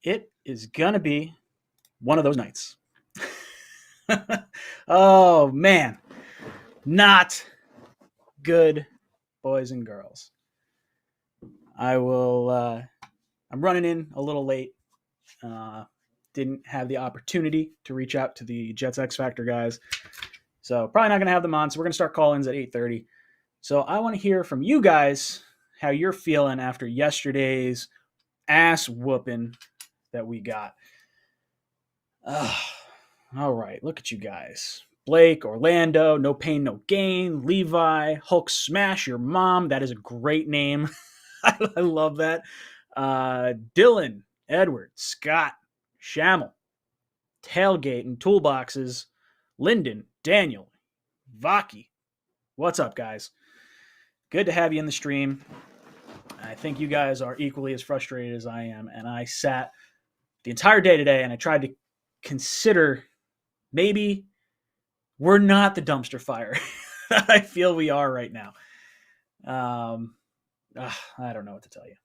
It is going to be one of those nights. Oh, man. Not good, boys and girls. I'm running in a little late. Didn't have the opportunity to reach out to the Jets X Factor guys. So probably not going to have them on. So we're going to start call-ins at 8:30. So I want to hear from you guys how you're feeling after yesterday's ass whooping that we got. All right, look at you guys. Blake, Orlando, No Pain, No Gain, Levi, Hulk Smash Your Mom. That is a great name. I love that. Dylan, Edward, Scott, Shamel, Tailgate and Toolboxes, Lyndon, Daniel, Vaki. What's up, guys? Good to have you in the stream. I think you guys are equally as frustrated as I am. And I sat the entire day today and I tried to consider maybe we're not the dumpster fire I feel we are right now. I don't know what to tell you.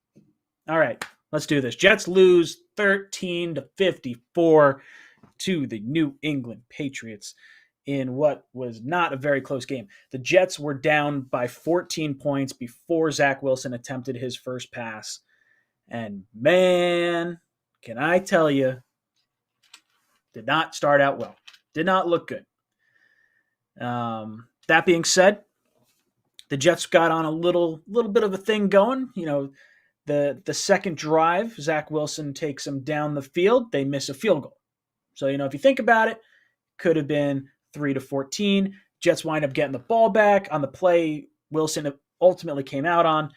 All right, let's do this. Jets lose 13-54 to the New England Patriots in what was not a very close game. The Jets were down by 14 points before Zach Wilson attempted his first pass. And man, can I tell you, did not start out well. Did not look good. That being said, the Jets got on a little bit of a thing going. You know, the second drive, Zach Wilson takes them down the field. They miss a field goal. So, you know, if you think about it, could have been 3-14. Jets wind up getting the ball back on the play Wilson ultimately came out on.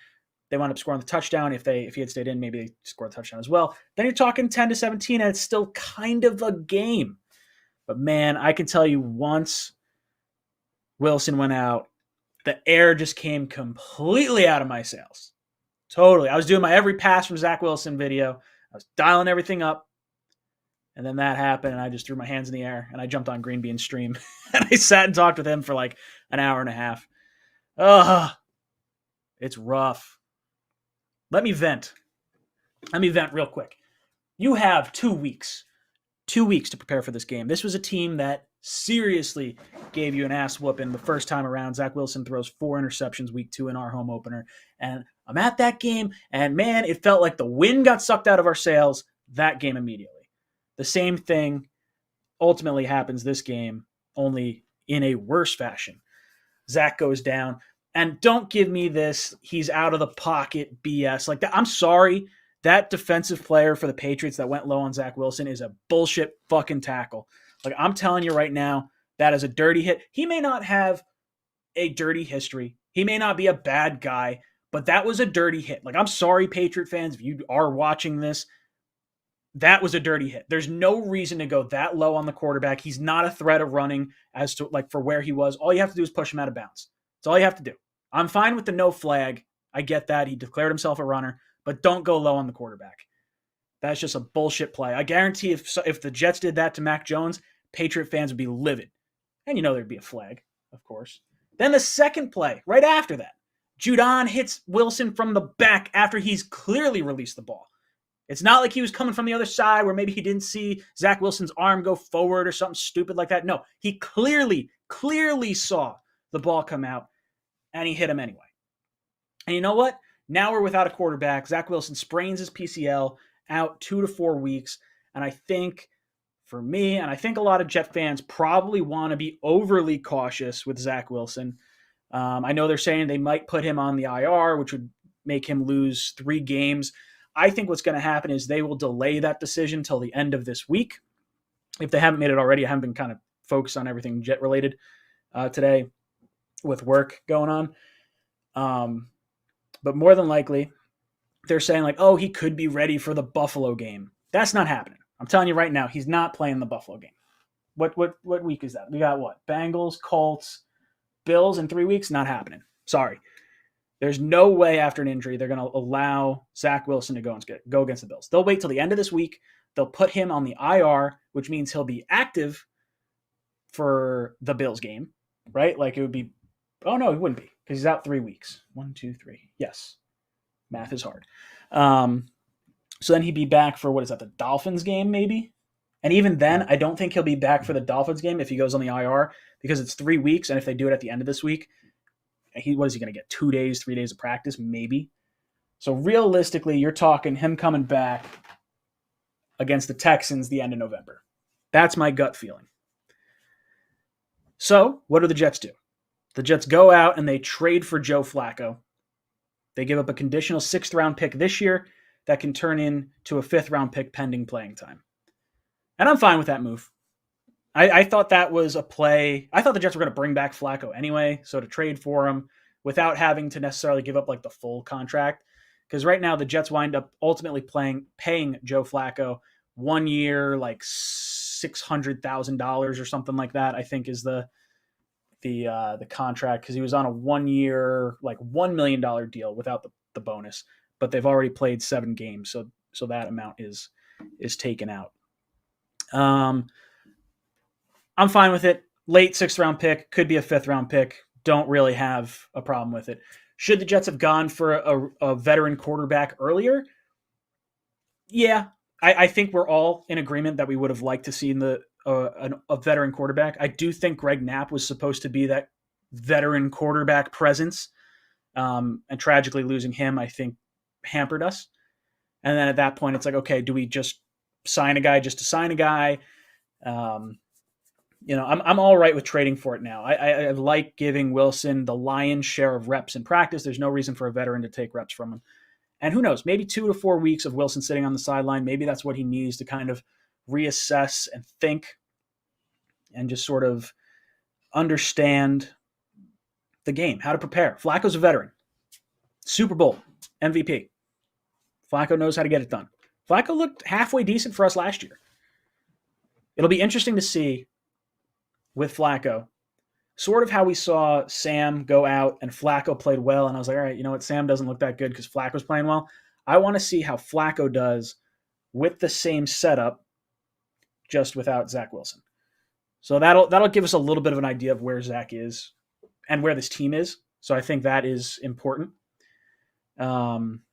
They wound up scoring the touchdown. If he had stayed in, maybe they scored the touchdown as well. Then you're talking 10-17, and it's still kind of a game. But man, I can tell you once Wilson went out, the air just came completely out of my sails. Totally. I was doing my every pass from Zach Wilson video. I was dialing everything up. And then that happened, and I just threw my hands in the air, and I jumped on Green Bean's stream. And I sat and talked with him for like an hour and a half. It's rough. Let me vent real quick. You have 2 weeks. 2 weeks to prepare for this game. This was a team that seriously gave you an ass whooping the first time around. Zach Wilson throws 4 interceptions week 2 in our home opener. And I'm at that game, and man, it felt like the wind got sucked out of our sails that game immediately. The same thing ultimately happens this game, only in a worse fashion. Zach goes down, and don't give me this he's out of the pocket BS like that. I'm sorry. That defensive player for the Patriots that went low on Zach Wilson is a bullshit fucking tackle. Like, I'm telling you right now, that is a dirty hit. He may not have a dirty history. He may not be a bad guy, but that was a dirty hit. Like, I'm sorry, Patriot fans, if you are watching this, that was a dirty hit. There's no reason to go that low on the quarterback. He's not a threat of running as to like for where he was. All you have to do is push him out of bounds. That's all you have to do. I'm fine with the no flag. I get that. He declared himself a runner, but don't go low on the quarterback. That's just a bullshit play. I guarantee if the Jets did that to Mac Jones, Patriot fans would be livid. And you know there'd be a flag, of course. Then the second play, right after that, Judon hits Wilson from the back after he's clearly released the ball. It's not like he was coming from the other side where maybe he didn't see Zach Wilson's arm go forward or something stupid like that. No, he clearly saw the ball come out, and he hit him anyway. And you know what? Now we're without a quarterback. Zach Wilson sprains his PCL out 2 to 4 weeks. And I think for me, and I think a lot of Jet fans probably want to be overly cautious with Zach Wilson. I know they're saying they might put him on the IR, which would make him lose 3 games. I think what's going to happen is they will delay that decision till the end of this week. If they haven't made it already, I haven't been kind of focused on everything Jet related today with work going on. But more than likely, they're saying like, oh, he could be ready for the Buffalo game. That's not happening. I'm telling you right now, he's not playing the Buffalo game. What week is that? We got what? Bengals, Colts, Bills in 3 weeks? Not happening. Sorry. There's no way after an injury they're going to allow Zach Wilson to go against the Bills. They'll wait till the end of this week. They'll put him on the IR, which means he'll be active for the Bills game, right? Like it would be, oh no, he wouldn't be because he's out 3 weeks. 1, 2, 3. Yes. Math is hard. So then he'd be back for, what is that, the Dolphins game maybe? And even then, I don't think he'll be back for the Dolphins game if he goes on the IR, because it's 3 weeks, and if they do it at the end of this week, what is he going to get, 2 days, 3 days of practice, maybe? So realistically, you're talking him coming back against the Texans the end of November. That's my gut feeling. So what do the Jets do? The Jets go out and they trade for Joe Flacco. They give up a conditional 6th-round pick this year that can turn into a 5th-round pick pending playing time. And I'm fine with that move. I thought that was a play. I thought the Jets were going to bring back Flacco anyway, so to trade for him without having to necessarily give up like the full contract. Because right now the Jets wind up ultimately paying Joe Flacco 1 year, like $600,000 or something like that, I think is the contract, because he was on a 1 year, like $1 million deal without the bonus. But they've already played 7 games, so that amount is taken out. I'm fine with it. Late 6th-round pick, could be a 5th-round pick. Don't really have a problem with it. Should the Jets have gone for a veteran quarterback earlier? Yeah, I think we're all in agreement that we would have liked to see a veteran quarterback. I do think Greg Knapp was supposed to be that veteran quarterback presence, and tragically losing him, I think, hampered us. And then at that point, it's like, okay, do we just sign a guy just to sign a guy? I'm all right with trading for it now. I like giving Wilson the lion's share of reps in practice. There's no reason for a veteran to take reps from him. And who knows, maybe 2 to 4 weeks of Wilson sitting on the sideline, maybe that's what he needs to kind of reassess and think and just sort of understand the game, how to prepare. Flacco's a veteran. Super Bowl, MVP. Flacco knows how to get it done. Flacco looked halfway decent for us last year. It'll be interesting to see with Flacco, sort of how we saw Sam go out and Flacco played well. And I was like, all right, you know what? Sam doesn't look that good because Flacco's playing well. I want to see how Flacco does with the same setup, just without Zach Wilson. So that'll give us a little bit of an idea of where Zach is and where this team is. So I think that is important. Am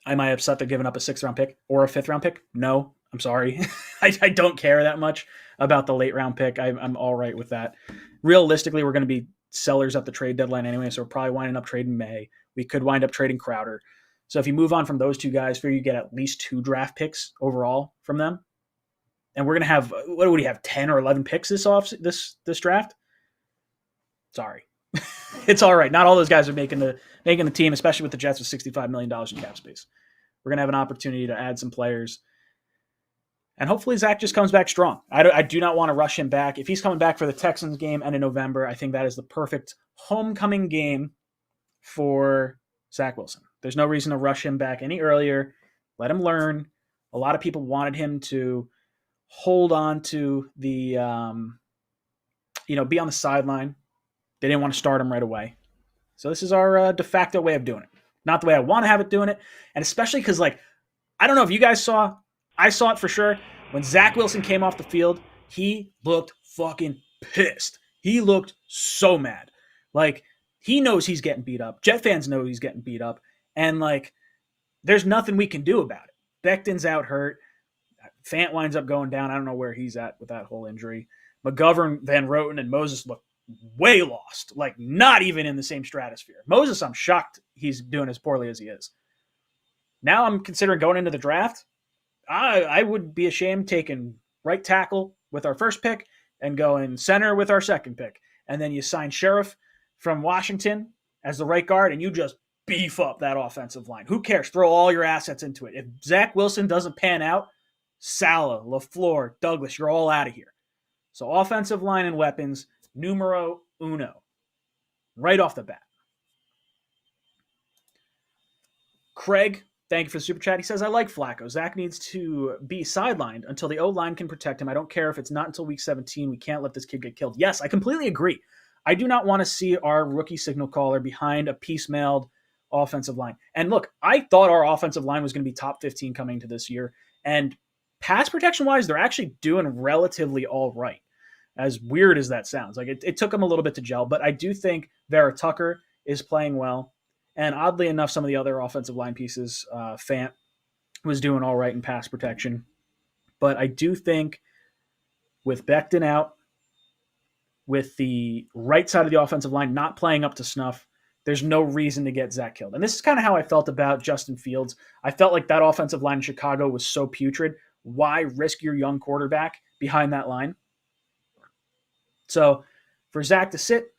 I upset they're giving up a 6th-round pick or a 5th-round pick? No, I'm sorry. I don't care that much about the late-round pick. I'm all right with that. Realistically, we're going to be sellers at the trade deadline anyway, so we're probably winding up trading May. We could wind up trading Crowder. So if you move on from those 2 guys, figure you get at least 2 draft picks overall from them. And we're going to have, what do we have, 10 or 11 picks this draft? Sorry. It's all right. Not all those guys are making the team, especially with the Jets with $65 million in cap space. We're going to have an opportunity to add some players. And hopefully Zach just comes back strong. I do not want to rush him back. If he's coming back for the Texans game and in November, I think that is the perfect homecoming game for Zach Wilson. There's no reason to rush him back any earlier. Let him learn. A lot of people wanted him to hold on to the, be on the sideline. They didn't want to start him right away. So this is our de facto way of doing it. Not the way I want to have it doing it. And especially because, I don't know if you guys saw, I saw it for sure. When Zach Wilson came off the field, he looked fucking pissed. He looked so mad. He knows he's getting beat up. Jet fans know he's getting beat up. And, there's nothing we can do about it. Becton's out hurt. Fant winds up going down. I don't know where he's at with that whole injury. McGovern, Van Roten, and Moses look way lost. Not even in the same stratosphere. Moses, I'm shocked he's doing as poorly as he is. Now I'm considering going into the draft. I would be ashamed taking right tackle with our first pick and going center with our second pick. And then you sign Sheriff from Washington as the right guard, and you just beef up that offensive line. Who cares? Throw all your assets into it. If Zach Wilson doesn't pan out, Salah, LaFleur, Douglas, you're all out of here. So offensive line and weapons, numero uno. Right off the bat. Craig, thank you for the super chat. He says, I like Flacco. Zach needs to be sidelined until the O-line can protect him. I don't care if it's not until week 17. We can't let this kid get killed. Yes, I completely agree. I do not want to see our rookie signal caller behind a piecemealed offensive line. And look, I thought our offensive line was going to be top 15 coming to this year. And pass protection-wise, they're actually doing relatively all right. As weird as that sounds. It took them a little bit to gel. But I do think Vera Tucker is playing well. And oddly enough, some of the other offensive line pieces, Fant was doing all right in pass protection. But I do think with Becton out, with the right side of the offensive line not playing up to snuff, there's no reason to get Zach killed. And this is kind of how I felt about Justin Fields. I felt like that offensive line in Chicago was so putrid. Why risk your young quarterback behind that line? So for Zach to sit,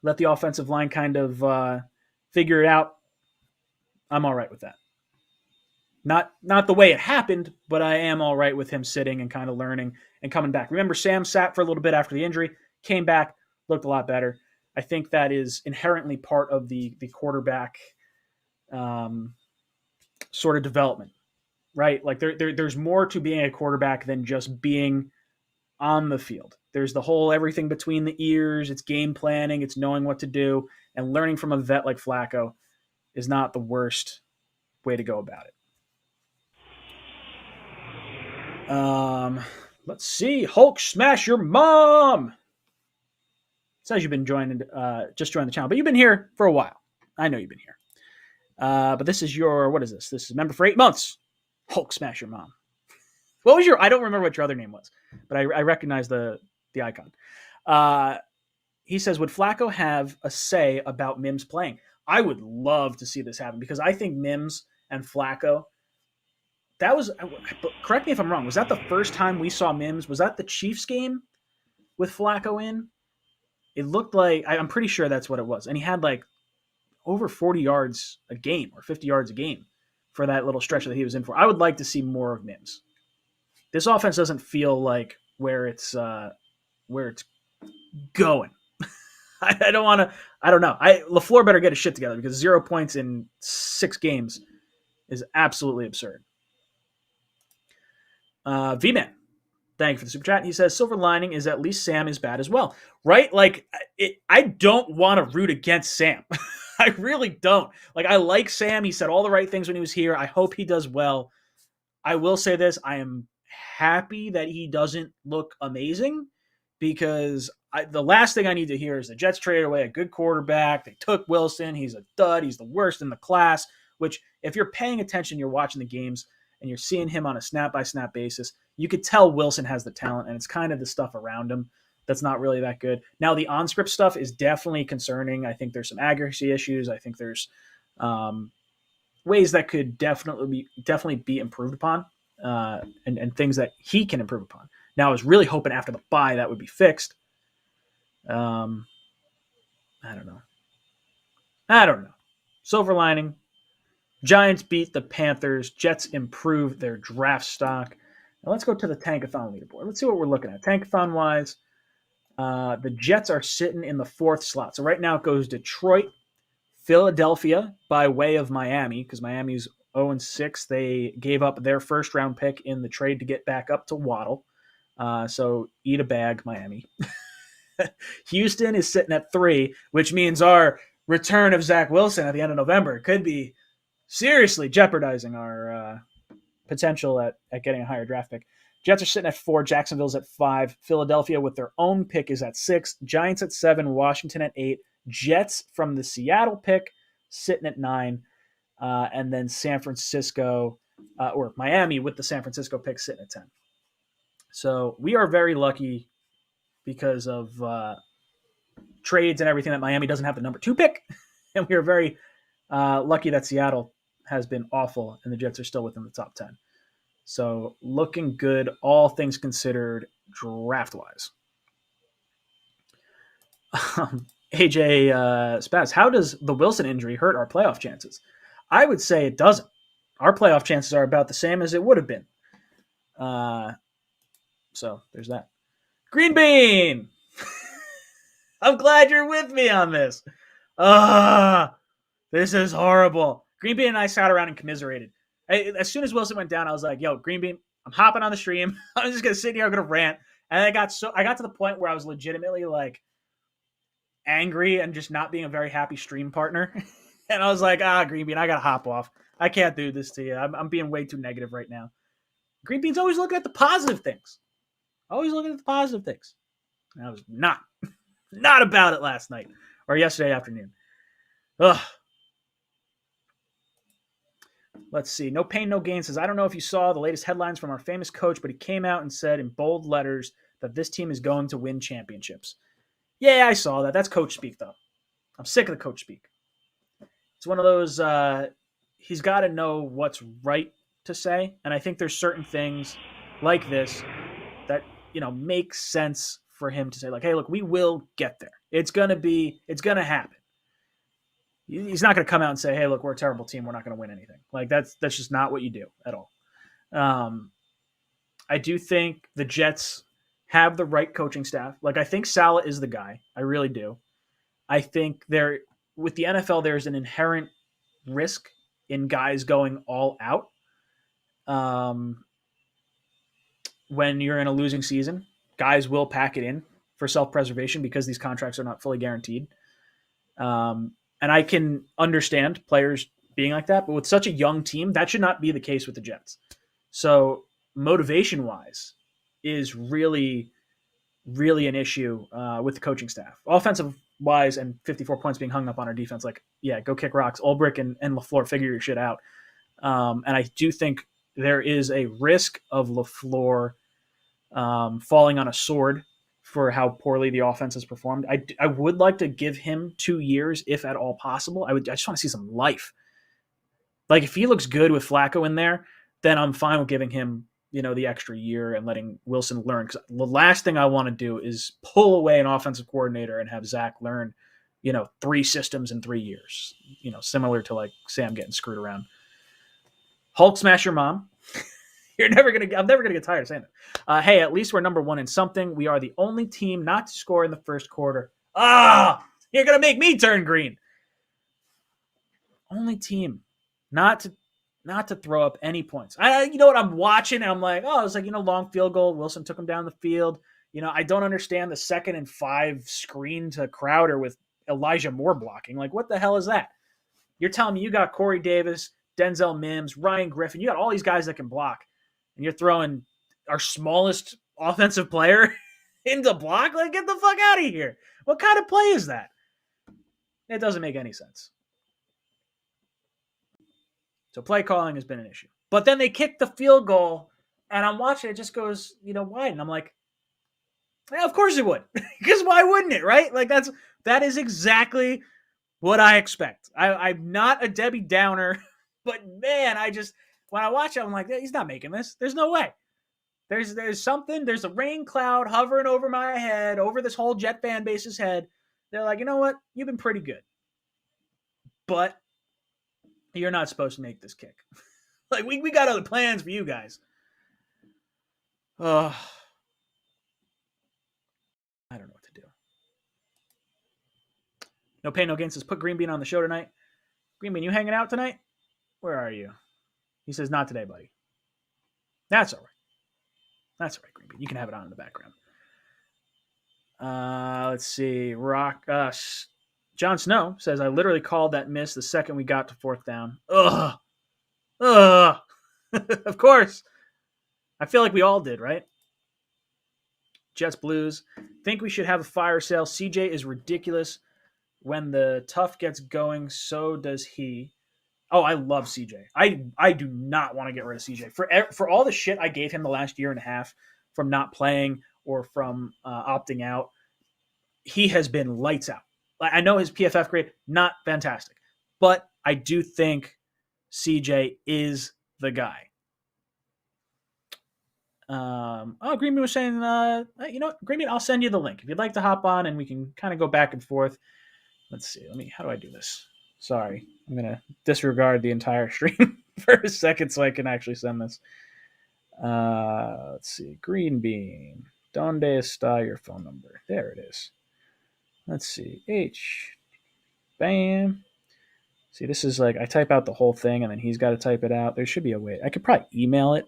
let the offensive line kind of figure it out, I'm all right with that. Not the way it happened, but I am all right with him sitting and kind of learning and coming back. Remember, Sam sat for a little bit after the injury, came back, looked a lot better. I think that is inherently part of the quarterback sort of development, right? Like there's more to being a quarterback than just being on the field. There's the whole everything between the ears. It's game planning. It's knowing what to do. And learning from a vet like Flacco is not the worst way to go about it. Let's see. Hulk smash your mom. It says you've been just joined the channel, but you've been here for a while. I know you've been here. But this is what is this? This is member for 8 months. Hulk smash your mom. What was I don't remember what your other name was, but I recognize the icon. He says, would Flacco have a say about Mims playing? I would love to see this happen because I think Mims and Flacco, that was, correct me if I'm wrong, was that the first time we saw Mims? Was that the Chiefs game with Flacco in? It looked like, I'm pretty sure that's what it was. And he had like over 40 yards a game or 50 yards a game for that little stretch that he was in for. I would like to see more of Mims. This offense doesn't feel like where it's going. I don't want to. I don't know. LaFleur better get his shit together because 0 points in 6 games is absolutely absurd. V-Man, thank you for the super chat. He says, silver lining is at least Sam is bad as well. Right? Like, I don't want to root against Sam. I really don't. Like, I like Sam. He said all the right things when he was here. I hope he does well. I will say this. I am happy that he doesn't look amazing because the last thing I need to hear is the Jets traded away a good quarterback. They took Wilson. He's a dud. He's the worst in the class, which if you're paying attention, you're watching the games and you're seeing him on a snap-by-snap basis, you could tell Wilson has the talent, and it's kind of the stuff around him that's not really that good. Now, the on-script stuff is definitely concerning. I think there's some accuracy issues. I think there's ways that could definitely be improved upon and things that he can improve upon. Now, I was really hoping after the bye that would be fixed. I don't know. Silver lining. Giants beat the Panthers. Jets improve their draft stock. Now let's go to the Tankathon leaderboard. Let's see what we're looking at. Tankathon-wise, the Jets are sitting in the 4th slot. So right now it goes Detroit, Philadelphia by way of Miami because Miami's 0-6. They gave up their first-round pick in the trade to get back up to Waddle. So eat a bag, Miami. Houston is sitting at 3, which means our return of Zach Wilson at the end of November could be seriously jeopardizing our potential at getting a higher draft pick. Jets are sitting at 4. Jacksonville's at 5. Philadelphia with their own pick is at 6. Giants at 7. Washington at 8. Jets from the Seattle pick sitting at 9. And then San Francisco or Miami with the San Francisco pick sitting at 10. So we are very lucky because of trades and everything that Miami doesn't have the number 2 pick. And we are very lucky that Seattle has been awful and the Jets are still within the top 10. So looking good, all things considered, draft-wise. AJ Spaz, how does the Wilson injury hurt our playoff chances? I would say it doesn't. Our playoff chances are about the same as it would have been. So there's that. Green Bean! I'm glad you're with me on this. This is horrible. Green Bean and I sat around and commiserated. As soon as Wilson went down, I was like, yo, Green Bean, I'm hopping on the stream. I'm just going to sit here. I'm going to rant. And I got to the point where I was legitimately like angry and just not being a very happy stream partner. And I was like, Green Bean, I got to hop off. I can't do this to you. I'm being way too negative right now. Green Bean's always looking at the positive things. Always looking at the positive things. And I was not about it last night or yesterday afternoon. Ugh. Let's see. No Pain, No Gain says, I don't know if you saw the latest headlines from our famous coach, but he came out and said in bold letters that this team is going to win championships. Yeah, I saw that. That's coach speak, though. I'm sick of the coach speak. It's one of those, he's got to know what's right to say. And I think there's certain things like this that, make sense for him to say, like, hey, look, we will get there. It's going to happen. He's not going to come out and say, hey, look, we're a terrible team. We're not going to win anything. Like, that's just not what you do at all. I do think the Jets have the right coaching staff. Like, I think Saleh is the guy. I really do. I think with the NFL, there's an inherent risk in guys going all out when you're in a losing season. Guys will pack it in for self-preservation because these contracts are not fully guaranteed. And I can understand players being like that, but with such a young team, that should not be the case with the Jets. So motivation-wise is really, really an issue with the coaching staff. Offensive-wise and 54 points being hung up on our defense, like, yeah, go kick rocks. Ulbrich and LaFleur, figure your shit out. And I do think there is a risk of LaFleur falling on a sword for how poorly the offense has performed. I would like to give him 2 years, if at all possible. I just want to see some life. Like, if he looks good with Flacco in there, then I'm fine with giving him, the extra year and letting Wilson learn. Because the last thing I want to do is pull away an offensive coordinator and have Zach learn, 3 systems in 3 years. Similar to like Sam getting screwed around. Hulk smash your mom. I'm never gonna get tired of saying that. Hey, at least we're number 1 in something. We are the only team not to score in the first quarter. You're gonna make me turn green. Only team not to throw up any points. You know what I'm watching? And I'm like, it's like, long field goal. Wilson took him down the field. I don't understand the 2nd and 5 screen to Crowder with Elijah Moore blocking. Like, what the hell is that? You're telling me you got Corey Davis, Denzel Mims, Ryan Griffin. You got all these guys that can block. And you're throwing our smallest offensive player into block? Like, get the fuck out of here. What kind of play is that? It doesn't make any sense. So play calling has been an issue. But then they kick the field goal, and I'm watching it just goes, wide. And I'm like, yeah, of course it would. Because why wouldn't it, right? Like, that is exactly what I expect. I'm not a Debbie Downer, but man, when I watch it, I'm like, he's not making this. There's no way. There's something. There's a rain cloud hovering over my head, over this whole Jet fan base's head. They're like, you know what? You've been pretty good. But you're not supposed to make this kick. Like, we got other plans for you guys. I don't know what to do. No Pain, No Gain says, put Green Bean on the show tonight. Green Bean, you hanging out tonight? Where are you? He says, not today, buddy. That's all right. That's all right, Green Bean. You can have it on in the background. Let's see. Jon Snow says, I literally called that miss the second we got to 4th down. Ugh. Of course. I feel like we all did, right? Jets Blues. Think we should have a fire sale. CJ is ridiculous. When the tough gets going, so does he. Oh, I love CJ. I do not want to get rid of CJ. For all the shit I gave him the last year and a half from not playing or from opting out, he has been lights out. I know his PFF grade, not fantastic. But I do think CJ is the guy. Green Bean was saying, Green Bean, I'll send you the link. If you'd like to hop on and we can kind of go back and forth. Let's see. How do I do this? Sorry. I'm going to disregard the entire stream for a second so I can actually send this. Let's see. Green Bean. Donde está your phone number? There it is. Let's see. Bam. See, this is like, I type out the whole thing and then he's got to type it out. There should be a way. I could probably email it,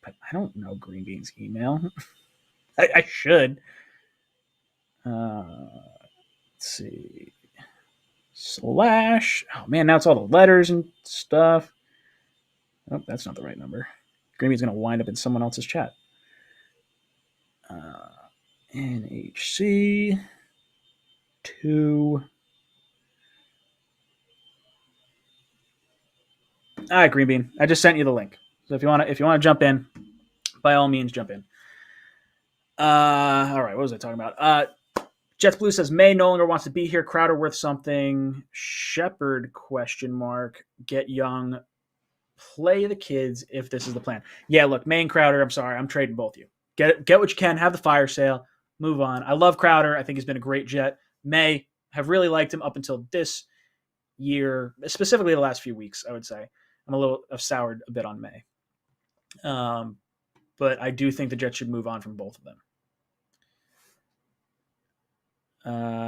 but I don't know Green Bean's email. I should. Let's see. / oh man, now it's all the letters and stuff. Oh, that's not the right number. Green Bean's going to wind up in someone else's chat. NHC 2 All right, Green Bean. I just sent you the link. So if you want to jump in, by all means, jump in. All right, what was I talking about? Jets Blue says May no longer wants to be here. Crowder worth something. Shepard ? Get young. Play the kids if this is the plan. Yeah, look, May and Crowder. I'm sorry, I'm trading both of you. Get what you can. Have the fire sale. Move on. I love Crowder. I think he's been a great Jet. May have really liked him up until this year, specifically the last few weeks. I would say I've soured a bit on May, but I do think the Jets should move on from both of them.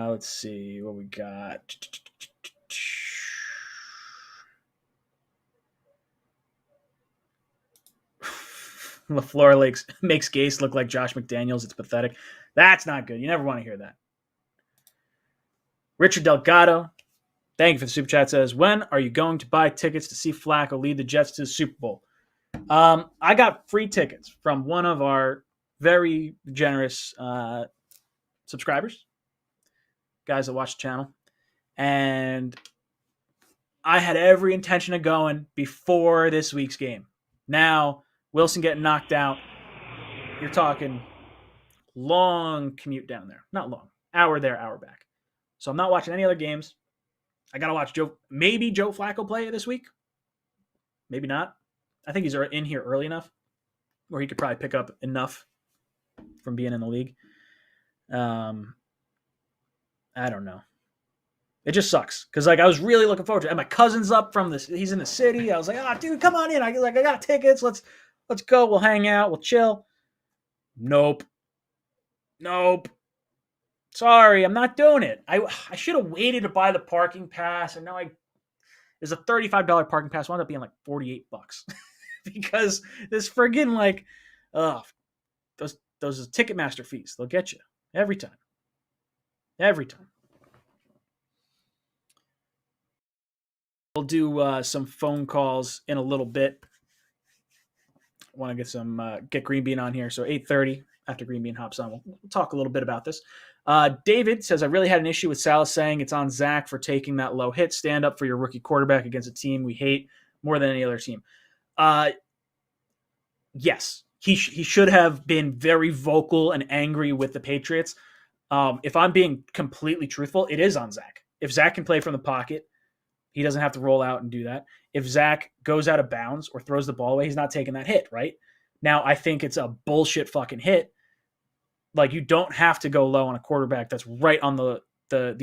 Let's see what we got. LaFleur makes Gase look like Josh McDaniels. It's pathetic. That's not good. You never want to hear that. Richard Delgado, thank you for the super chat, says, when are you going to buy tickets to see Flacco lead the Jets to the Super Bowl? I got free tickets from one of our very generous subscribers, guys that watch the channel, and I had every intention of going before this week's game. Now, Wilson getting knocked out, you're talking long commute down there. Not long. Hour there, hour back. So I'm not watching any other games. I got to watch Joe Flacco play this week. Maybe not. I think he's in here early enough where he could probably pick up enough from being in the league. I don't know. It just sucks because I was really looking forward to it. And my cousin's up from this. He's in the city. I was like, dude, come on in. I got tickets. Let's go. We'll hang out. We'll chill. Nope. Sorry, I'm not doing it. I should have waited to buy the parking pass, and now there's a $35 parking pass. Wound up being like $48 because this friggin' those Ticketmaster fees. They'll get you every time. We'll do some phone calls in a little bit. I want to get Green Bean on here. So 8:30 after Green Bean hops on, we'll talk a little bit about this. David says, I really had an issue with Salah saying it's on Zach for taking that low hit. Stand up for your rookie quarterback against a team we hate more than any other team. Yes, he should have been very vocal and angry with the Patriots. If I'm being completely truthful, it is on Zach. If Zach can play from the pocket, he doesn't have to roll out and do that. If Zach goes out of bounds or throws the ball away, he's not taking that hit, right? Now, I think it's a bullshit fucking hit. Like, you don't have to go low on a quarterback that's right on the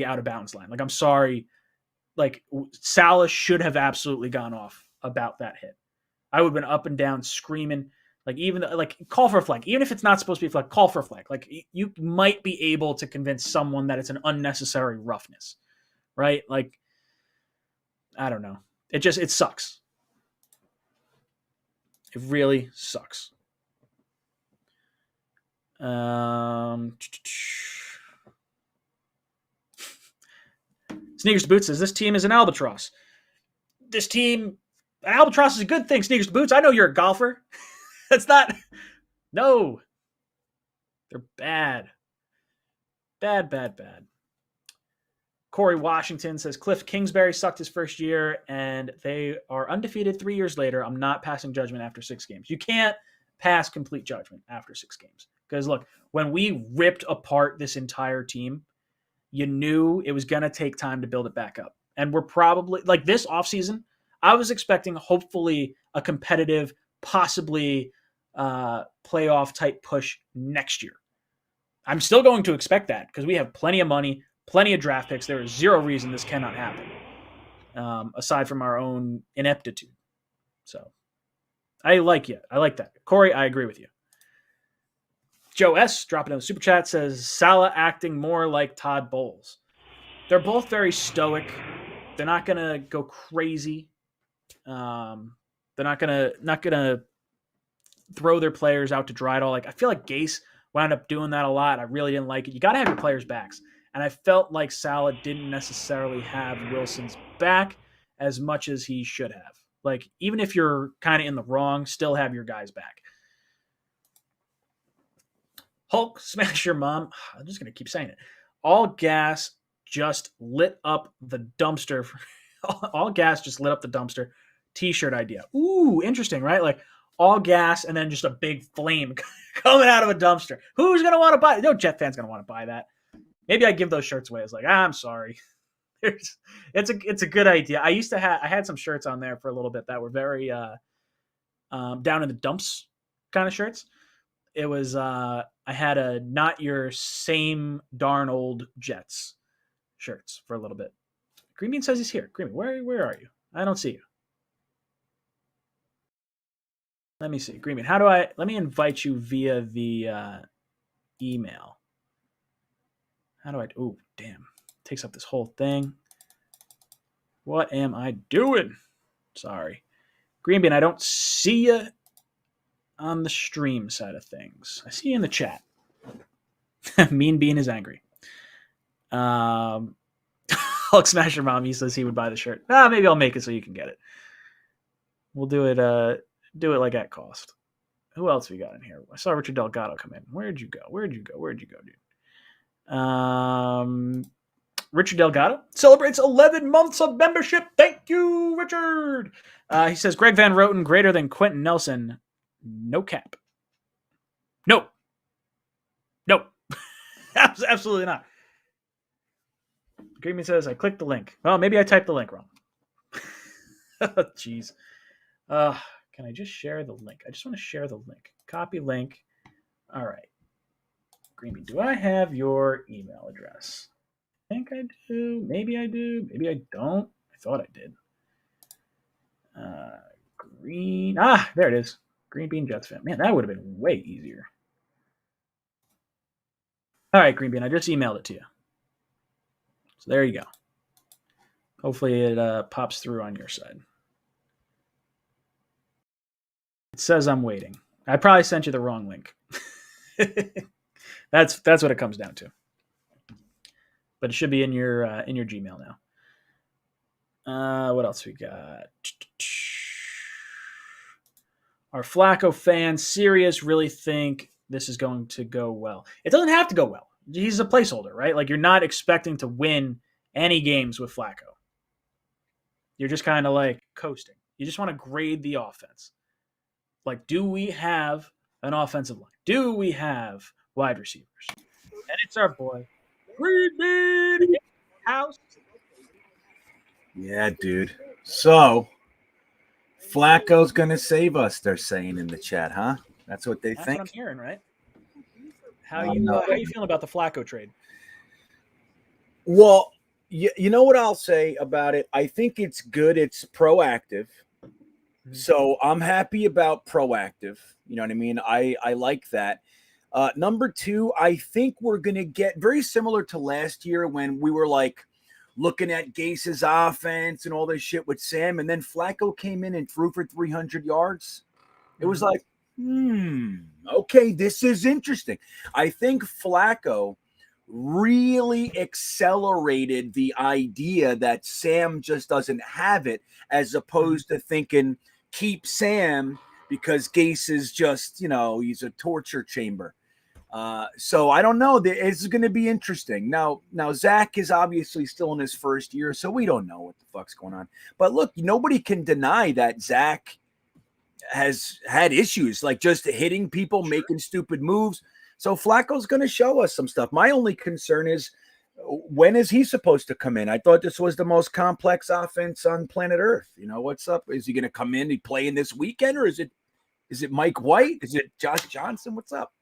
out of bounds line. Like, I'm sorry. Like, Salah should have absolutely gone off about that hit. I would have been up and down screaming. Call for a flag. Even if it's not supposed to be a flag, call for a flag. Like, you might be able to convince someone that it's an unnecessary roughness, right? Like, I don't know. It sucks. It really sucks. Sneakers to Boots says, this team is an albatross. An albatross is a good thing, Sneakers to Boots. I know you're a golfer. That's not... No. They're bad. Bad. Corey Washington says, Cliff Kingsbury sucked his first year, and they are undefeated 3 years later. I'm not passing judgment after 6 games. You can't pass complete judgment after 6 games. Because, look, when we ripped apart this entire team, you knew it was going to take time to build it back up. And we're probably, like this offseason, I was expecting hopefully a competitive, possibly playoff-type push next year. I'm still going to expect that because we have plenty of money, plenty of draft picks. There is zero reason this cannot happen, aside from our own ineptitude. So, I like that. Corey, I agree with you. Joe S. dropping in the super chat says, Salah acting more like Todd Bowles. They're both very stoic. They're not going to go crazy. They're not gonna throw their players out to dry it all. Like, I feel like Gase wound up doing that a lot. I really didn't like it. You got to have your players' backs. And I felt like Salah didn't necessarily have Wilson's back as much as he should have. Like, even if you're kind of in the wrong, still have your guys back. Hulk, smash your mom. I'm just going to keep saying it. All gas just lit up the dumpster. All gas just lit up the dumpster. t-shirt idea. Ooh, interesting, right? Like all gas and then just a big flame coming out of a dumpster. Who's gonna want to buy it? No Jet fan's gonna want to buy that. Maybe I give those shirts away. It's like, I'm sorry. It's a good idea. I had some shirts on there for a little bit that were very down in the dumps kind of shirts. It was I had a not your same Darnold Jets shirts for a little bit. Green Bean says he's here. Green Bean, where are you? I don't see you. Let me see. Green Bean, let me invite you via the email. How do I, oh, damn. Takes up this whole thing. What am I doing? Sorry. Green Bean, I don't see you on the stream side of things. I see you in the chat. Mean Bean is angry. Hulk Smasher Mommy says he would buy the shirt. Maybe I'll make it so you can get it. We'll do it like at cost. Who else we got in here? I saw Richard Delgado come in. Where'd you go, dude? Richard Delgado celebrates 11 months of membership. Thank you, Richard. He says Greg Van Roten greater than Quentin Nelson. No cap. No. Absolutely not. Green says I clicked the link. Well, maybe I typed the link wrong. Jeez. Can I just share the link? I just want to share the link. Copy link. All right. Greenby, do I have your email address? I think I do. Maybe I do. Maybe I don't. I thought I did. There it is. Green Bean Jets fan. Man, that would have been way easier. All right, Green Bean, I just emailed it to you. So there you go. Hopefully it pops through on your side. It says I'm waiting. I probably sent you the wrong link. That's what it comes down to. But it should be in your Gmail now. What else we got? Our Flacco fans, serious, really think this is going to go well. It doesn't have to go well. He's a placeholder, right? Like, you're not expecting to win any games with Flacco. You're just kind of like coasting. You just want to grade the offense. Like, do we have an offensive line? Do we have wide receivers? And it's our boy, Green Bean House. Yeah, dude. So, Flacco's going to save us, they're saying in the chat, huh? That's what they think? That's what I'm hearing, right? How you feeling about the Flacco trade? Well, you know what I'll say about it? I think it's good. It's proactive. Mm-hmm. So I'm happy about proactive. You know what I mean? I like that. Number two, I think we're going to get very similar to last year when we were like looking at Gase's offense and all this shit with Sam. And then Flacco came in and threw for 300 yards. It was like, okay, this is interesting. I think Flacco really accelerated the idea that Sam just doesn't have it, as opposed to thinking keep Sam because Gase is just, he's a torture chamber. So I don't know. It's going to be interesting. Now Zach is obviously still in his first year, so we don't know what the fuck's going on. But look, nobody can deny that Zach has had issues, like just hitting people, making stupid moves. So Flacco's going to show us some stuff. My only concern is, when is he supposed to come in? I thought this was the most complex offense on planet Earth. What's up? Is he going to come in and play in this weekend, or is it Mike White? Is it Josh Johnson? What's up?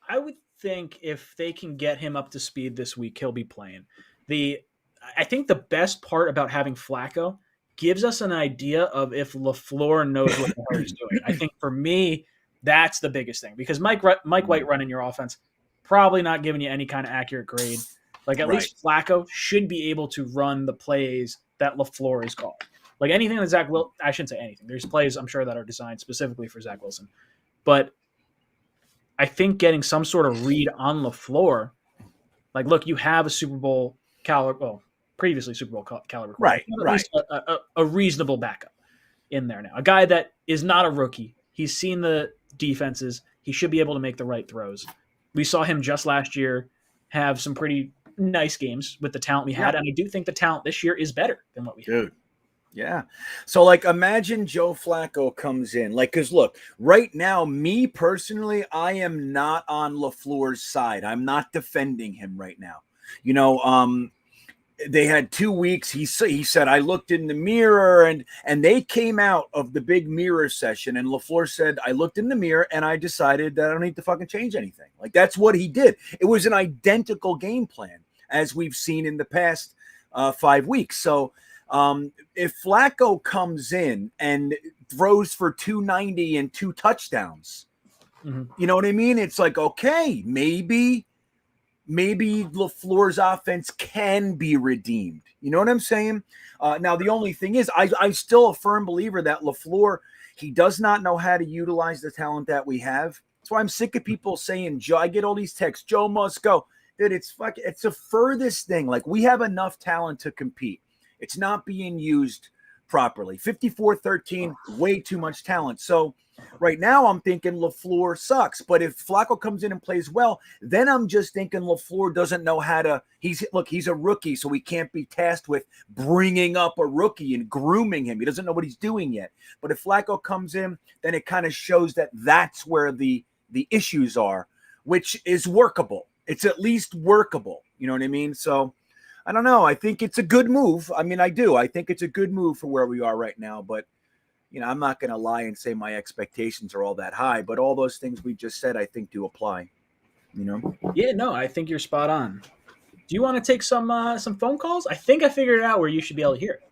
I would think if they can get him up to speed this week, he'll be playing. I think the best part about having Flacco gives us an idea of if LaFleur knows what the hell he's doing. I think for me, that's the biggest thing, because Mike White running your offense, probably not giving you any kind of accurate grade. Like, at least Flacco should be able to run the plays that LaFleur is calling. Like, anything that I shouldn't say anything. There's plays, I'm sure, that are designed specifically for Zach Wilson. But I think getting some sort of read on LaFleur, like, look, you have a Super Bowl caliber, well, previously Super Bowl caliber, right? At least a reasonable backup in there now. A guy that is not a rookie. He's seen the defenses. He should be able to make the right throws. We saw him just last year have some pretty nice games with the talent we had, and I do think the talent this year is better than what we had. Dude, Yeah. So like imagine Joe Flacco comes in. Like, cause look, right now, me personally, I am not on LaFleur's side. I'm not defending him right now. You know, they had 2 weeks. He said, I looked in the mirror and they came out of the big mirror session. And LaFleur said, I looked in the mirror and I decided that I don't need to fucking change anything. Like that's what he did. It was an identical game plan as we've seen in the past 5 weeks. So if Flacco comes in and throws for 290 and 2 touchdowns, you know what I mean? It's like, okay, maybe LaFleur's offense can be redeemed. You know what I'm saying? Now, the only thing is, I'm still a firm believer that LaFleur, he does not know how to utilize the talent that we have. That's why I'm sick of people saying, Joe, I get all these texts, Joe must go. Dude, it's the furthest thing. Like, we have enough talent to compete. It's not being used properly. 54-13, way too much talent. So right now I'm thinking LaFleur sucks. But if Flacco comes in and plays well, then I'm just thinking LaFleur doesn't know how to. He's a rookie, so he can't be tasked with bringing up a rookie and grooming him. He doesn't know what he's doing yet. But if Flacco comes in, then it kind of shows that that's where the issues are, which is workable. It's at least workable. You know what I mean? So I don't know. I think it's a good move. I mean, I do. I think it's a good move for where we are right now. But, you know, I'm not going to lie and say my expectations are all that high. But all those things we just said, I think, do apply. You know? Yeah, no, I think you're spot on. Do you want to take some phone calls? I think I figured it out where you should be able to hear it.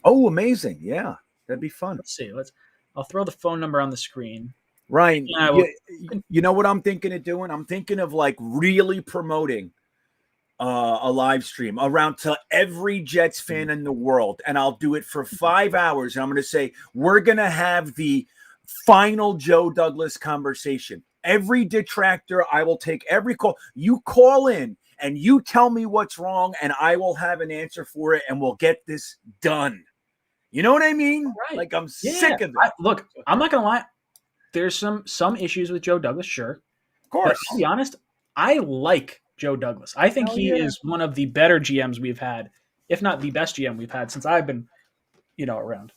Oh, amazing. Yeah, that'd be fun. Let's see. I'll throw the phone number on the screen. Ryan, you know what I'm thinking of doing? I'm thinking of like really promoting a live stream around to every Jets fan in the world. And I'll do it for 5 hours. And I'm going to say, we're going to have the final Joe Douglas conversation. Every detractor, I will take every call. You call in and you tell me what's wrong and I will have an answer for it and we'll get this done. You know what I mean? Right. Like I'm sick of it. Look, I'm not going to lie. There's some issues with Joe Douglas, sure. Of course. But I'll be honest, I like Joe Douglas. I think he is one of the better GMs we've had, if not the best GM we've had since I've been, around.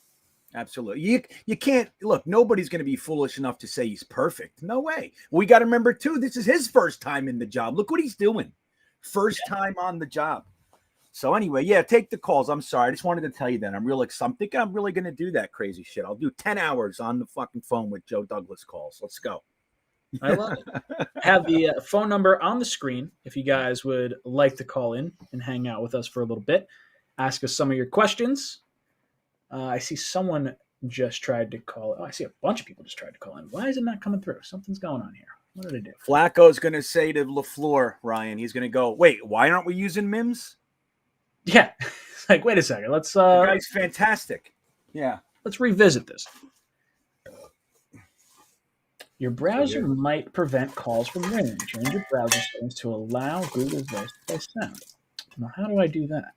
Absolutely. You can't look, nobody's going to be foolish enough to say he's perfect. No way. We got to remember too, this is his first time in the job. Look what he's doing. First time on the job. So anyway, yeah, take the calls. I'm sorry. I just wanted to tell you that. I'm thinking I'm really going to do that crazy shit. I'll do 10 hours on the fucking phone with Joe Douglas calls. Let's go. I love it. I have the phone number on the screen if you guys would like to call in and hang out with us for a little bit. Ask us some of your questions. I see someone just tried to call. Oh, I see a bunch of people just tried to call in. Why is it not coming through? Something's going on here. What did I do? Flacco's going to say to LaFleur, Ryan, he's going to go, wait, why aren't we using Mims? Yeah. It's like, wait a second. Let's the guy's fantastic. Yeah. Let's revisit this. Your browser might prevent calls from ringing. Change your browser settings to allow Google's voice to play sound. Now, how do I do that?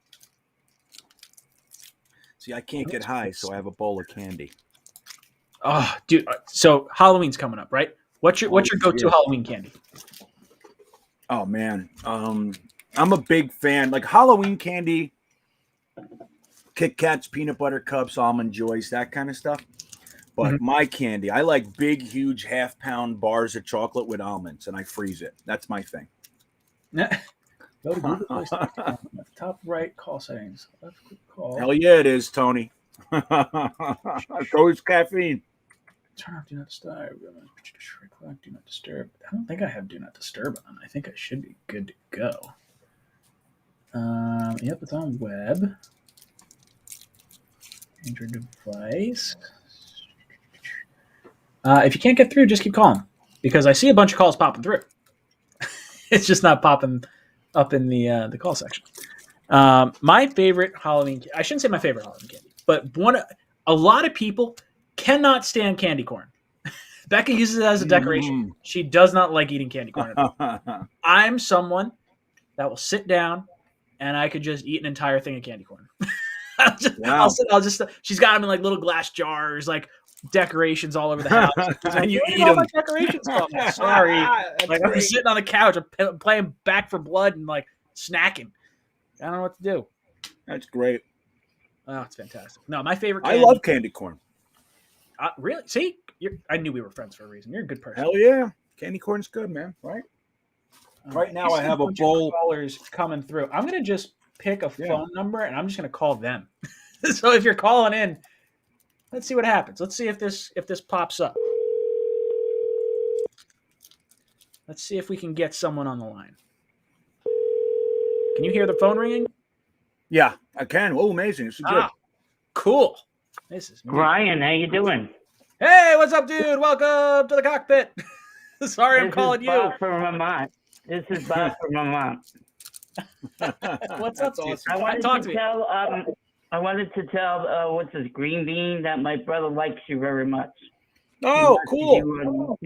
See, I can't get high, so I have a bowl of candy. Oh, dude. So Halloween's coming up, right? What's your go-to Halloween candy? Oh man, I'm a big fan. Like Halloween candy, Kit Kats, peanut butter cups, almond joys, that kind of stuff. But my candy, I like big, huge half-pound bars of chocolate with almonds, and I freeze it. That's my thing. Go to Google top right call settings. Left click call. Hell yeah, it is, Tony. So is caffeine. Turn off Do Not Disturb. Do Not Disturb. I don't think I have Do Not Disturb on. I think I should be good to go. Yep, it's on web. Enter device. If you can't get through, just keep calling because I see a bunch of calls popping through. It's just not popping up in the call section. My favorite Halloween. I shouldn't say my favorite Halloween candy, but a lot of people cannot stand candy corn. Becca uses it as a decoration. She does not like eating candy corn. I'm someone that will sit down and I could just eat an entire thing of candy corn. I'll just. She's got them in like little glass jars, like decorations all over the house. And you eat them. My decorations come. Sorry, like I'm sitting on the couch, I'm playing Back for Blood and like snacking. I don't know what to do. That's great. Oh, it's fantastic. No, my favorite. I love candy corn. Really? See, I knew we were friends for a reason. You're a good person. Hell yeah, candy corn's good, man. Right. Right now, I have a bowl. Callers coming through. I'm gonna just pick a phone number and I'm just gonna call them. So if you're calling in, let's see what happens. Let's see if this pops up. Let's see if we can get someone on the line. Can you hear the phone ringing? Yeah, I can. Oh, amazing. This is good. Cool. This is Ryan, how you doing? Hey, what's up, dude? Welcome to the cockpit. Sorry, I'm calling you. This is Bob from Vermont. What's up, dude? I wanted to tell what's his Green Bean that my brother likes you very much. Oh, cool.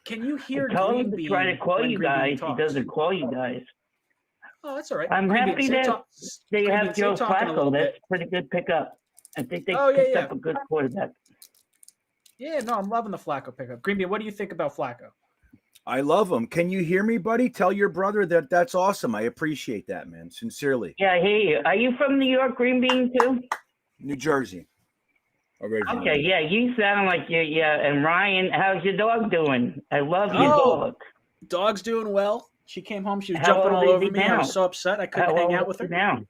Can you hear Green Bean? To try to call you guys. He doesn't call you guys. Oh, that's all right. I'm happy that they have Joe Flacco. That's a pretty good pickup. I think they picked up a good quarterback. Yeah, no, I'm loving the Flacco pickup. Green Bean, what do you think about Flacco? I love him. Can you hear me, buddy? Tell your brother that's awesome. I appreciate that, man. Sincerely. Yeah, I hear you. Are you from New York, Green Bean, too? New Jersey. Originally. Okay, yeah, you sound like you. Yeah, and Ryan, how's your dog doing? I love your dog. Dog's doing well. She came home. She was jumping all over me. I was so upset I couldn't hang out with her. Now,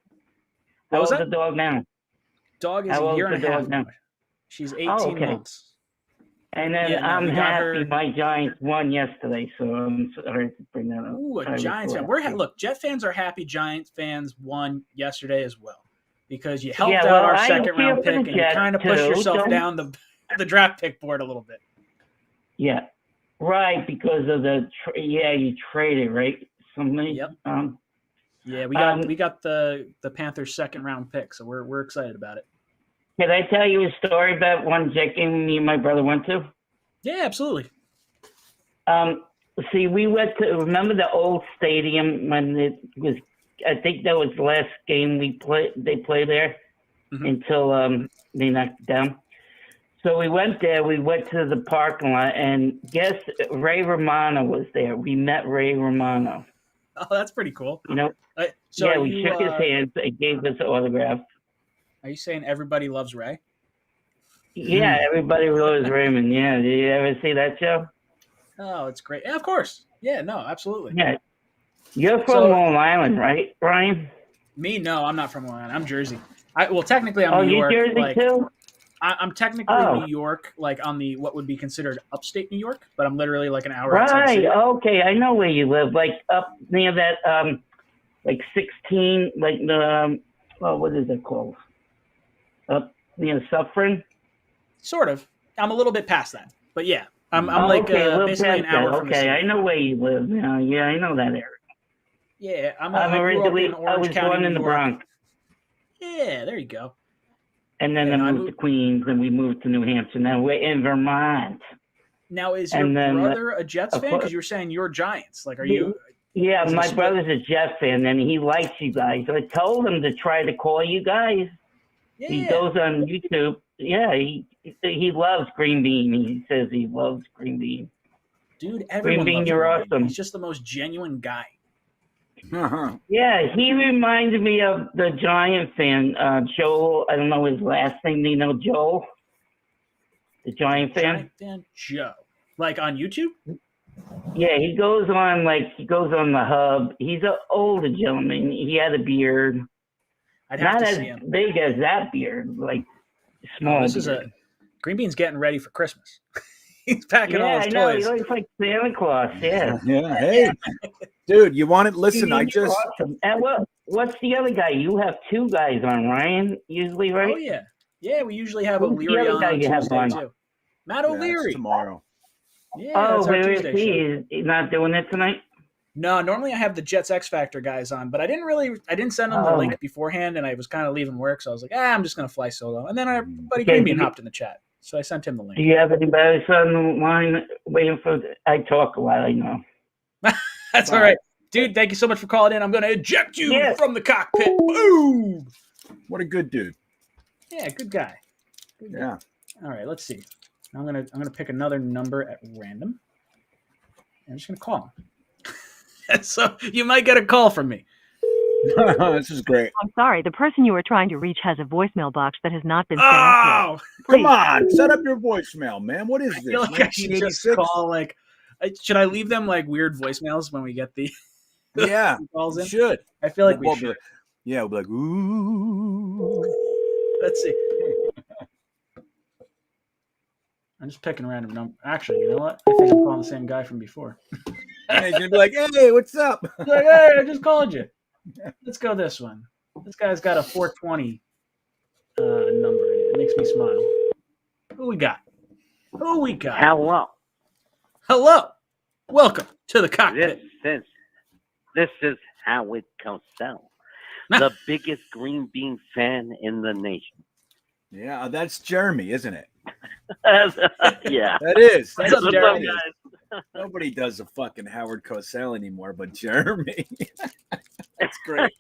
how old's the dog now? Dog is a year and a half now. She's 18 months. And then I'm happy my Giants won yesterday, so I'm sorry to bring that up. Ooh, a Giants fan. Look, Jet fans are happy Giants fans won yesterday as well because you helped out our second-round pick and you kind of pushed yourself down the draft pick board a little bit. Yeah, right, because of you traded, right? Somebody. Yep. Yeah, we got the Panthers second-round pick, so we're excited about it. Can I tell you a story about one jet game me and my brother went to? Yeah, absolutely. See, we went to, remember the old stadium when it was, I think that was the last game they played there until they knocked it down. So we went there, we went to the parking lot, and guess Ray Romano was there. We met Ray Romano. Oh, that's pretty cool. You know? We shook his hands and gave us an autograph. Are you saying everybody loves Ray? Yeah, everybody loves Raymond. Yeah, did you ever see that show? Oh, it's great. Yeah, of course. Yeah, no, absolutely. Yeah. You're from Long Island, right, Ryan? Me? No, I'm not from Long Island. I'm Jersey. Technically I'm New York. Oh, you Jersey too? I'm technically New York, like on the what would be considered upstate New York, but I'm literally like an hour outside the city. Okay, I know where you live, like up near that, like 16, like the, what is it called? Up near Suffering? Sort of. I'm a little bit past that, but yeah, I'm like basically an hour from the city. I know where you live now. Yeah, I know that area. Yeah, I grew up in Orange County, born in the Bronx. Yeah, there you go. And then I moved to Queens, and we moved to New Hampshire. Now we're in Vermont. Now, is your brother a Jets fan? Because you were saying you're Giants. Like, are you? Yeah, my brother's a Jets fan, and he likes you guys. I told him to try to call you guys. Yeah. He goes on YouTube. Yeah, he loves Green Bean. He says he loves Green Bean. Dude, everyone Green Bean, loves you're Green awesome. He's just the most genuine guy. Yeah, he reminds me of the Giant fan, Joe. I don't know his last name. Do you know Joe? The Giant fan? Giant fan Joe. Like on YouTube? Yeah, he goes on the hub. He's an older gentleman. He had a beard. Not as big as that beard, like small. This beard. is Green Bean's getting ready for Christmas. He's packing all his toys. Yeah, I know. He looks like Santa Claus. Yeah. Yeah. Hey, dude, you want it? Listen, awesome. And what's the other guy? You have two guys on, Ryan, usually, right? Oh, yeah. Yeah, we usually have O'Leary on Tuesday, too. Matt O'Leary. Tomorrow. Yeah, where is he? He's not doing it tonight? No, normally I have the Jets X Factor guys on, but I didn't send them the link beforehand, and I was kind of leaving work, so I was like, I'm just going to fly solo. And then our buddy Green Bean hopped in the chat, so I sent him the link. Do you have anybody on the line waiting for I talk a lot, I know. That's all right. Dude, thank you so much for calling in. I'm going to eject you from the cockpit. Boom! What a good dude. Yeah, good guy. Good guy. All right, let's see. I'm gonna pick another number at random. I'm just gonna call him. So you might get a call from me. This is great. I'm sorry, the person you are trying to reach has a voicemail box that has not been set up yet. Oh, Come on, set up your voicemail, man. What is I this? feel like I should just 1986? call like. Should I leave them like weird voicemails when we get the Yeah, calls in? should. I feel like we We'll should. be like, yeah, we'll be like, ooh. Let's see. I'm just picking a random number. Actually, you know what? I think I'm calling the same guy from before. And he's gonna be like, hey, what's up? He's like, hey, I just called you. Let's go this one. This guy's got a 420 number in it. It makes me smile. Who we got? Who we got? Hello. Hello. Welcome to the cockpit. This is 𝐗-𝐷𝐿, the biggest green bean fan in the nation. Yeah, that's Jeremy, isn't it? Yeah. That is. That's What's up, Jeremy. guys? Nobody does a fucking 𝐗-𝐷𝐿 anymore but Jeremy. That's great.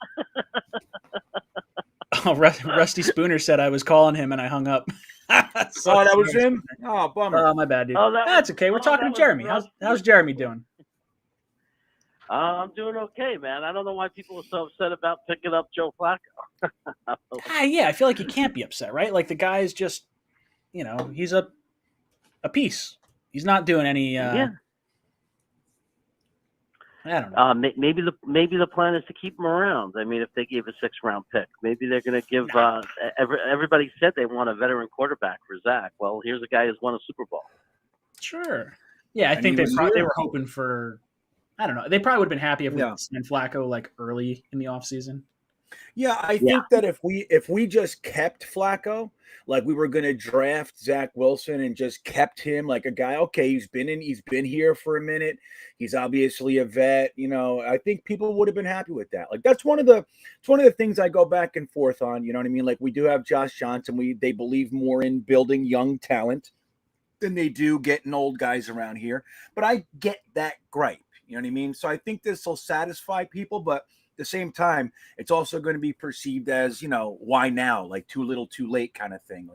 Oh, Rusty Spooner said I was calling him and I hung up. So Oh, that was him? Oh, bummer. Oh, my bad, dude. Oh, That's okay. We're talking to that Jeremy. was How's Jeremy doing? I'm doing okay, man. I don't know why people are so upset about picking up Joe Flacco. Yeah, I feel like you can't be upset, right? Like the guy's just, he's a piece. He's not doing any. Yeah. I don't know. Maybe the plan is to keep him around. I mean, if they gave a 6th-round pick, maybe they're going to give. Everybody said they want a veteran quarterback for Zach. Well, here's a guy who's won a Super Bowl. Sure. Yeah, I And think he they was here. were hoping for. I don't know. They probably would have been happy if we Yeah. sent Flacco like early in the offseason. Yeah, I think that if we just kept Flacco, like we were going to draft Zach Wilson and just kept him like a guy. Okay, he's been here for a minute. He's obviously a vet. I think people would have been happy with that. Like it's one of the things I go back and forth on. You know what I mean? Like we do have Josh Johnson. They believe more in building young talent than they do getting old guys around here. But I get that gripe. You know what I mean? So I think this will satisfy people, but at the same time, it's also going to be perceived as, why now? Like too little, too late kind of thing,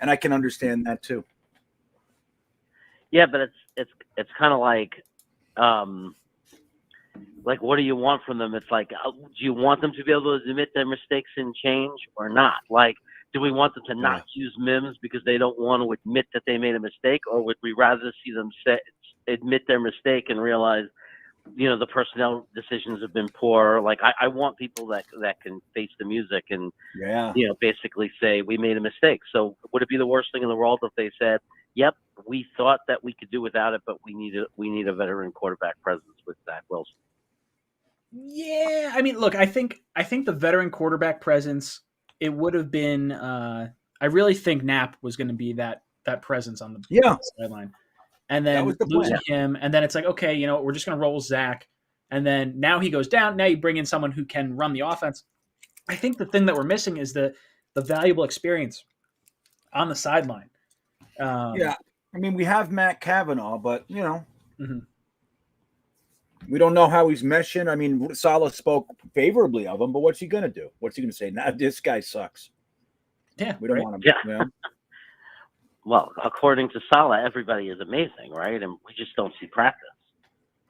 And I can understand that too. Yeah, but it's kind of like what do you want from them? It's like, do you want them to be able to admit their mistakes and change or not? Like, do we want them to not use Mims because they don't want to admit that they made a mistake, or would we rather see them admit their mistake and realize, the personnel decisions have been poor? Like, I want people that can face the music and, basically say we made a mistake. So would it be the worst thing in the world if they said, yep, we thought that we could do without it, but we need a veteran quarterback presence with Zach Wilson? Yeah, I mean, look, I think the veteran quarterback presence, it would have been. I really think Knapp was going to be that presence on the sideline, and then losing him, and then it's like, okay, we're just going to roll Zach, and then now he goes down. Now you bring in someone who can run the offense. I think the thing that we're missing is the valuable experience on the sideline. I mean, we have Matt Cavanaugh, but Mm-hmm. We don't know how he's meshing. I mean, Saleh spoke favorably of him, but what's he going to do? What's he going to say? Nah, this guy sucks. Yeah, we don't want him. Yeah. Well, according to Saleh, everybody is amazing, right? And we just don't see practice.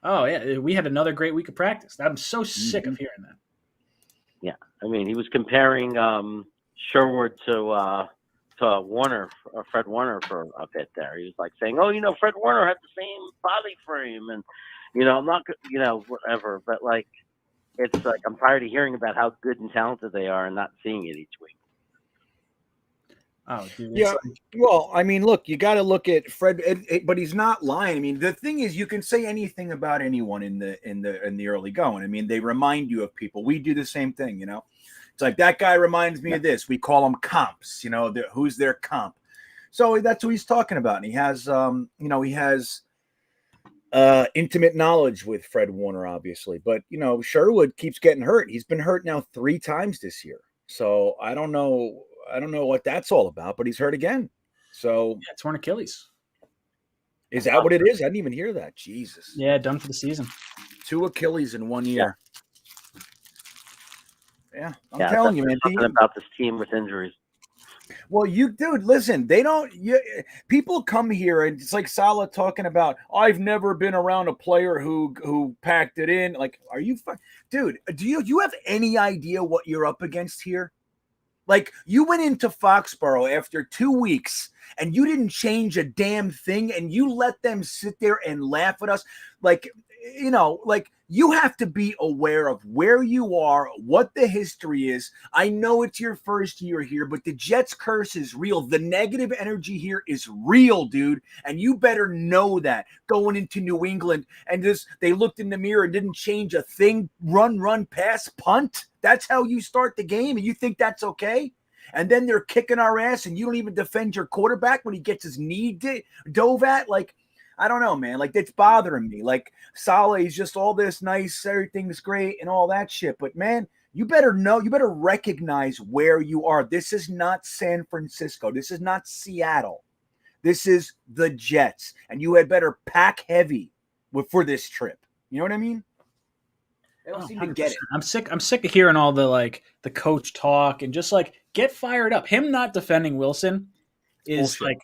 Oh yeah, we had another great week of practice. I'm so sick of hearing that. Yeah, I mean, he was comparing Sherwood to Warner, or Fred Warner, for a bit there. He was like saying, "Oh, Fred Warner had the same body frame," and I'm not, whatever. But like, it's like I'm tired of hearing about how good and talented they are and not seeing it each week. Oh, dude. Yeah. Well, I mean, look, you got to look at Fred, but he's not lying. I mean, the thing is, you can say anything about anyone in the early going. I mean, they remind you of people. We do the same thing, It's like that guy reminds me of this. We call them comps. Who's their comp? So that's what he's talking about. And he has, he has intimate knowledge with Fred Warner, obviously. But Sherwood keeps getting hurt. He's been hurt now 3 times this year. So I don't know what that's all about, but he's hurt again. So yeah, torn Achilles. Is that what it is? I didn't even hear that. Jesus. Yeah, done for the season. 2 Achilles in 1 year. Yeah, I'm telling you, man. Talking about this team with injuries. Well, dude, listen, they don't. People come here and it's like Salah talking about. I've never been around a player who packed it in. Like, are you, dude? Do you have any idea what you're up against here? Like, you went into Foxborough after 2 weeks and you didn't change a damn thing, and you let them sit there and laugh at us. Like, like, you have to be aware of where you are, what the history is. I know it's your first year here, but the Jets curse is real. The negative energy here is real, dude. And you better know that going into New England, and they looked in the mirror and didn't change a thing. Run, pass, punt. That's how you start the game. And you think that's okay? And then they're kicking our ass and you don't even defend your quarterback when he gets his knee dove at. Like, I don't know, man. Like, it's bothering me. Like, Salah is just all this nice, everything's great and all that shit. But, man, you better recognize where you are. This is not San Francisco. This is not Seattle. This is the Jets. And you had better pack heavy for this trip. You know what I mean? They don't seem to get it. I'm sick of hearing all the coach talk and just get fired up. Him not defending Wilson is bullshit.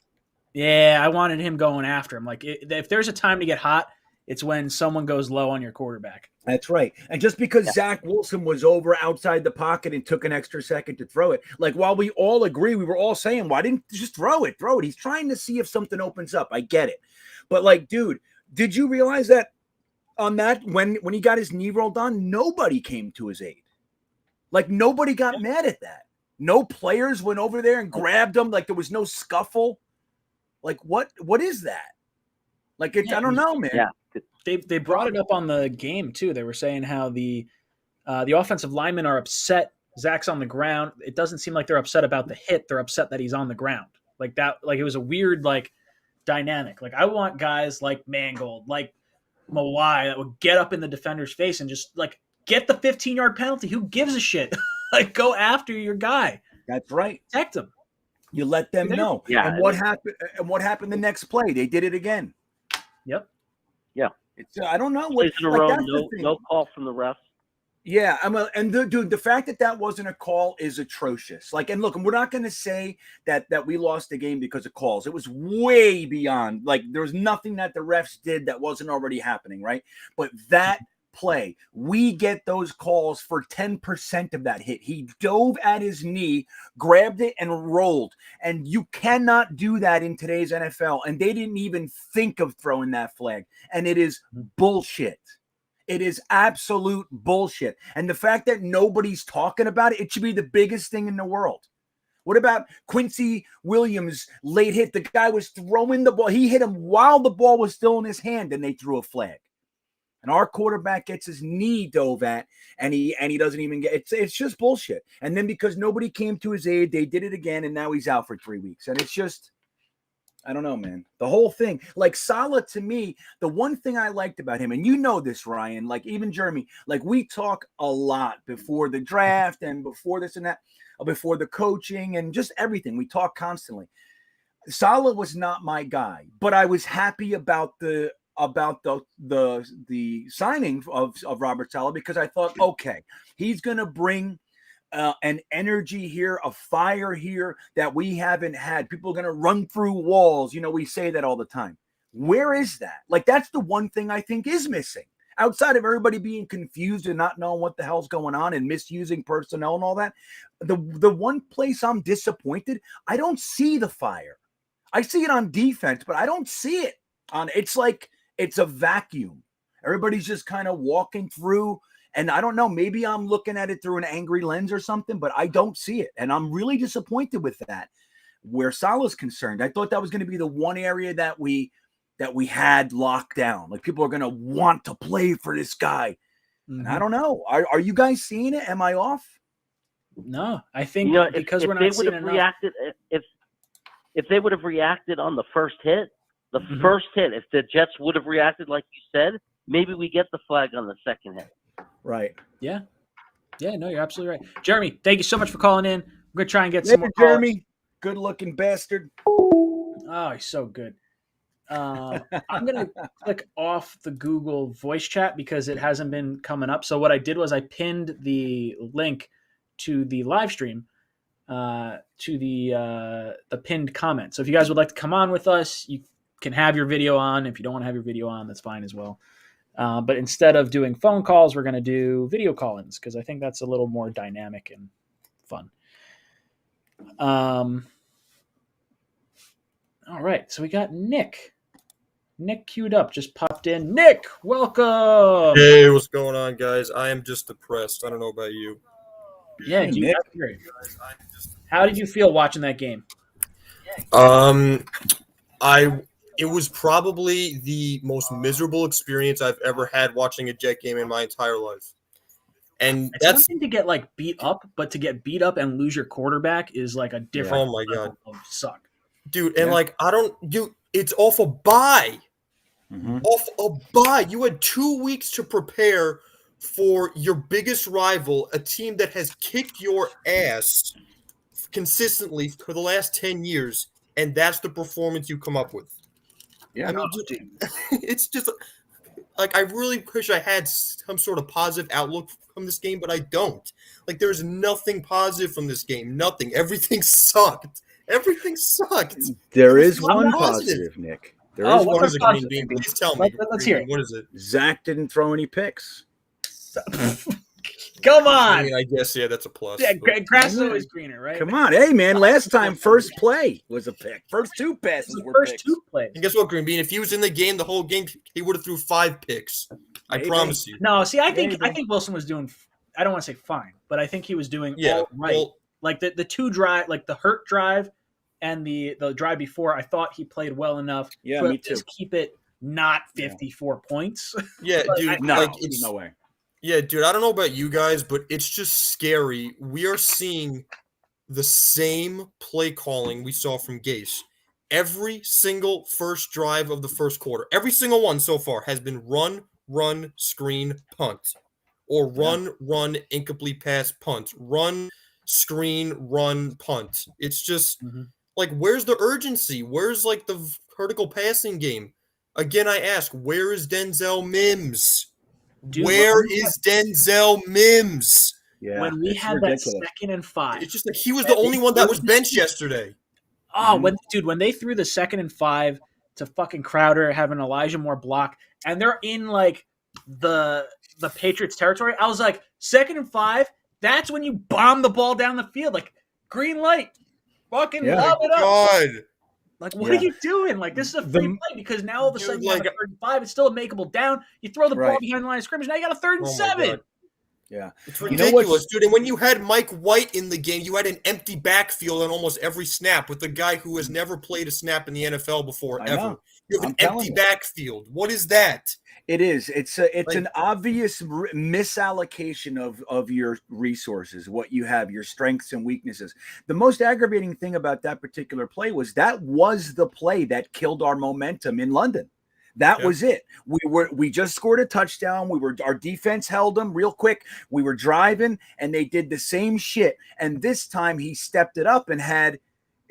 Yeah, I wanted him going after him. Like, if there's a time to get hot, it's when someone goes low on your quarterback. That's right. And just because Zach Wilson was over outside the pocket and took an extra second to throw it, like, while we all agree, we were all saying, why didn't you just throw it? Throw it. He's trying to see if something opens up. I get it. But, like, dude, did you realize that on that, when he got his knee rolled on, nobody came to his aid? Like, nobody got mad at that. No players went over there and grabbed him. Like, there was no scuffle. Like, what is that? Like, I don't know, man. Yeah. They brought it up on the game too. They were saying how the offensive linemen are upset. Zach's on the ground. It doesn't seem like they're upset about the hit. They're upset that he's on the ground. Like that. Like, it was a weird dynamic. Like, I want guys like Mangold, like Mawai, that would get up in the defender's face and just get the 15-yard penalty. Who gives a shit? Go after your guy. That's right. Protect him. You let them know. Yeah. And what happened? And what happened the next play? They did it again. Yep. Yeah. It's I don't know Plays what. in a row, no call from the refs. Yeah, dude, the fact that wasn't a call is atrocious. Like, and look, we're not going to say that we lost the game because of calls. It was way beyond. Like, there was nothing that the refs did that wasn't already happening, right? But that play, we get those calls for 10% of that hit. He dove at his knee, grabbed it, and rolled. And you cannot do that in today's NFL. And they didn't even think of throwing that flag. And it is bullshit. It is absolute bullshit. And the fact that nobody's talking about it, it should be the biggest thing in the world. What about Quincy Williams' late hit? The guy was throwing the ball. He hit him while the ball was still in his hand, and they threw a flag. And our quarterback gets his knee dove at, and he doesn't even get it. It's just bullshit. And then because nobody came to his aid, they did it again, and now he's out for 3 weeks. And it's just, I don't know, man. The whole thing, like Salah, to me, the one thing I liked about him, and you know this, Ryan, like even Jeremy, like we talk a lot before the draft and before this and that, before the coaching and just everything. We talk constantly. Salah was not my guy, but I was happy about the signing of Robert Salah, because I thought, okay, he's going to bring an energy here, a fire here that we haven't had. People are going to run through walls. You know, we say that all the time. Where is that? Like, that's the one thing I think is missing. Outside of everybody being confused and not knowing what the hell's going on and misusing personnel and all that, the one place I'm disappointed, I don't see the fire. I see it on defense, but I don't see it on. It's like it's a vacuum. Everybody's just kind of walking through. And I don't know, maybe I'm looking at it through an angry lens or something, but I don't see it. And I'm really disappointed with that, where Salah's concerned. I thought that was going to be the one area that we had locked down. Like, people are going to want to play for this guy. Mm-hmm. And I don't know. Are you guys seeing it? Am I off? No, I think because if we're not they seeing would have enough. reacted, if they would have reacted on the first hit, if the Jets would have reacted like you said, maybe we get the flag on the second hit. Right. Yeah. Yeah, no, you're absolutely right. Jeremy, thank you so much for calling in. We're going to try and get some more Jeremy, good-looking bastard. Oh, he's so good. I'm going to click off the Google voice chat because it hasn't been coming up. So what I did was I pinned the link to the live stream to the pinned comment. So if you guys would like to come on with us, you can have your video on. If you don't want to have your video on, that's fine as well. But instead of doing phone calls, we're going to do video call-ins because I think that's a little more dynamic and fun. All right, so we got Nick. Nick queued up, just popped in. Nick, welcome. Hey, what's going on, guys? I am just depressed. I don't know about you. Yeah, Hey, dude, Nick. that's great. How did you feel watching that game? It was probably the most miserable experience I've ever had watching a Jet game in my entire life. And It's that's something to get like beat up, but to get beat up and lose your quarterback is like a different Oh my God. level of suck. dude, and Yeah. like it's off a bye. Mhm. Off a bye. You had 2 weeks to prepare for your biggest rival, a team that has kicked your ass consistently for the last 10 years, and that's the performance you come up with. Yeah. I mean, dude, it's just like I really wish I had some sort of positive outlook from this game, but I don't. Like, there's nothing positive from this game. Nothing. Everything sucked. Everything sucked. There It was is not one positive. positive, Nick. There Oh, is what What one. is it, positive? Green Bean? Please tell me. Let's Green hear Bean, it. what is it? Zach didn't throw any picks. Come I on. mean, I guess, yeah, that's a plus. Yeah, but- grass is always greener, right? Come on, hey man! Last time, first play was a pick. First two It's passes the were first picks. two plays. And guess what, Green Bean? If he was in the game the whole game, he would have threw 5 picks. I Maybe. promise you. No, see, I think Maybe. Wilson was doing. I don't want to say fine, but I think he was doing Yeah, all right. well, Like the two drive, like the Hurt drive, and the drive before. I thought he played well enough. Yeah, to me too. Just keep it not 54 points. yeah, But dude. No, Like, it's no way. Yeah, dude, I don't know about you guys, but it's just scary. We are seeing the same play calling we saw from Gase. Every single first drive of the first quarter, every single one so far has been run, screen, punt. Or run, incomplete pass, punt. Run, screen, run, punt. It's just like, where's the urgency? Where's like the vertical passing game? Again, I ask, where is Denzel Mims? Dude, Where when we is Denzel Mims? Yeah, when we it's had ridiculous. that 2nd and 5. It's just like he was the only one that was benched yesterday. Oh, when they threw the 2nd and 5 to fucking Crowder, having Elijah Moore block, and they're in like the Patriots territory, I was like, 2nd and 5. That's when you bomb the ball down the field, like green light, fucking Yeah. lob it up. God, Like, what Yeah. are you doing? Like, this is a free play because now all of a Dude, sudden you have like- a 3rd and 5. It's still a makeable down. You throw the ball Right. behind the line of scrimmage. Now you got a 3rd and Oh my 7. God. Yeah. It's You know ridiculous, what's- dude. And when you had Mike White in the game, you had an empty backfield on almost every snap with a guy who has never played a snap in the NFL before, I ever. know. You have I'm an telling empty you. backfield. What is that? It is. It's Like- an obvious misallocation of your resources, what you have, your strengths and weaknesses. The most aggravating thing about that particular play was the play that killed our momentum in London. That Yeah. was it. We just scored a touchdown. Our defense held them real quick. We were driving and they did the same shit. And this time he stepped it up and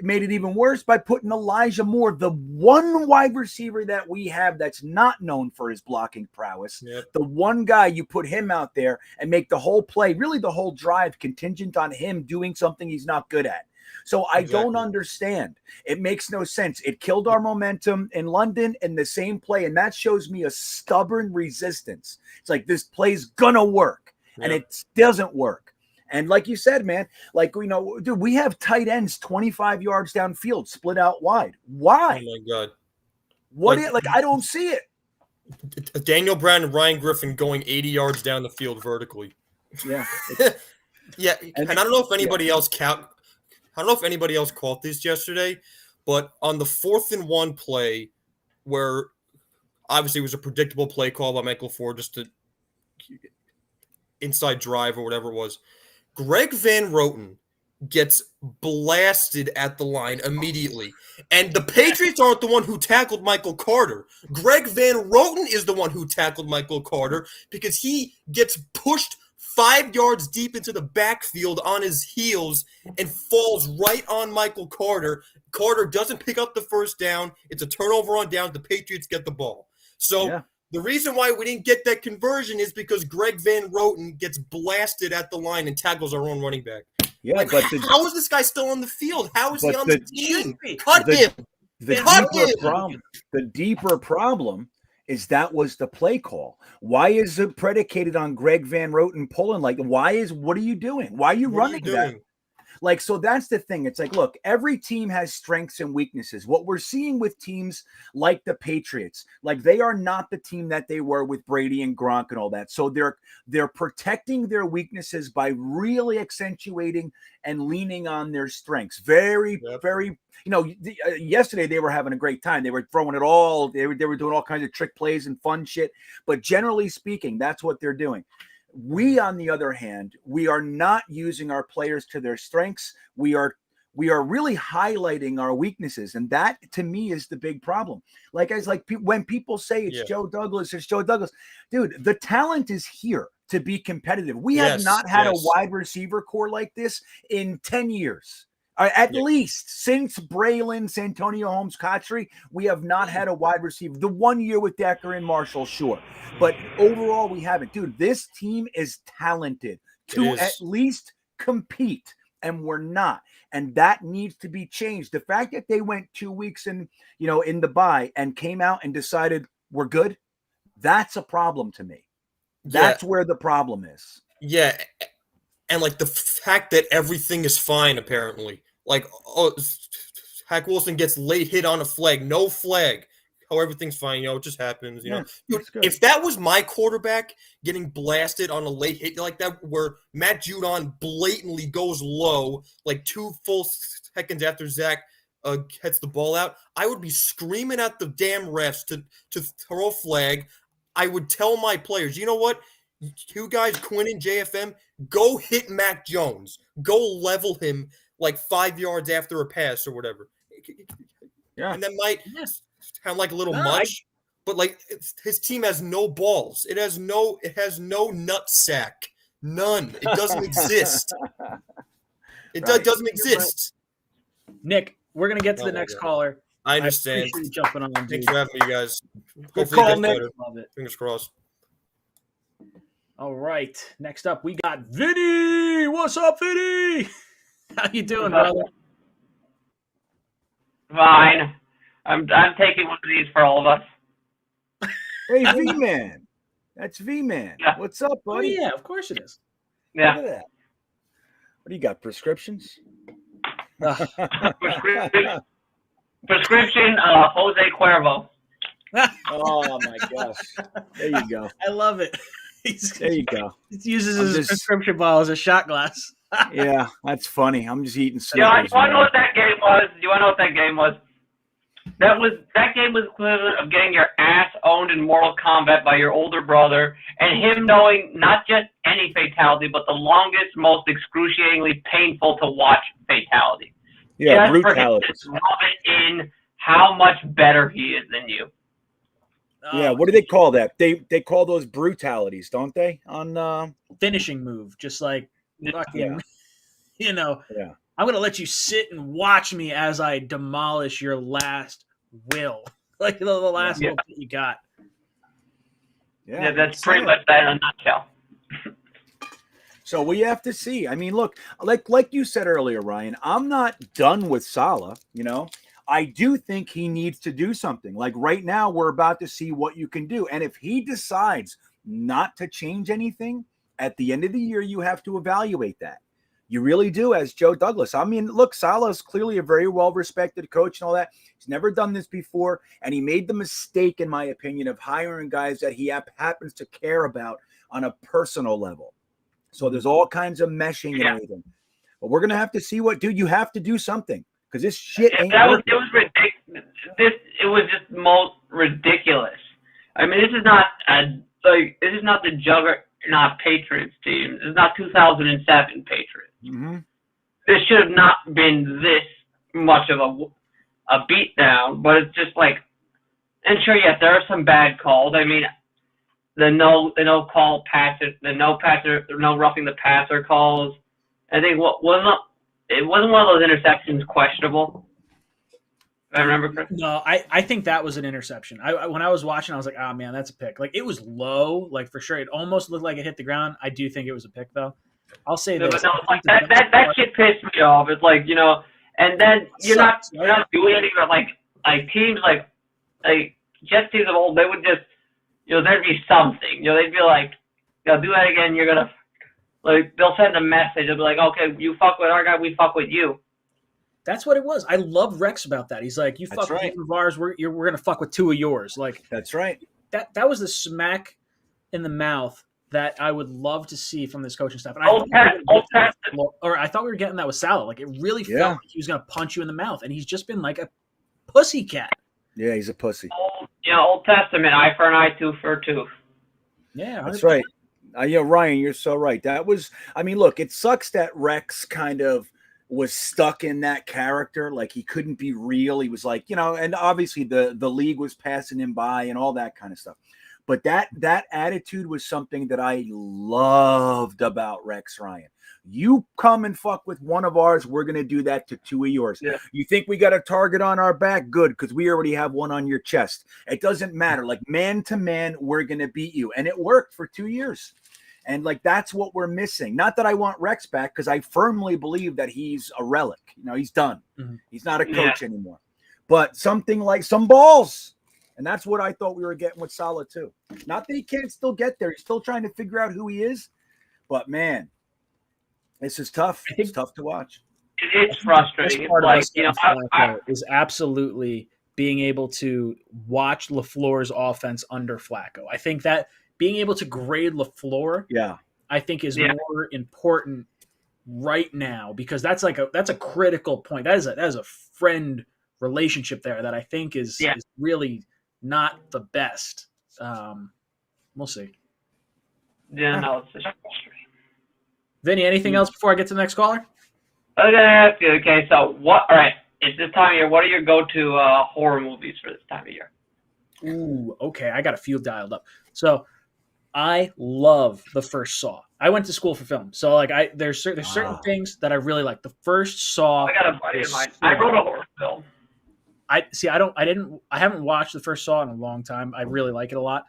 made it even worse by putting Elijah Moore, the one wide receiver that we have that's not known for his blocking prowess. Yep. The one guy, you put him out there and make the whole play, really the whole drive, contingent on him doing something he's not good at. So I don't Exactly. understand. It makes no sense. It killed our momentum in London in the same play, and that shows me a stubborn resistance. It's like, this play's gonna work, and Yep. it doesn't work. And like you said, man, like, dude, we have tight ends 25 yards downfield, split out wide. Why? Oh my God. I don't see it. Daniel Brown and Ryan Griffin going 80 yards down the field vertically. Yeah. Yeah, and I don't know if anybody else caught this yesterday, but on the 4th and 1 play, where obviously it was a predictable play call by Michael Ford, just to inside drive or whatever it was, Greg Van Roten gets blasted at the line immediately. And the Patriots aren't the one who tackled Michael Carter. Greg Van Roten is the one who tackled Michael Carter because he gets pushed 5 yards deep into the backfield on his heels and falls right on Michael Carter. Carter doesn't pick up the first down. It's a turnover on downs. The Patriots get the ball. So Yeah. the reason why we didn't get that conversion is because Greg Van Roten gets blasted at the line and tackles our own running back. Yeah, Like, but how is this guy still on the field? How is he but on the- the team? the- Cut him. the Cut deeper him. problem, the deeper problem is that was the play call. Why is it predicated on Greg Van Roten pulling? Like, what are you doing? Why are you What are running you that? doing? Like, so that's the thing. It's like, look, every team has strengths and weaknesses. What we're seeing with teams like the Patriots, like they are not the team that they were with Brady and Gronk and all that. So they're protecting their weaknesses by really accentuating and leaning on their strengths. Very, Yep. very, yesterday they were having a great time. They were throwing it all. They were doing all kinds of trick plays and fun shit. But generally speaking, that's what they're doing. We, on the other hand, we are not using our players to their strengths. We are really highlighting our weaknesses, and that to me is the big problem. When people say it's Joe Douglas, dude. The talent is here to be competitive. We have not had a wide receiver core like this in 10 years. At least since Braylon, Santonio Holmes, Cotchery, we have not had a wide receiver. The 1 year with Decker and Marshall, sure. But overall, we haven't. Dude, this team is talented to at least compete, and we're not. And that needs to be changed. The fact that they went 2 weeks in the bye and came out and decided we're good, that's a problem to me. That's where the problem is. Yeah. And like the fact that everything is fine, apparently. Like, Hack Wilson gets late hit on a flag, no flag. Oh, everything's fine. It just happens. Dude, if that was my quarterback getting blasted on a late hit like that, where Matt Judon blatantly goes low, like 2 full seconds after Zach gets the ball out, I would be screaming at the damn refs to throw a flag. I would tell my players, you know what? You guys, Quinn and JFM, go hit Mac Jones. Go level him like 5 yards after a pass or whatever. Yeah. And that might sound like a little much, but like his team has no balls. It has no nut sack. None. It doesn't exist. It doesn't exist. Nick, we're gonna get to the next caller. I understand. I appreciate you jumping on, dude. Thanks for having me, you guys. Good call, Nick. Love it. Fingers crossed. All right. Next up, we got Vinny. What's up, Vinny? How you doing, brother? Fine. I'm taking one of these for all of us. Hey, V-Man. That's V-Man. Yeah. What's up, Oh, buddy? yeah, of course it is. Yeah. Look at that. What do you got, prescriptions? Prescription 𝐗-𝐁𝐿. Oh, my gosh. There you go. I love it. There you go. He uses his prescription bottle as a shot glass. Yeah, that's funny. I'm just eating You want Snickers. to know what that game was? Do you want to know what that game was? That game was equivalent of getting your ass owned in Mortal Kombat by your older brother, and him knowing not just any fatality, but the longest, most excruciatingly painful to watch fatality. Yeah, just for him brutality. to rub it in how much better he is than you. Yeah, what do they call that? They call those brutalities, don't they? On Finishing move, just like fucking, Yeah. I'm gonna let you sit and watch me as I demolish your last will, like the last will that you got. Yeah, that's pretty much that in a nutshell. So we have to see. I mean, look, like you said earlier, Ryan, I'm not done with Salah, I do think he needs to do something. Like right now, we're about to see what you can do. And if he decides not to change anything, at the end of the year, you have to evaluate that. You really do, as Joe Douglas. I mean, look, Salah is clearly a very well-respected coach and all that. He's never done this before, and he made the mistake, in my opinion, of hiring guys that he happens to care about on a personal level. So there's all kinds of meshing and everything. But we're going to have to see dude, you have to do was this shit ain't working. It was ridiculous. It was just most ridiculous. I mean, this is not the juggernaut Patriots team. This is not 2007 Patriots. Mm-hmm. This should have not been this much of a beatdown, but it's just like, and sure, yes, there are some bad calls. I mean, the no call passer, the no roughing the passer calls. I think it wasn't one of those interceptions questionable. If I remember correctly. No, I think that was an interception. When I was watching, I was like, oh man, that's a pick. Like it was low, like for sure. It almost looked like it hit the ground. I do think it was a pick though. I'll say No, this. but no, like that shit pissed me off. It's like, and then you're not doing anything, but like teams like Jets teams of old, they would just, there'd be something. They'd be like, do that again, you're gonna, like, they'll send a message. They'll be like, okay, you fuck with our guy, we fuck with you. That's what it was. I love Rex about that. He's like, you fuck with one of ours, we're gonna fuck with two of yours. Like, that's right. That was the smack in the mouth that I would love to see from this coaching staff. And I thought we were getting that with Salah. Like, it really felt like he was gonna punch you in the mouth, and he's just been like a pussycat. Yeah, he's a pussy. Old Testament, eye for an eye, tooth for a tooth. Yeah, that's right. Yeah, Ryan, you're so right. That was, I mean, look, it sucks that Rex kind of was stuck in that character. Like, he couldn't be real. He was like, and obviously the league was passing him by and all that kind of stuff. But that attitude was something that I loved about Rex Ryan. You come and fuck with one of ours, we're going to do that to two of yours. Yeah. You think we got a target on our back? Good, because we already have one on your chest. It doesn't matter. Like, man to man, we're going to beat you. And it worked for 2 years. And, like, that's what we're missing. Not that I want Rex back, because I firmly believe that he's a relic. He's done. Mm-hmm. He's not a coach anymore. But something like some balls. And that's what I thought we were getting with Salah, too. Not that he can't still get there. He's still trying to figure out who he is. But, man, this is tough. It's tough to watch. It's frustrating. It's like, is absolutely being able to watch LaFleur's offense under Flacco. I think that being able to grade LaFleur, I think is more important right now, because that's a critical point. That is a friend relationship there that I think is really not the best. We'll see. Yeah, no, it's just frustrating. Vinny, anything else before I get to the next caller? Okay, so all right, it's this time of year, what are your go-to horror movies for this time of year? Ooh, okay, I got a few dialed up. So I love the first Saw. I went to school for film, so like there's certain things that I really like. The first Saw. I got a buddy of mine. I wrote a horror film. I haven't watched the first Saw in a long time. I really like it a lot.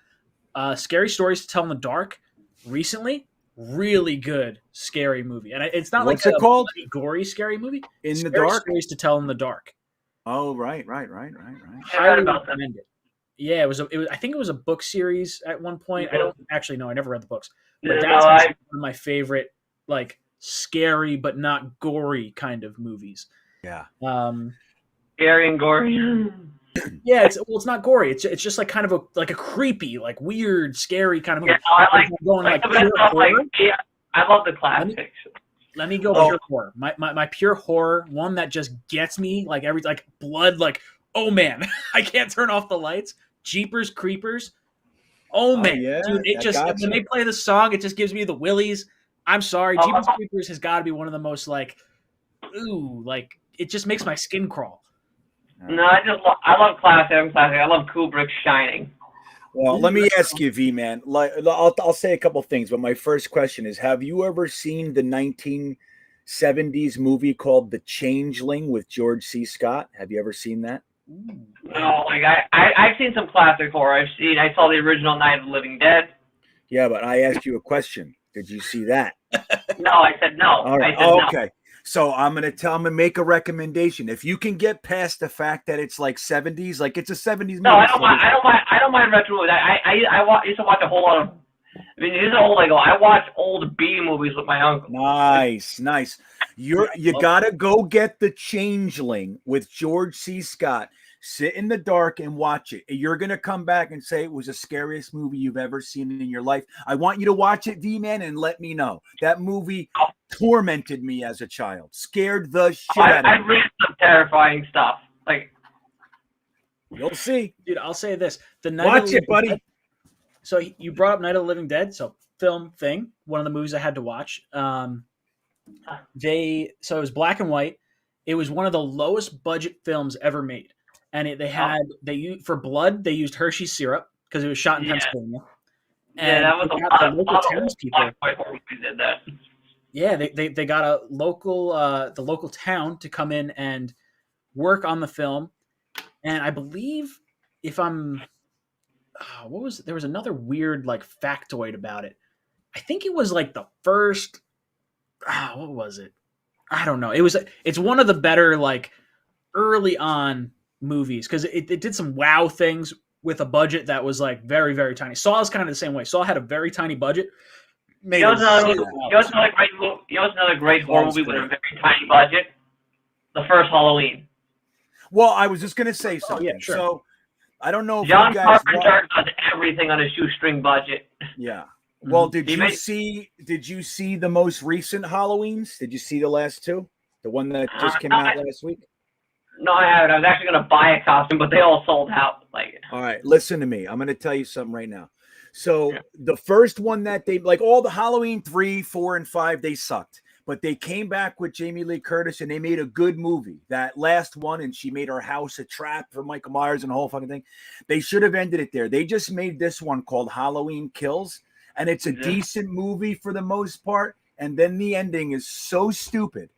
Scary Stories to Tell in the Dark recently. Really good scary movie, and it's not What's like it called? Gory scary movie. In Scary the Dark. Stories to Tell in the Dark. Oh, right. Highly recommend it. Yeah, it was. I think it was a book series at one point. I don't actually know. I never read the books, but that's one of my favorite, like, scary but not gory kind of movies. Yeah. Scary and gory. Yeah, it's not gory. It's just like kind of a creepy, like weird, scary kind of movie. Yeah, I love the classics. Let me go pure horror. My pure horror, one that just gets me like blood, like, oh man, I can't turn off the lights. Jeepers Creepers. Oh man, dude, it just when they play the song, it just gives me the willies. I'm sorry, Jeepers Creepers has got to be one of the most like it just makes my skin crawl. No, I love classic. I love Kubrick's Shining. Well, let me ask you, V man. Like, I'll say a couple things, but my first question is: have you ever seen the 1970s movie called The Changeling with George C. Scott? Have you ever seen that? No, like I've seen some classic horror. I saw the original Night of the Living Dead. Yeah, but I asked you a question. Did you see that? No, I said no. All right. Okay. So I'm gonna make a recommendation. If you can get past the fact that it's like 70s, like it's a 70s movie. No, I don't mind retro movies. I used to watch a whole lot of. I mean, this is old. I watch old B movies with my uncle. Nice. You gotta go get The Changeling with George C. Scott. Sit in the dark and watch it. You're gonna come back and say it was the scariest movie you've ever seen in your life. I want you to watch it, V-Man, and let me know. That movie tormented me as a child. Scared the shit out of me. I've read some terrifying stuff. Like, you'll see, dude. I'll say this: watch it, buddy. Dead. So you brought up Night of the Living Dead, so film thing. One of the movies I had to watch. So it was black and white. It was one of the lowest budget films ever made. And for blood, they used Hershey syrup because it was shot in Pennsylvania. And that was the local townspeople. Did that. Yeah, they got the local town to come in and work on the film. And I believe there was another weird like factoid about it. I think it was like the first what was it? I don't know. It's one of the better like early on movies because it did some wow things with a budget that was like very, very tiny. Saw is kind of the same way. Saw had a very tiny budget. You know what's another great horror movie with a very tiny budget? The first Halloween. Well, I was just gonna say something. yeah, sure. So I don't know if John you guys Carpenter does everything on a shoestring budget. Yeah. Well, Mhm. did you see the most recent Halloweens? Did you see the last two? The one that just came out last week? No, I haven't. I was actually gonna buy a costume, but they all sold out. Like, All right, listen to me. I'm going to tell you something right now. So the first one that they like, all the Halloween 3, 4, and 5, they sucked. But they came back with Jamie Lee Curtis and they made a good movie. That last one, and she made her house a trap for Michael Myers and the whole fucking thing. They should have ended it there. They just made this one called Halloween Kills, and it's a decent movie for the most part. And then the ending is so stupid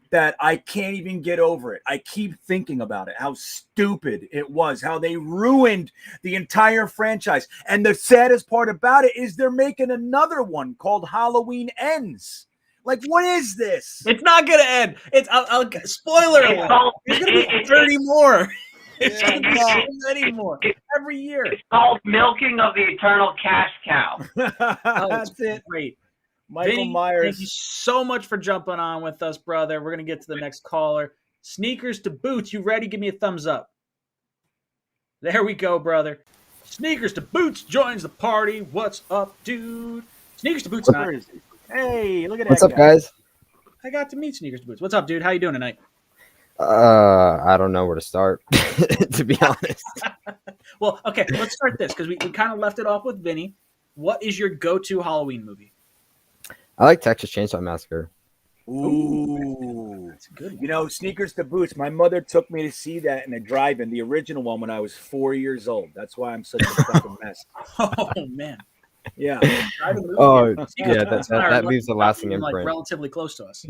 that I can't even get over it. I keep thinking about it, how stupid it was, how they ruined the entire franchise. And the saddest part about it is they're making another one called Halloween Ends. Like, what is this? It's not gonna end. I'll spoiler alert. There's gonna be 30 more. It's gonna be so many more every year. it's called Milking of the Eternal Cash Cow. That's it. Great. Michael Vinny, Myers. thank you so much for jumping on with us, brother. We're gonna get to the next caller. Sneakers to Boots, you ready? Give me a thumbs up. There we go, brother. Sneakers to Boots joins the party. What's up, dude? Sneakers to Boots. Hey, look at that. What's up, guys? I got to meet Sneakers to Boots. What's up, dude? How you doing tonight? I don't know where to start, to be honest. Well, okay, let's start this because we kind of left it off with Vinny. What is your go-to Halloween movie? I like Texas Chainsaw Massacre. Ooh, That's a good one. you know, Sneakers to Boots. My mother took me to see that in a drive-in, the original one, when I was 4 years old. That's why I'm such a fucking mess. Oh man. Yeah. Oh, Sneakers yeah, to that Boots and I are leaves a lucky lasting being, like imprint. relatively close to us.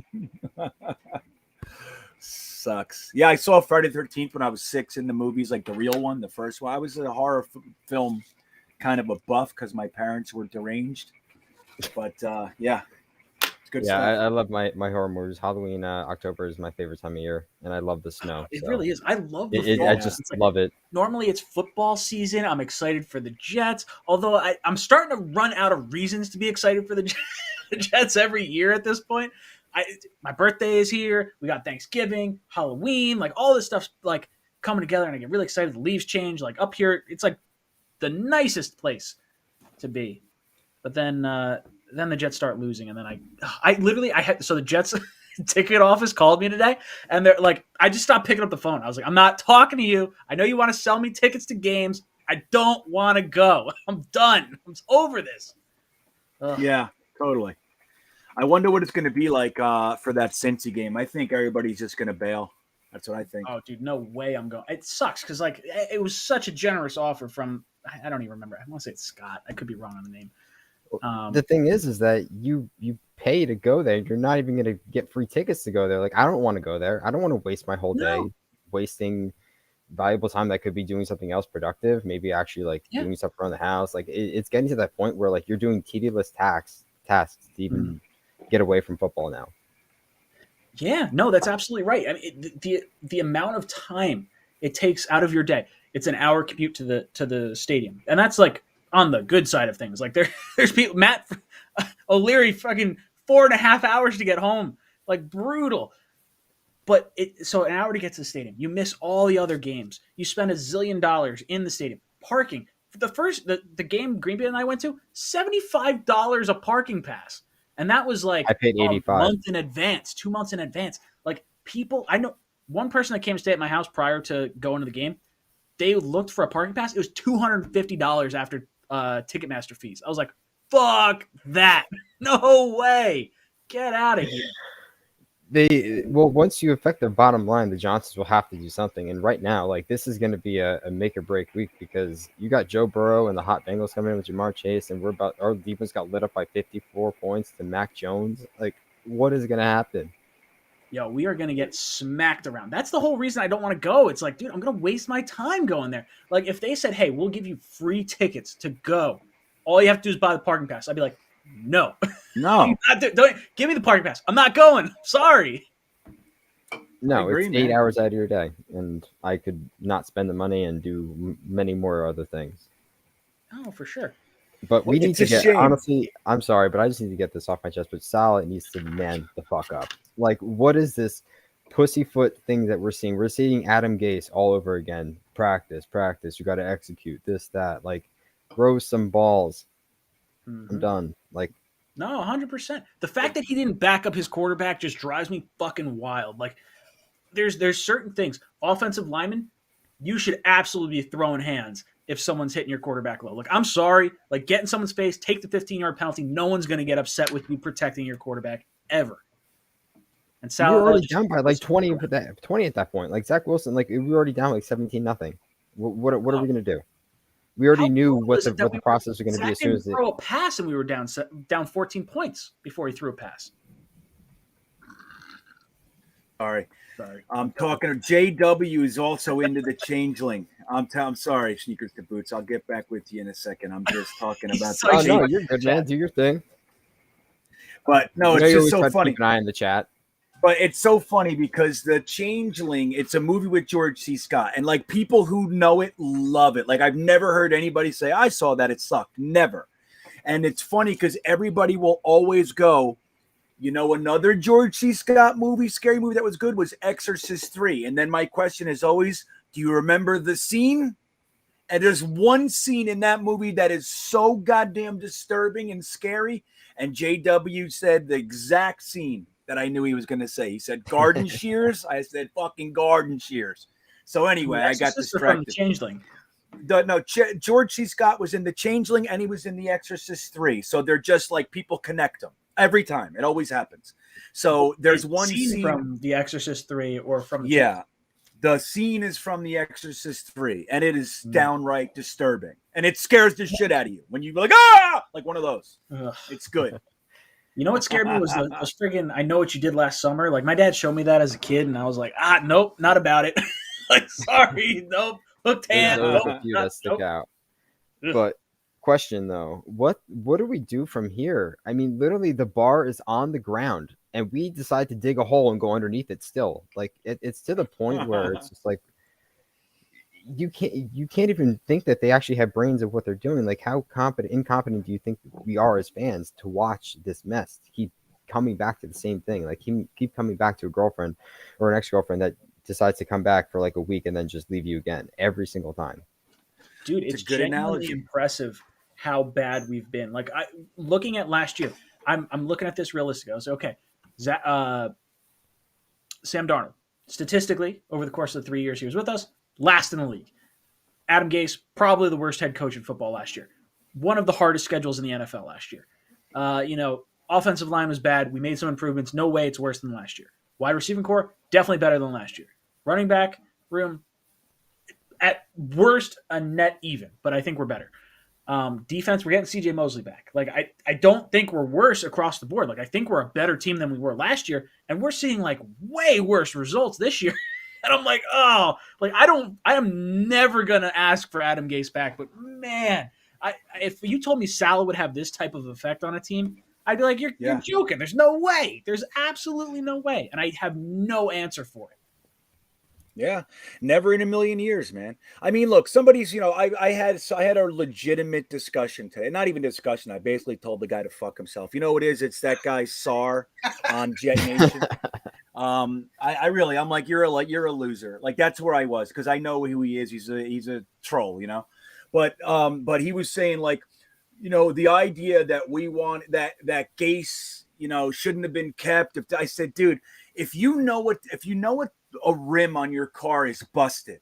Sucks. Yeah, I saw Friday the 13th when I was 6 in the movies, like the real one, the first one. I was a horror film kind of a buff because my parents were deranged. But yeah, it's good Yeah, stuff. I love my horror movies. Halloween, October is my favorite time of year, and I love the snow. It so really is. I love the I fall. just It's like- love it. Normally it's football season. I'm excited for the Jets. Although I'm starting to run out of reasons to be excited for the Jets every year at this point. My birthday is here. We got Thanksgiving, Halloween, like all this stuff's like coming together, and I get really excited. The leaves change. Like up here, it's like the nicest place to be. But then the Jets start losing, and then I literally had the Jets ticket office called me today, and they're like, I just stopped picking up the phone. I was like, I'm not talking to you. I know you want to sell me tickets to games. I don't want to go. I'm done. I'm over this. Ugh. Yeah, totally. I wonder what it's going to be like for that Cincy game. I think everybody's just going to bail. That's what I think. Oh, dude, no way I'm going. It sucks because like it was such a generous offer from I don't even remember. I want to say it's Scott. I could be wrong on the name. The thing is that you pay to go there. You're not even going to get free tickets to go there. Like, I don't want to go there. I don't want to waste my whole day wasting valuable time that could be doing something else productive. Maybe actually like doing stuff around the house. Like it's getting to that point where like you're doing tedious tasks to even get away from football now. Yeah, no, that's absolutely right. I mean, the amount of time it takes out of your day. It's an hour commute to the stadium, and that's like on the good side of things. Like there's people. Matt O'Leary fucking 4.5 hours to get home, like brutal. But so an hour to get to the stadium. You miss all the other games. You spend $1 zillion in the stadium. Parking. The game Green Bay and I went to, $75 a parking pass. And that was like I paid $85 a month in advance, 2 months in advance. Like people, I know one person that came to stay at my house prior to going to the game, they looked for a parking pass. It was $250 after Ticketmaster fees. I was like, fuck that. No way. Get out of here. Once you affect their bottom line, the Johnsons will have to do something. And right now, like this is going to be a make or break week because you got Joe Burrow and the hot Bengals coming in with Ja'Marr Chase, and our defense got lit up by 54 points to Mac Jones. Like, what is going to happen? Yo, we are going to get smacked around. That's the whole reason I don't want to go. It's like, dude, I'm going to waste my time going there. Like, if they said, hey, we'll give you free tickets to go, all you have to do is buy the parking pass, I'd be like, No. No. Don't give me the parking pass. I'm not going. Sorry. No, agree, it's 8 man. hours out of your day, and I could not spend the money and do many more other things. Oh, for sure. But we need It's to a get, shame. honestly, I'm sorry, but I just need to get this off my chest. But Salah needs to man the fuck up. Like, what is this pussyfoot thing that we're seeing? We're seeing Adam Gase all over again. Practice. You got to execute this, that. Like, throw some balls. I'm done. Like, No, 100%. The fact that he didn't back up his quarterback just drives me fucking wild. Like, there's certain things. Offensive linemen, you should absolutely be throwing hands if someone's hitting your quarterback low. Like, I'm sorry. Like, get in someone's face, take the 15-yard penalty. No one's going to get upset with you protecting your quarterback ever. And we were already Salah down by like 20 at that point. Like, Zach Wilson, like, we were already down like 17-0. What are we going to do? We already knew what the process was going to be as soon as they throw a pass, and we were down 14 points before he threw a pass. Sorry. I'm talking to JW is also into the changeling. I'm sorry, sneakers to boots. I'll get back with you in a second. I'm just talking about. Oh no, you're good, man. Do your thing. But no, it's just so funny. Keep an eye on the chat. But it's so funny because the Changeling, it's a movie with George C. Scott, and like people who know it love it. Like I've never heard anybody say I saw that it sucked. Never. And it's funny because everybody will always go, you know, another George C. Scott movie, scary movie that was good was Exorcist 3. And then my question is always, do you remember the scene? And there's one scene in that movie that is so goddamn disturbing and scary. And JW said the exact scene that I knew he was going to say. He said garden shears. I said fucking garden shears. So anyway, I got distracted. From the Changeling. George C. Scott was in The Changeling and he was in The Exorcist 3. So they're just like people connect them every time. It always happens. So there's one scene from The Exorcist 3 or from the Changeling. The scene is from The Exorcist 3 and it is downright disturbing. And it scares the shit out of you when you're like, ah, like one of those. Ugh. It's good. You know what scared me was those friggin' I Know What You Did Last Summer. Like my dad showed me that as a kid and I was like, nope, not about it. Like, sorry, nope. Hooked hand. There's Nope, a few that stick out. Ugh. But question though, what do we do from here? I mean, literally the bar is on the ground and we decide to dig a hole and go underneath it still. Like it's to the point where it's just like you can't even think that they actually have brains of what they're doing. Like how incompetent do you think we are as fans to watch this mess keep coming back to the same thing? Like keep coming back to a girlfriend or an ex-girlfriend that decides to come back for like a week and then just leave you again every single time. Dude, it's good analogy. Impressive how bad we've been. Like looking at last year, I'm looking at this realistically. I was okay. Sam Darnold, statistically, over the course of the 3 years he was with us, last in the league. Adam Gase, probably the worst head coach in football last year. One of the hardest schedules in the NFL last year. Offensive line was bad. We made some improvements. No way it's worse than last year. Wide receiving core, definitely better than last year. Running back room, at worst, a net even, but I think we're better. Defense, we're getting CJ Mosley back. Like I don't think we're worse across the board. Like I think we're a better team than we were last year, and we're seeing like way worse results this year. And I'm like, I am never gonna ask for Adam Gase back, but man, if you told me Salah would have this type of effect on a team, I'd be like, you're joking. There's no way. There's absolutely no way, and I have no answer for it. Yeah, never in a million years, man. I mean, look, somebody's, I had a legitimate discussion today. Not even discussion. I basically told the guy to fuck himself. You know what it is? It's that guy Sar on Jet Nation. I'm like, you're a loser. Like that's where I was because I know who he is. He's a troll, But he was saying like, the idea that we want that Gase, shouldn't have been kept. I said, dude, if you know what a rim on your car is busted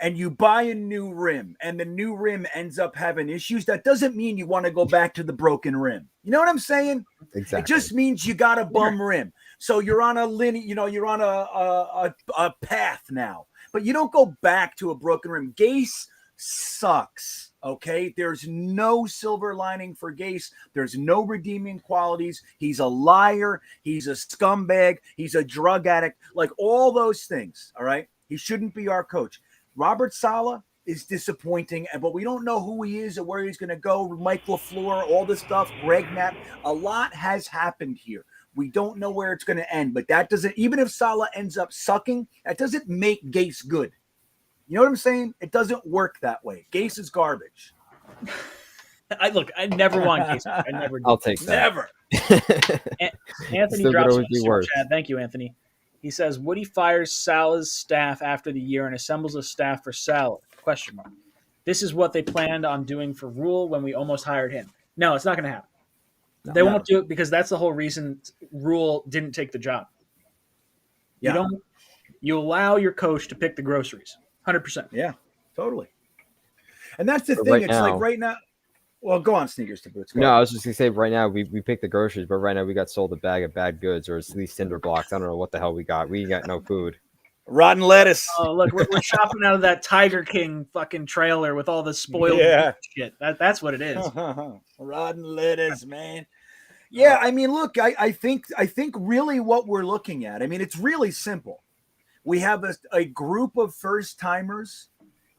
and you buy a new rim and the new rim ends up having issues, that doesn't mean you want to go back to the broken rim. You know what I'm saying? Exactly. It just means you got a bum rim. So you're on a you're on a path now, but you don't go back to a broken rim. Gase sucks. Okay, there's no silver lining for Gase. There's no redeeming qualities. He's a liar. He's a scumbag. He's a drug addict. Like all those things. All right, he shouldn't be our coach. Robert Saleh is disappointing, but we don't know who he is or where he's going to go. Mike LaFleur, all this stuff, Greg Knapp, a lot has happened here. We don't know where it's going to end, but that doesn't, even if Saleh ends up sucking, that doesn't make Gase good. You know what I'm saying? It doesn't work that way. Gase is garbage. I never want Gase. I never. I'll take that. Never. Anthony Still could drops always a be super worse. chat. Thank you, Anthony. He says Woody fires Saleh's staff after the year and assembles a staff for Saleh? Question mark. This is what they planned on doing for Rule when we almost hired him. No, it's not going to happen. They won't do it because that's the whole reason Rule didn't take the job. Yeah. You allow your coach to pick the groceries. 100%. Yeah, totally. And that's the But thing. right It's now- like right now. Well, go on, Sneakers to Boots. Go No, on. I was just gonna say right now we picked the groceries, but right now we got sold a bag of bad goods or at least cinder blocks. I don't know what the hell we got. We got no food. Rotten lettuce. Oh, look, we're shopping out of that Tiger King fucking trailer with all the spoiled shit. That's what it is. Rotten lettuce, man. Yeah, I mean, look, I think really what we're looking at, I mean, it's really simple. We have a group of first timers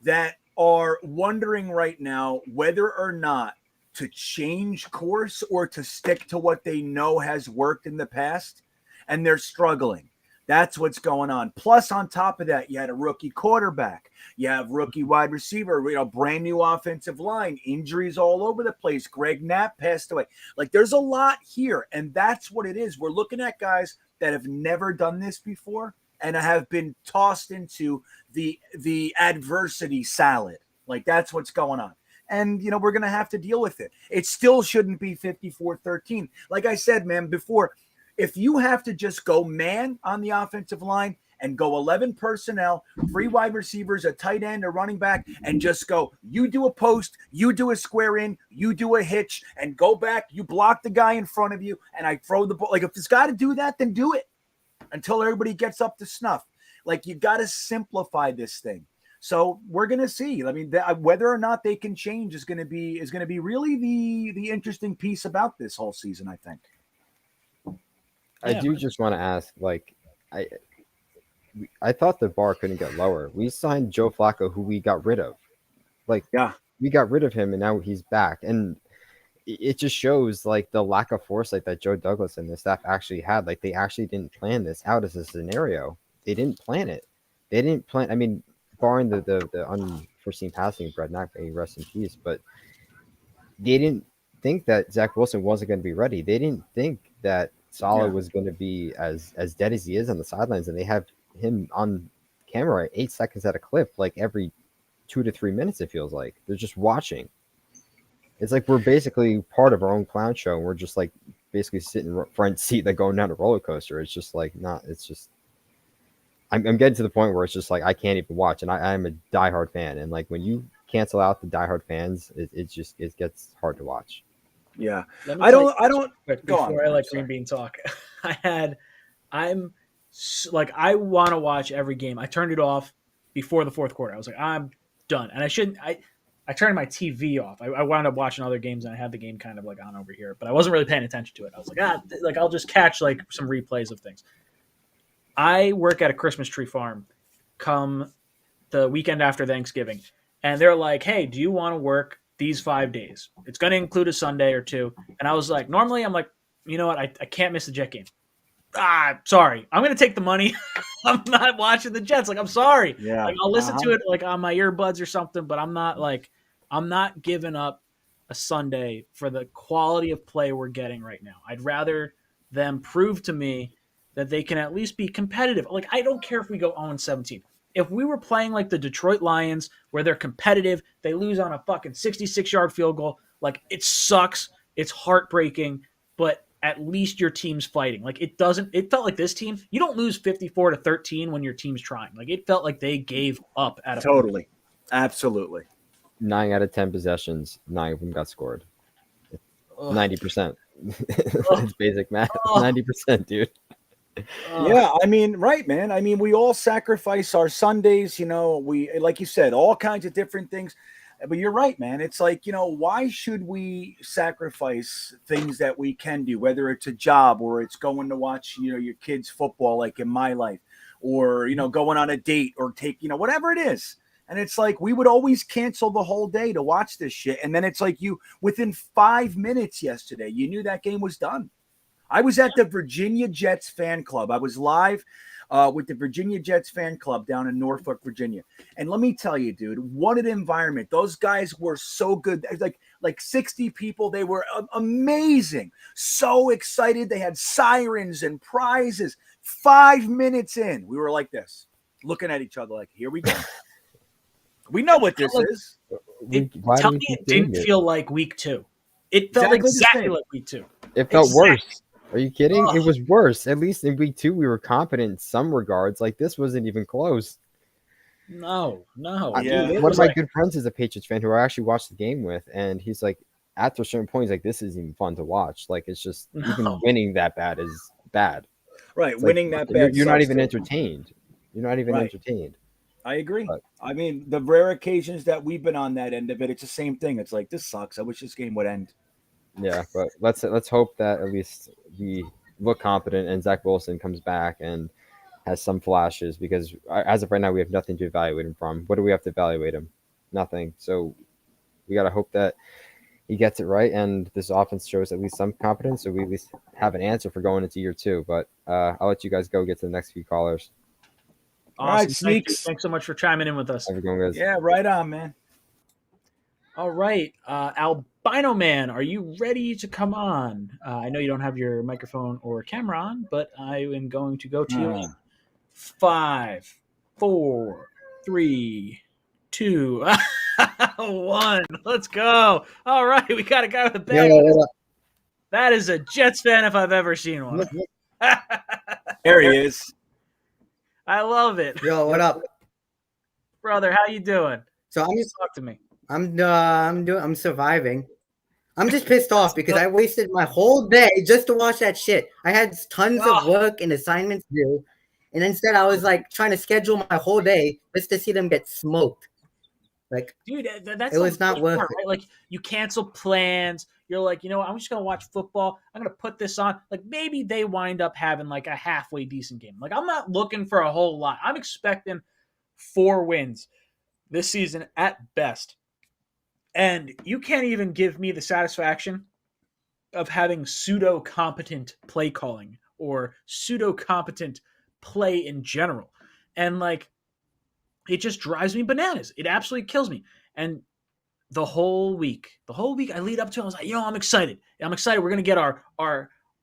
that are wondering right now whether or not to change course or to stick to what they know has worked in the past, and they're struggling. That's what's going on. Plus, on top of that, you had a rookie quarterback. You have rookie wide receiver, brand new offensive line, injuries all over the place. Greg Knapp passed away. Like, there's a lot here, and that's what it is. We're looking at guys that have never done this before and have been tossed into the adversity salad. Like, that's what's going on. And, we're going to have to deal with it. It still shouldn't be 54-13. Like I said, man, before, if you have to just go man on the offensive line and go 11 personnel, 3 wide receivers, a tight end, a running back, and just go, you do a post, you do a square in, you do a hitch, and go back, you block the guy in front of you, and I throw the ball. Like, if it's got to do that, then do it until everybody gets up to snuff. Like, you got to simplify this thing. So we're going to see. I mean, whether or not they can change is going to be really the interesting piece about this whole season, I think. I do just want to ask, like, I thought the bar couldn't get lower. We signed Joe Flacco, who we got rid of. Like, yeah, we got rid of him, and now he's back. And it just shows, like, the lack of foresight that Joe Douglas and the staff actually had. Like, they actually didn't plan this out as a scenario. They didn't plan it. They didn't plan. I mean, barring the unforeseen passing of Brett Knapp, may rest in peace, but they didn't think that Zach Wilson wasn't going to be ready. They didn't think that Saleh was going to be as dead as he is on the sidelines, and they have him on camera 8 seconds at a clip, like every 2 to 3 minutes. It feels like they're just watching. It's like we're basically part of our own clown show, and we're just like basically sitting front seat, like going down a roller coaster. It's just like not. It's just I'm getting to the point where it's just like I can't even watch, and I'm a diehard fan, and like when you cancel out the diehard fans, it gets hard to watch. Yeah, I don't. Before I let Green Bean talk, I want to watch every game. I turned it off before the fourth quarter. I was like, I'm done, and I shouldn't. I turned my TV off. I wound up watching other games, and I had the game kind of like on over here, but I wasn't really paying attention to it. I was like, I'll just catch like some replays of things. I work at a Christmas tree farm come the weekend after Thanksgiving, and they're like, hey, do you want to work these 5 days? It's going to include a Sunday or two. And I was like, normally I'm like, you know what? I can't miss the Jet game. Sorry. I'm going to take the money. I'm not watching the Jets. Like, I'm sorry. Yeah. Like, I'll listen to it like on my earbuds or something, but I'm not giving up a Sunday for the quality of play we're getting right now. I'd rather them prove to me that they can at least be competitive. Like, I don't care if we go 0-17. If we were playing like the Detroit Lions where they're competitive, they lose on a fucking 66-yard field goal. Like, it sucks. It's heartbreaking, but at least your team's fighting. Like, it felt like this team, you don't lose 54-13 when your team's trying. Like, it felt like they gave up at a totally. Absolutely. 9 out of 10 possessions, 9 of them got scored. 90%. It's basic math. 90%, dude. Yeah, I mean, right, man. I mean, we all sacrifice our Sundays, we, like you said, all kinds of different things. But you're right, man. It's like, why should we sacrifice things that we can do, whether it's a job or it's going to watch, your kids' football, like in my life, or, going on a date or take, whatever it is. And it's like we would always cancel the whole day to watch this shit. And then it's like within 5 minutes yesterday, you knew that game was done. I was at the Virginia Jets fan club. I was live with the Virginia Jets fan club down in Norfolk, Virginia. And let me tell you, dude, what an environment. Those guys were so good. Like 60 people. They were amazing. So excited. They had sirens and prizes. 5 minutes in, we were like this, looking at each other like, here we go. We know what this is. Tell me it didn't feel like week 2. It felt exactly like week 2. It felt worse. Are you kidding? It was worse. At least in week 2, we were competent in some regards. Like, this wasn't even close. No. Yeah. One of my good friends is a Patriots fan who I actually watched the game with, and he's like, after a certain point, he's like, this isn't even fun to watch. Like, it's just even winning that bad is bad. Right, It's winning like, that bad. You're not even entertained. You're not even entertained. I agree. But, I mean, the rare occasions that we've been on that end of it, it's the same thing. It's like, this sucks. I wish this game would end. yeah, but let's hope that at least we look competent and Zach Wilson comes back and has some flashes, because as of right now, we have nothing to evaluate him from. What do we have to evaluate him? Nothing. So we got to hope that he gets it right, and this offense shows at least some competence, so we at least have an answer for going into year 2. But I'll let you guys go get to the next few callers. Awesome. All right, Sneaks. Thanks so much for chiming in with us. Have a good one, guys. Yeah, right on, man. All right. Albino Man, are you ready to come on? I know you don't have your microphone or camera on, but I am going to go to you in 5, 4, 3, 2, 1. Let's go. All right. We got a guy with a bag. That is a Jets fan if I've ever seen one. There he is. I love it. Yo, what up, brother? How you doing? So I'm just talk to me. I'm surviving. I'm just pissed off because I wasted my whole day just to watch that shit. I had tons of work and assignments due, and instead I was like trying to schedule my whole day just to see them get smoked. Like, dude, that's it was not worth it. Right? Like, you cancel plans. You're like, you know what? I'm just gonna watch football. I'm gonna put this on. Like, maybe they wind up having like a halfway decent game. Like, I'm not looking for a whole lot. I'm expecting 4 wins this season at best. And you can't even give me the satisfaction of having pseudo-competent play calling or pseudo-competent play in general. And like, it just drives me bananas. It absolutely kills me. And the whole week I lead up to it, I was like, I'm excited. I'm excited. We're gonna get our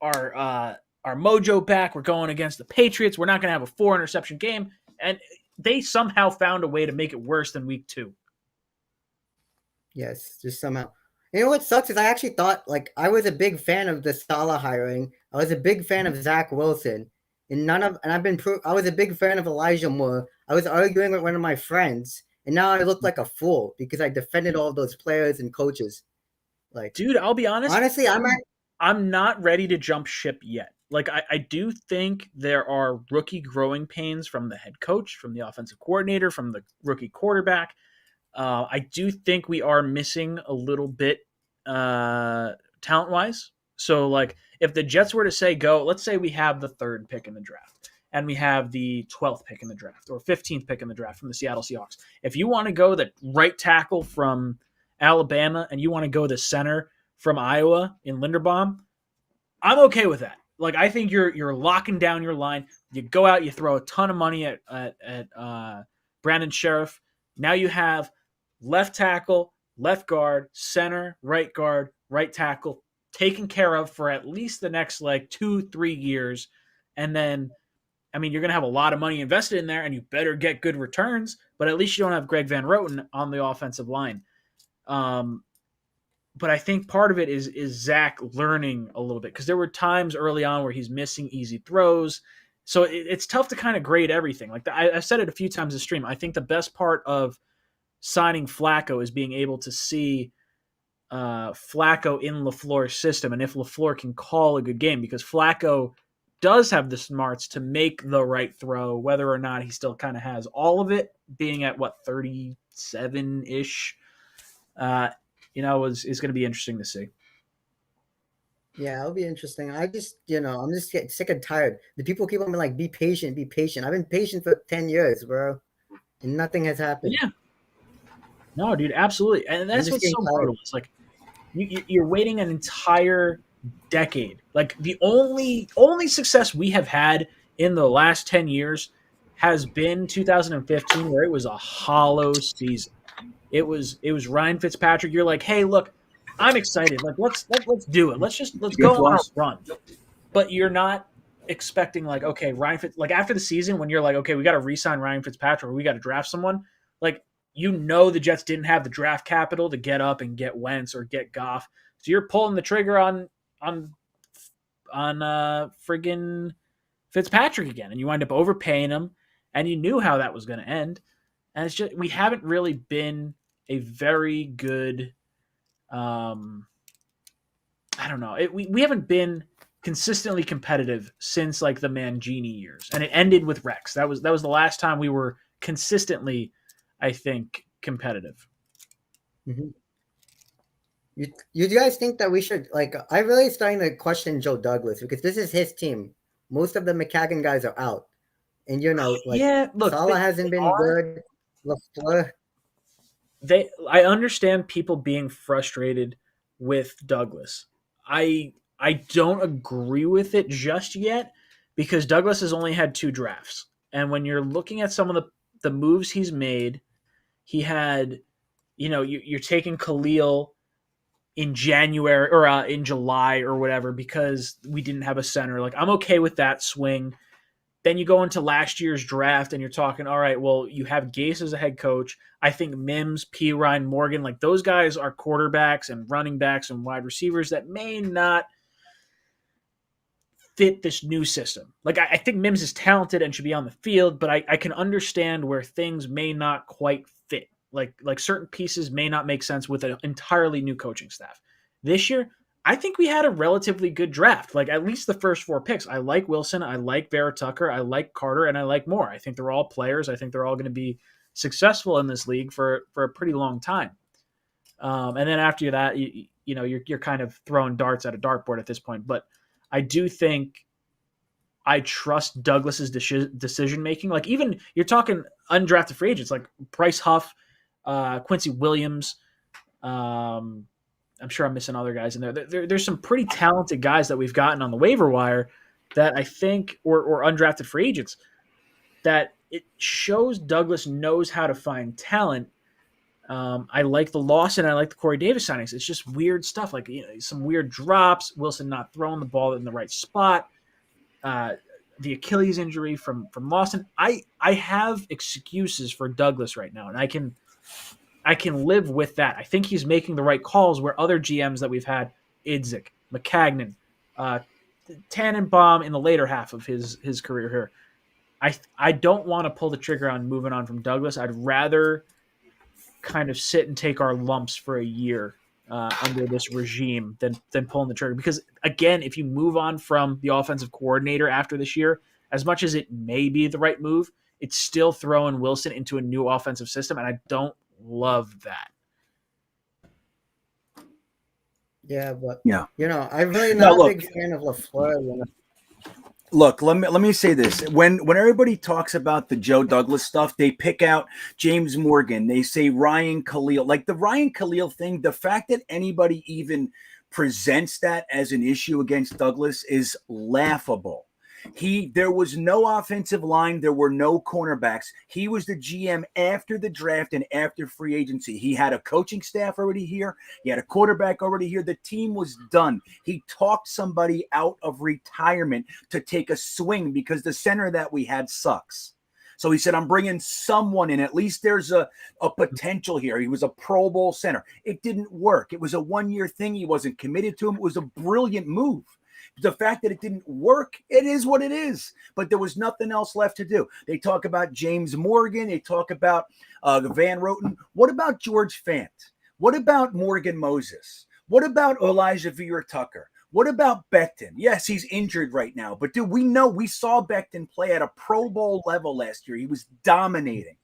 mojo back. We're going against the Patriots. We're not gonna have a 4 interception game. And they somehow found a way to make it worse than week 2. Yes, just somehow. You know what sucks is I actually thought, like, I was a big fan of the Salah hiring. I was a big fan of Zach Wilson, and I was a big fan of Elijah Moore. I was arguing with one of my friends, and now I look like a fool because I defended all those players and coaches. Like, dude, I'll be honest. Honestly, I'm not ready to jump ship yet. Like, I do think there are rookie growing pains from the head coach, from the offensive coordinator, from the rookie quarterback. I do think we are missing a little bit talent-wise. So, like, if the Jets were to say go, let's say we have the 3rd pick in the draft, and we have the 12th pick in the draft, or 15th pick in the draft from the Seattle Seahawks. If you want to go the right tackle from Alabama and you want to go the center from Iowa in Linderbaum, I'm okay with that. Like, I think you're locking down your line. You go out, you throw a ton of money at Brandon Sheriff. Now you have left tackle, left guard, center, right guard, right tackle taken care of for at least the next like 2-3 years. And then, I mean, you're going to have a lot of money invested in there and you better get good returns, but at least you don't have Greg Van Roten on the offensive line. But I think part of it is Zach learning a little bit, because there were times early on where he's missing easy throws. So it's tough to kind of grade everything. Like, I've said it a few times this stream. I think the best part of signing Flacco is being able to see Flacco in LaFleur's system, and if LaFleur can call a good game, because Flacco does have the smarts to make the right throw, whether or not he still kind of has all of it, being at 37-ish, is going to be interesting to see. Yeah, it'll be interesting. I'm just getting sick and tired. The people keep on being like, be patient, be patient. I've been patient for 10 years, bro, and nothing has happened. Yeah. No, dude, absolutely, and that's just what's getting so tired. brutal. It's like you're waiting an entire decade. Like the only success we have had in the last 10 years has been 2015, where it was a hollow season. It was Ryan Fitzpatrick. You're like, hey, look, I'm excited. Like let's do it. Let's go Good on a loss. run. But you're not expecting like, okay, like after the season when you're like, okay, we got to re-sign Ryan Fitzpatrick or we got to draft someone. Like the Jets didn't have the draft capital to get up and get Wentz or get Goff, so you're pulling the trigger on friggin' Fitzpatrick again, and you wind up overpaying him, and you knew how that was going to end. And it's just we haven't really been a very good. I don't know. We haven't been consistently competitive since like the Mangini years, and it ended with Rex. That was the last time we were consistently, I think, competitive. Mm-hmm. You guys think that we should I really starting to question Joe Douglas because this is his team. Most of the McCagan guys are out, and yeah, look, Salah hasn't been good. LaFleur. I understand people being frustrated with Douglas. I don't agree with it just yet because Douglas has only had 2 drafts, and when you're looking at some of the moves he's made, he had, you're taking Khalil in January or in July or whatever because we didn't have a center. Like I'm okay with that swing. Then you go into last year's draft and you're talking, all right, well, you have Gase as a head coach. I think Mims, Ryan Morgan, like those guys are quarterbacks and running backs and wide receivers that may not fit this new system. Like I think Mims is talented and should be on the field, but I can understand where things may not quite fit. Like certain pieces may not make sense with an entirely new coaching staff. This year, I think we had a relatively good draft. Like at least the first 4 picks. I like Wilson, I like Vera Tucker, I like Carter, and I like Moore. I think they're all players. I think they're all going to be successful in this league for a pretty long time. And then after that, you're kind of throwing darts at a dartboard at this point. But I do think I trust Douglas's decision making. Like even you're talking undrafted free agents like Bryce Huff, Quincy Williams. I'm sure I'm missing other guys in there. There's some pretty talented guys that we've gotten on the waiver wire that I think, or undrafted free agents, that it shows Douglas knows how to find talent. I like the Lawson, I like the Corey Davis signings. It's just weird stuff, like some weird drops, Wilson not throwing the ball in the right spot, the Achilles injury from Lawson. I have excuses for Douglas right now, and I can live with that. I think he's making the right calls where other GMs that we've had, Idzik, McCagnon, Tannenbaum in the later half of his career here. I don't want to pull the trigger on moving on from Douglas. I'd rather kind of sit and take our lumps for a year under this regime than pulling the trigger. Because again, if you move on from the offensive coordinator after this year, as much as it may be the right move, it's still throwing Wilson into a new offensive system, and I don't love that. Yeah, but Yeah. I'm really not a big fan of LaFleur. Look, let me say this. When everybody talks about the Joe Douglas stuff, they pick out James Morgan. They say Ryan Khalil. Like the Ryan Khalil thing, the fact that anybody even presents that as an issue against Douglas is laughable. There was no offensive line. There were no cornerbacks. He was the GM after the draft and after free agency. He had a coaching staff already here. He had a quarterback already here. The team was done. He talked somebody out of retirement to take a swing because the center that we had sucks. So he said, I'm bringing someone in. At least there's a potential here. He was a Pro Bowl center. It didn't work. It was a one-year thing. He wasn't committed to him. It was a brilliant move. The fact that it didn't work, it is what it is. But there was nothing else left to do. They talk about James Morgan. They talk about Van Roten. What about George Fant? What about Morgan Moses? What about Elijah Vera Tucker? What about Becton? Yes, he's injured right now. But, dude, we saw Becton play at a Pro Bowl level last year. He was dominating.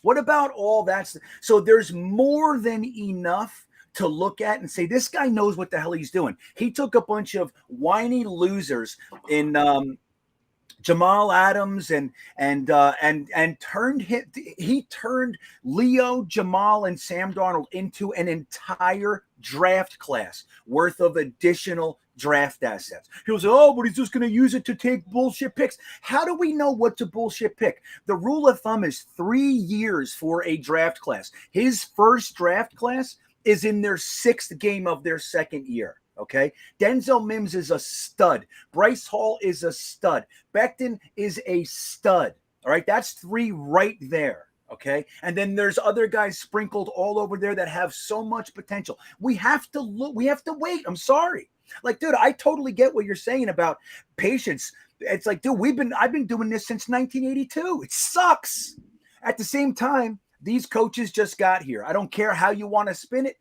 What about all that? So there's more than enough to look at and say, this guy knows what the hell he's doing. He took a bunch of whiny losers in Jamal Adams and he turned Leo, Jamal, and Sam Darnold into an entire draft class worth of additional draft assets. People say, oh, but he's just going to use it to take bullshit picks. How do we know what's a bullshit pick? The rule of thumb is 3 years for a draft class. His first draft class is in their 6th game of their 2nd year. Okay. Denzel Mims is a stud. Bryce Hall is a stud. Becton is a stud. All right. That's 3 right there. Okay. And then there's other guys sprinkled all over there that have so much potential. We have to look, we have to wait. I'm sorry. Like, dude, I totally get what you're saying about patience. It's like, dude, I've been doing this since 1982. It sucks. At the same time, these coaches just got here. I don't care how you want to spin it.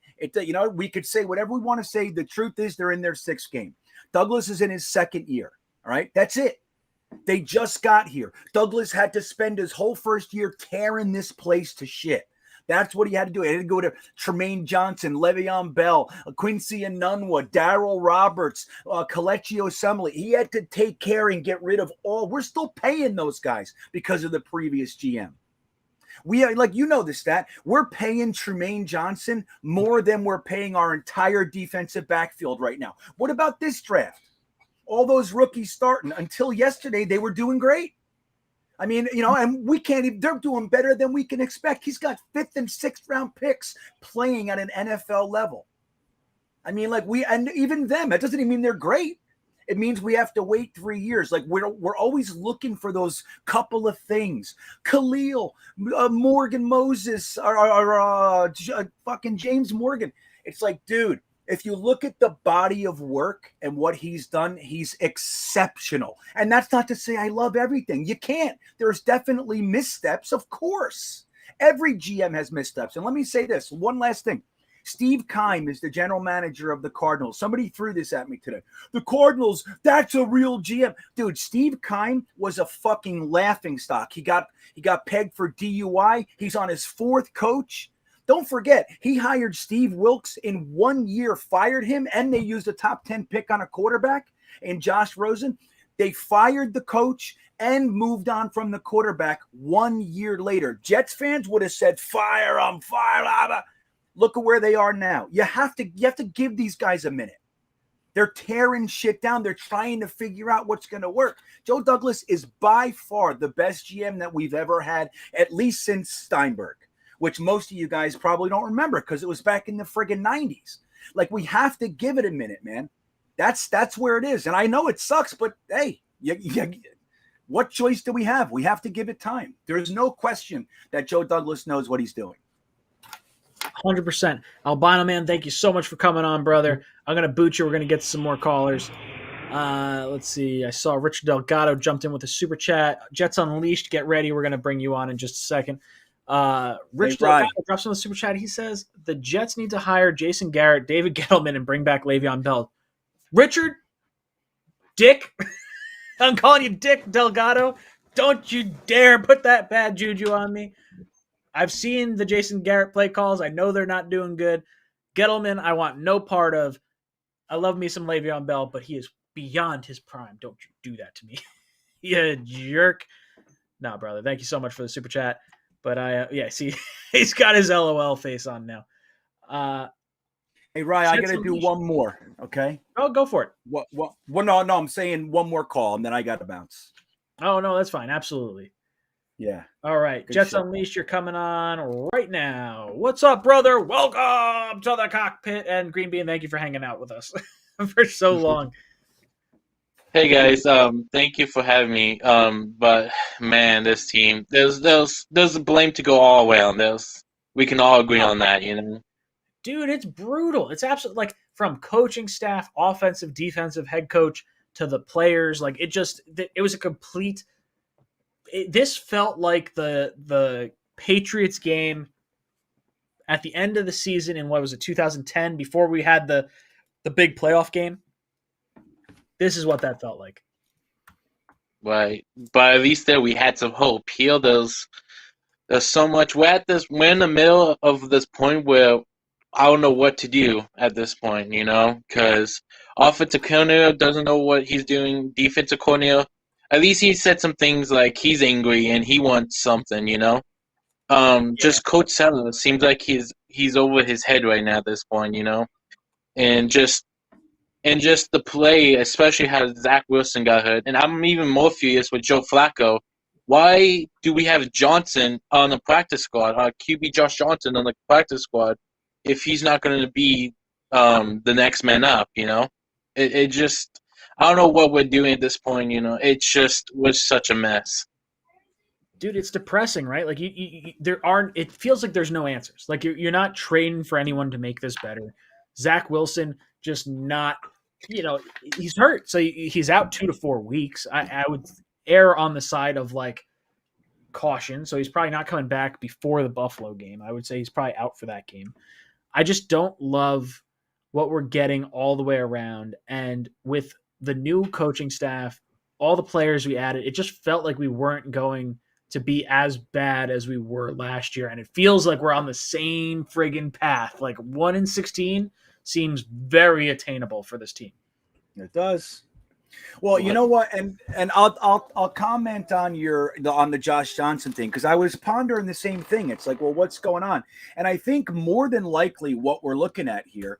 We could say whatever we want to say. The truth is they're in their 6th game. Douglas is in his 2nd year. All right. That's it. They just got here. Douglas had to spend his whole first year tearing this place to shit. That's what he had to do. He had to go to Tremaine Johnson, Le'Veon Bell, Quincy Enunwa, Darrell Roberts, Kelechi Osemele. He had to take care and get rid of all. We're still paying those guys because of the previous GM. We are, like, you know the stat. We're paying Tremaine Johnson more than we're paying our entire defensive backfield right now. What about this draft? All those rookies starting. Until yesterday, they were doing great. I mean, and we can't even, they're doing better than we can expect. He's got 5th and 6th round picks playing at an NFL level. I mean, like, and even them, that doesn't even mean they're great. It means we have to wait 3 years. Like, we're always looking for those couple of things. Khalil, Morgan Moses, or fucking James Morgan. It's like, dude, if you look at the body of work and what he's done, he's exceptional. And that's not to say I love everything. You can't. There's definitely missteps, of course. Every GM has missteps. And let me say this, one last thing. 𝐗-𝐿𝐴 is the general manager of the Cardinals. Somebody threw this at me today. The Cardinals, that's a real GM. Dude, 𝐗-𝐿𝐴 was a fucking laughingstock. He got pegged for DUI. He's on his 4th coach. Don't forget, he hired Steve Wilkes in 1 year, fired him, and they used a top 10 pick on a quarterback in Josh Rosen. They fired the coach and moved on from the quarterback 1 year later. Jets fans would have said, fire him, fire him. Look at where they are now. You have to give these guys a minute. They're tearing shit down. They're trying to figure out what's going to work. Joe Douglas is by far the best GM that we've ever had, at least since Steinberg, which most of you guys probably don't remember because it was back in the friggin' 90s. Like, we have to give it a minute, man. That's where it is. And I know it sucks, but hey, what choice do we have? We have to give it time. There's no question that Joe Douglas knows what he's doing. 100%. Albino Man, thank you so much for coming on, brother. I'm going to boot you. We're going to get some more callers. Let's see. I saw Richard Delgado jumped in with a super chat. Jets Unleashed, get ready. We're going to bring you on in just a second. Rich Delgado drops on the super chat. He says, the Jets need to hire Jason Garrett, David Gettleman, and bring back Le'Veon Bell. Richard? Dick? I'm calling you Dick Delgado. Don't you dare put that bad juju on me. I've seen the Jason Garrett play calls. I know they're not doing good. Gettleman, I want no part of. I love me some Le'Veon Bell, but he is beyond his prime. Don't you do that to me. You jerk. No, brother. Thank you so much for the super chat. But see, he's got his LOL face on now. Hey, Ryan, I got to do one more, okay? Oh, go for it. What? No, I'm saying one more call, and then I got to bounce. Oh, no, that's fine. Absolutely. Yeah. All right. Good Jets shit. Unleashed, you're coming on right now. What's up, brother? Welcome to the cockpit. And Green Bean, thank you for hanging out with us for so long. Hey guys, thank you for having me. But man, this team, there's blame to go all the way on this. We can all agree on that, you know. Dude, it's brutal. It's absolutely like from coaching staff, offensive, defensive, head coach to the players. Like it was a complete. This felt like the Patriots game at the end of the season in what was it, 2010, before we had the big playoff game. This is what that felt like. Right, but at least there we had some hope. Here, there's so much. We're in the middle of this point where I don't know what to do at this point, you know, because offensive coordinator doesn't know what he's doing. Defensive coordinator, at least he said some things like he's angry and he wants something, you know. Just Coach Sella seems like he's over his head right now at this point, you know, and just the play, especially how Zach Wilson got hurt, and I'm even more furious with Joe Flacco. Why do we have Johnson on the practice squad, QB Josh Johnson on the practice squad, if he's not going to be the next man up, you know? It just, I don't know what we're doing at this point, you know? It just was such a mess. Dude, it's depressing, right? Like there aren't. It feels like there's no answers. Like you're not trading for anyone to make this better. Zach Wilson just not. You know, he's hurt, so he's out 2 to 4 weeks. I would err on the side of like caution. So he's probably not coming back before the Buffalo game. I would say he's probably out for that game. I just don't love what we're getting all the way around, and with the new coaching staff, all the players we added, it just felt like we weren't going to be as bad as we were last year. And it feels like we're on the same friggin' path. Like 1-16 seems very attainable for this team. It does. Well, you know what? And I'll comment on the Josh Johnson thing, because I was pondering the same thing. It's like, well, what's going on? And I think more than likely what we're looking at here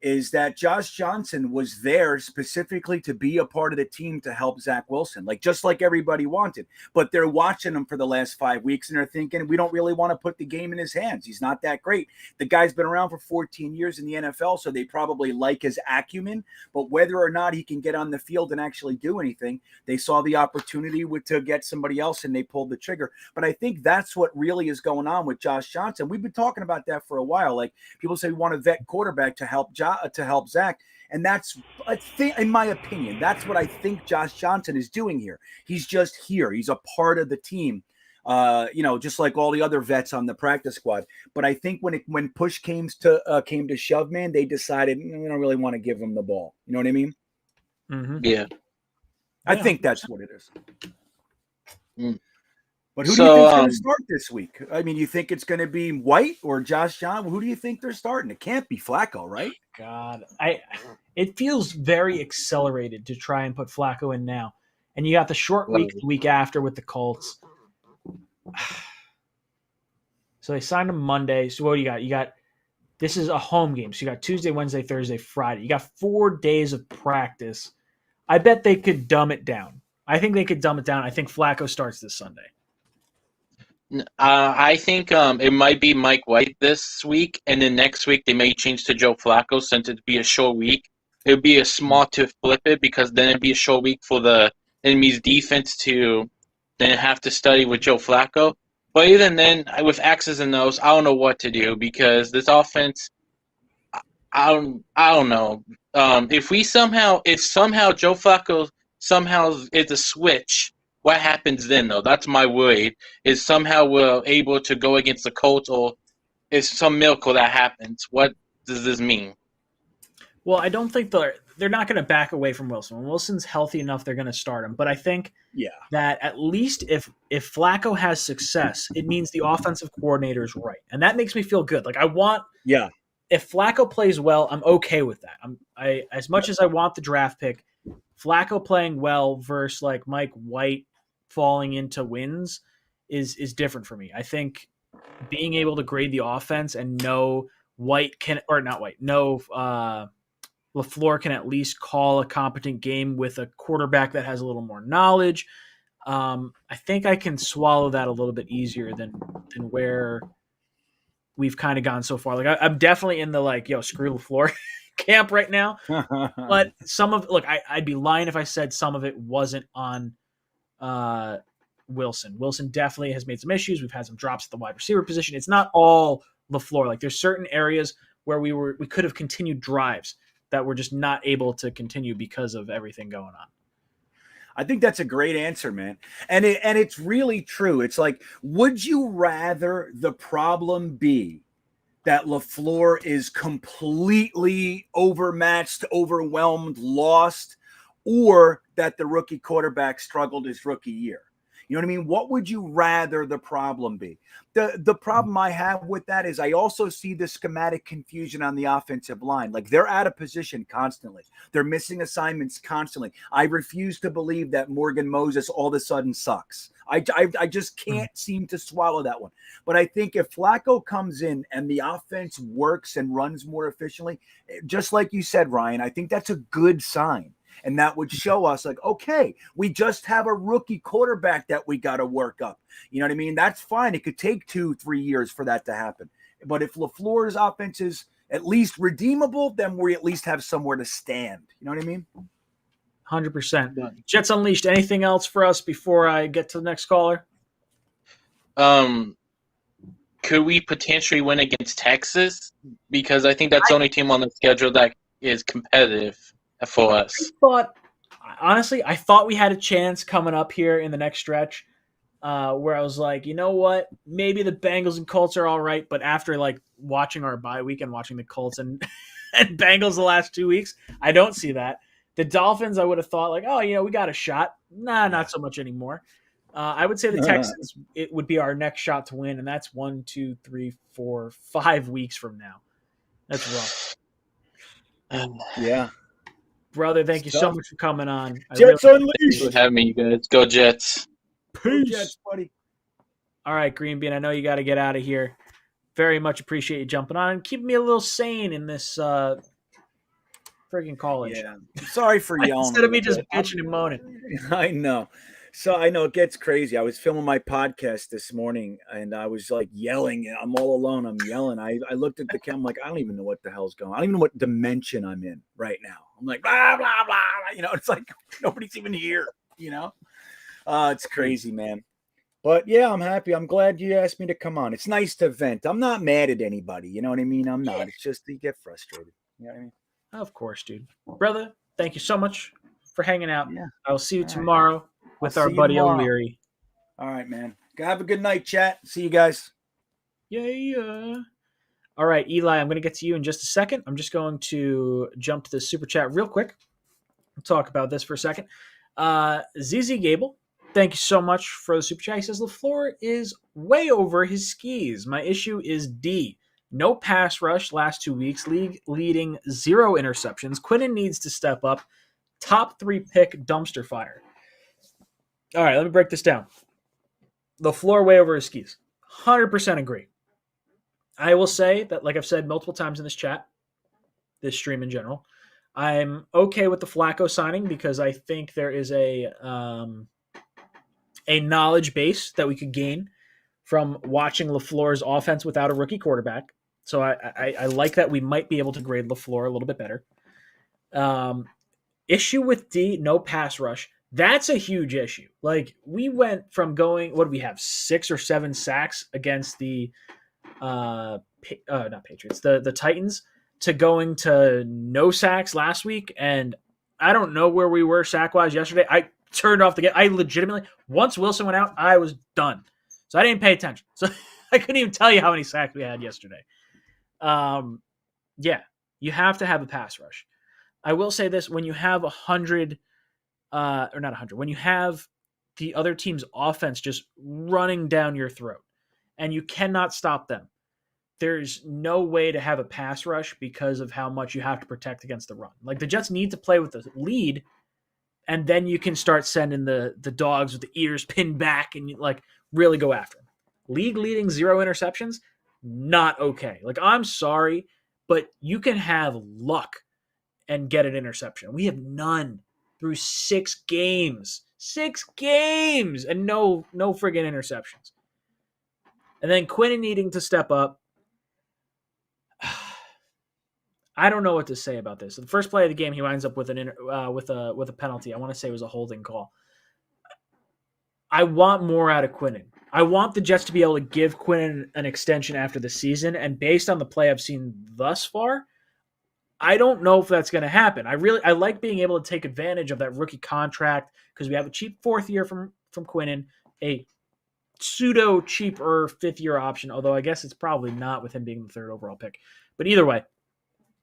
is that Josh Johnson was there specifically to be a part of the team to help Zach Wilson, like just like everybody wanted. But they're watching him for the last 5 weeks and they're thinking, we don't really want to put the game in his hands. He's not that great. The guy's been around for 14 years in the NFL, so they probably like his acumen. But whether or not he can get on the field and actually do anything, they saw the opportunity to get somebody else and they pulled the trigger. But I think that's what really is going on with Josh Johnson. We've been talking about that for a while. Like people say we want a vet quarterback to help Zach. And that's, I think, in my opinion, that's what I think Josh Johnson is doing here. He's just here. He's a part of the team, just like all the other vets on the practice squad. But I think when push came to shove, man, they decided we don't really want to give him the ball. You know what I mean? Mm-hmm. Yeah. I think that's what it is. Mm. But who do you think's going to start this week? I mean, you think it's going to be White or Josh Johnson? Who do you think they're starting? It can't be Flacco, right? God, it feels very accelerated to try and put Flacco in now. And you got the short week the week after with the Colts. So they signed him Monday. So what do you got? You got, this is a home game. So you got Tuesday, Wednesday, Thursday, Friday. You got 4 days of practice. I bet they could dumb it down. I think they could dumb it down. I think Flacco starts this Sunday. I think it might be Mike White this week, and then next week they may change to Joe Flacco since it'd be a short week. It would be a smart to flip it because then it'd be a short week for the enemy's defense to then have to study with Joe Flacco. But even then, with X's and O's, I don't know what to do because this offense, I don't know. If somehow Joe Flacco somehow is a switch, what happens then, though? That's my worry, is somehow we're able to go against the Colts, or is some miracle that happens. What does this mean? Well, I don't think they're not going to back away from Wilson. When Wilson's healthy enough, they're going to start him. But I think that at least if Flacco has success, it means the offensive coordinator is right. And that makes me feel good. Like if Flacco plays well, I'm okay with that. As much as I want the draft pick, Flacco playing well versus like Mike White falling into wins is different for me. I think being able to grade the offense and know LaFleur can at least call a competent game with a quarterback that has a little more knowledge. I think I can swallow that a little bit easier than where we've kind of gone so far. Like I'm definitely in the screw LaFleur camp right now. But I'd be lying if I said some of it wasn't on Wilson. Wilson definitely has made some issues. We've had some drops at the wide receiver position. It's not all LaFleur. Like there's certain areas where we could have continued drives that we're just not able to continue because of everything going on. I think that's a great answer, man. And it's really true. It's like, would you rather the problem be that LaFleur is completely overmatched, overwhelmed, lost, or that the rookie quarterback struggled his rookie year? You know what I mean? What would you rather the problem be? The problem I have with that is I also see the schematic confusion on the offensive line. Like they're out of position constantly. They're missing assignments constantly. I refuse to believe that Morgan Moses all of a sudden sucks. I just can't seem to swallow that one. But I think if Flacco comes in and the offense works and runs more efficiently, just like you said, Ryan, I think that's a good sign. And that would show us like, okay, we just have a rookie quarterback that we got to work up. You know what I mean? That's fine. It could take 2-3 years for that to happen. But if LaFleur's offense is at least redeemable, then we at least have somewhere to stand. You know what I mean? 100%. Jets Unleashed, anything else for us before I get to the next caller? Could we potentially win against Texas? Because I think that's the only team on the schedule that is competitive for us. I thought we had a chance coming up here in the next stretch where I was like, you know what? Maybe the Bengals and Colts are all right. But after like watching our bye week and watching the Colts and Bengals the last 2 weeks, I don't see that. The Dolphins, I would have thought like, oh, we got a shot. Nah, not so much anymore. I would say the Texans, it would be our next shot to win. And that's 1, 2, 3, 4, 5 weeks from now. That's rough. Yeah. Brother, thank you so much for coming on. Jets Unleashed. Thanks for having me, you guys. Go Jets. Peace. Go Jets, buddy. All right, Green Bean, I know you got to get out of here. Very much appreciate you jumping on and keeping me a little sane in this freaking college. Yeah. Sorry for yelling. Instead of me just bitching and moaning. I know. So I know it gets crazy. I was filming my podcast this morning and I was like yelling. I'm all alone. I'm yelling. I looked at the camera. I'm like, I don't even know what the hell's going on. I don't even know what dimension I'm in right now. I'm like, blah, blah, blah. It's like nobody's even here, It's crazy, man. But yeah, I'm happy. I'm glad you asked me to come on. It's nice to vent. I'm not mad at anybody. You know what I mean? I'm not. It's just you get frustrated. You know what I mean? Of course, dude. Brother, thank you so much for hanging out. Yeah. I will see you tomorrow with our buddy O'Leary. All right, man. Have a good night, chat. See you guys. Yeah. All right, Eli, I'm going to get to you in just a second. I'm just going to jump to the super chat real quick. We'll talk about this for a second. 𝐗-𝐷𝐿𝐵, thank you so much for the super chat. He says, LaFleur is way over his skis. My issue is D. No pass rush last 2 weeks, league leading 0 interceptions. Quinnen needs to step up. Top 3 pick dumpster fire. All right, let me break this down. LaFleur way over his skis. 100% agree. I will say that, like I've said multiple times in this chat, this stream in general, I'm okay with the Flacco signing because I think there is a knowledge base that we could gain from watching LaFleur's offense without a rookie quarterback. So I like that we might be able to grade LaFleur a little bit better. Issue with D, no pass rush. That's a huge issue. Like, we went from going, what do we have, 6 or 7 sacks against the not Patriots, the Titans, to going to no sacks last week. And I don't know where we were sack-wise yesterday. I turned off the game. I legitimately, once Wilson went out, I was done. So I didn't pay attention. So I couldn't even tell you how many sacks we had yesterday. Yeah, you have to have a pass rush. I will say this, when you have 100, or not 100, when you have the other team's offense just running down your throat and you cannot stop them, there's no way to have a pass rush because of how much you have to protect against the run. Like, the Jets need to play with the lead, and then you can start sending the dogs with the ears pinned back and really go after them. League leading 0 interceptions, not okay. Like, I'm sorry, but you can have luck and get an interception. We have none through 6 games. 6 games and no friggin' interceptions. And then Quinnen needing to step up. I don't know what to say about this. The first play of the game, he winds up with a penalty. I want to say it was a holding call. I want more out of Quinnen. I want the Jets to be able to give Quinnen an extension after the season. And based on the play I've seen thus far, I don't know if that's going to happen. I like being able to take advantage of that rookie contract because we have a cheap 4th year from Quinnen, a pseudo cheaper 5th year option, although I guess it's probably not with him being the 3rd overall pick. But either way,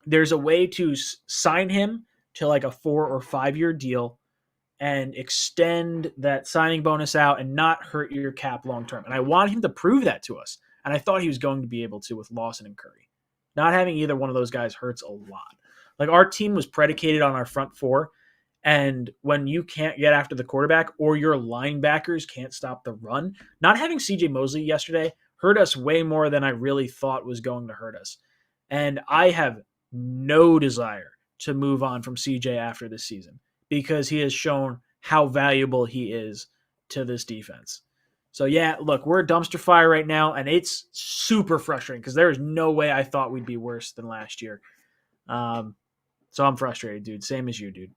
there's a way to sign him to like a 4 or 5 year deal and extend that signing bonus out and not hurt your cap long term. And I want him to prove that to us. And I thought he was going to be able to with Lawson and Curry. Not having either one of those guys hurts a lot. Like, our team was predicated on our front four. And when you can't get after the quarterback or your linebackers can't stop the run, not having CJ Mosley yesterday hurt us way more than I really thought was going to hurt us. And I have no desire to move on from CJ after this season because he has shown how valuable he is to this defense. So, yeah, look, we're a dumpster fire right now, and it's super frustrating because there is no way I thought we'd be worse than last year. So I'm frustrated, dude. Same as you, dude.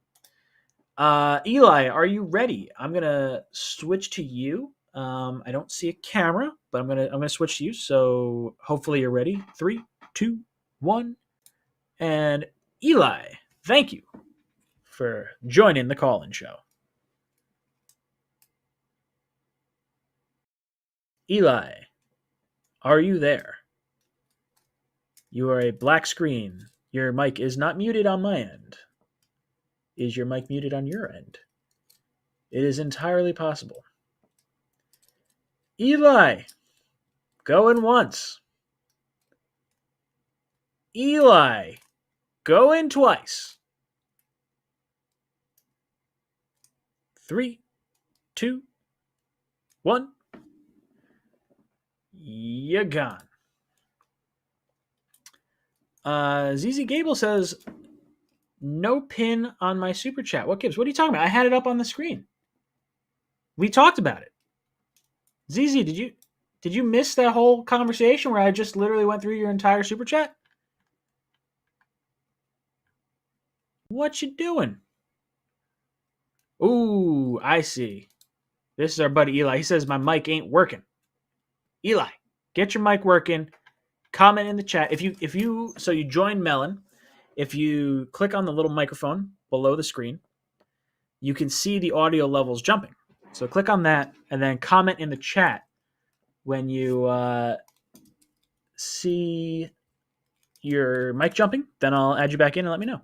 Eli, are you ready? I'm gonna switch to you. I don't see a camera, but I'm gonna switch to you. So hopefully you're ready. 3, 2, 1, and Eli, thank you for joining the call-in show. Eli, are you there? You are a black screen. Your mic is not muted on my end. Is your mic muted on your end? It is entirely possible. Eli, going once. Eli, going twice. 3, 2, 1. You're gone. 𝐗-𝐷𝐿𝐴 says, no pin on my super chat. What gives? What are you talking about? I had it up on the screen. We talked about it. ZZ, did you miss that whole conversation where I just literally went through your entire super chat? What you doing? Ooh, I see. This is our buddy Eli. He says my mic ain't working. Eli, get your mic working. Comment in the chat. If you join Melon. If you click on the little microphone below the screen, you can see the audio levels jumping. So click on that and then comment in the chat when you see your mic jumping. Then I'll add you back in and let me know.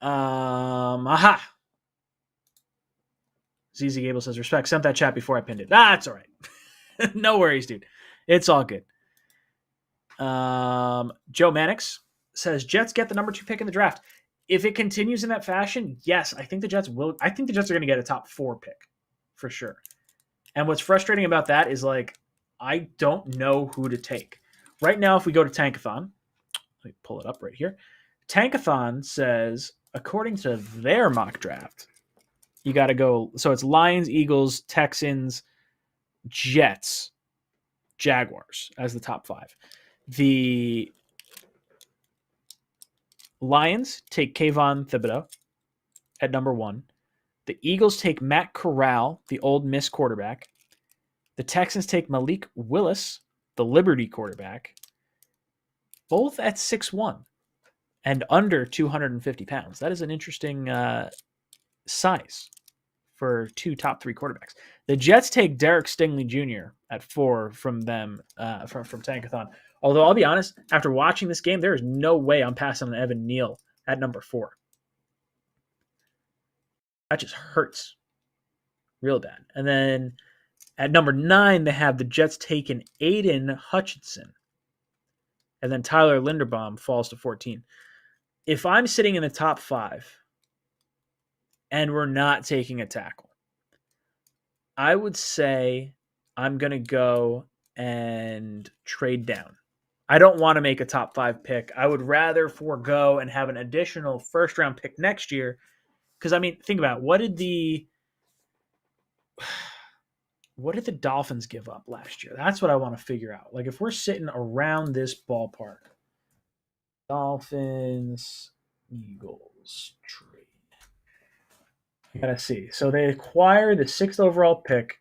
Aha. 𝐗-𝐷𝐿𝐴 says, respect. Sent that chat before I pinned it. That's all right. No worries, dude. It's all good. Joe Mannix says, Jets get the number 2 pick in the draft. If it continues in that fashion, yes, I think the Jets will. I think the Jets are going to get a top 4 pick for sure. And what's frustrating about that is, like, I don't know who to take. Right now, if we go to Tankathon, let me pull it up right here. Tankathon says, according to their mock draft, you got to go. So it's Lions, Eagles, Texans, Jets, Jaguars as the top 5. The Lions take 𝐗-𝐷𝐿𝐴 at number 1. The Eagles take Matt Corral, the Ole Miss quarterback. The Texans take Malik Willis, the Liberty quarterback, both at 6'1" and under 250 pounds. That is an interesting size for 2 top 3 quarterbacks. The Jets take Derek Stingley Jr. at 4 from them, from Tankathon. Although I'll be honest, after watching this game, there is no way I'm passing on Evan Neal at number 4. That just hurts real bad. And then at number 9, they have the Jets taking Aiden Hutchinson. And then Tyler Linderbaum falls to 14. If I'm sitting in the top 5 and we're not taking a tackle, I would say I'm going to go and trade down. I don't want to make a top 5 pick. I would rather forego and have an additional first-round pick next year. Because, I mean, think about it. What did the Dolphins give up last year? That's what I want to figure out. Like, if we're sitting around this ballpark, Dolphins, Eagles trade. I got to see. So they acquired the 6th overall pick,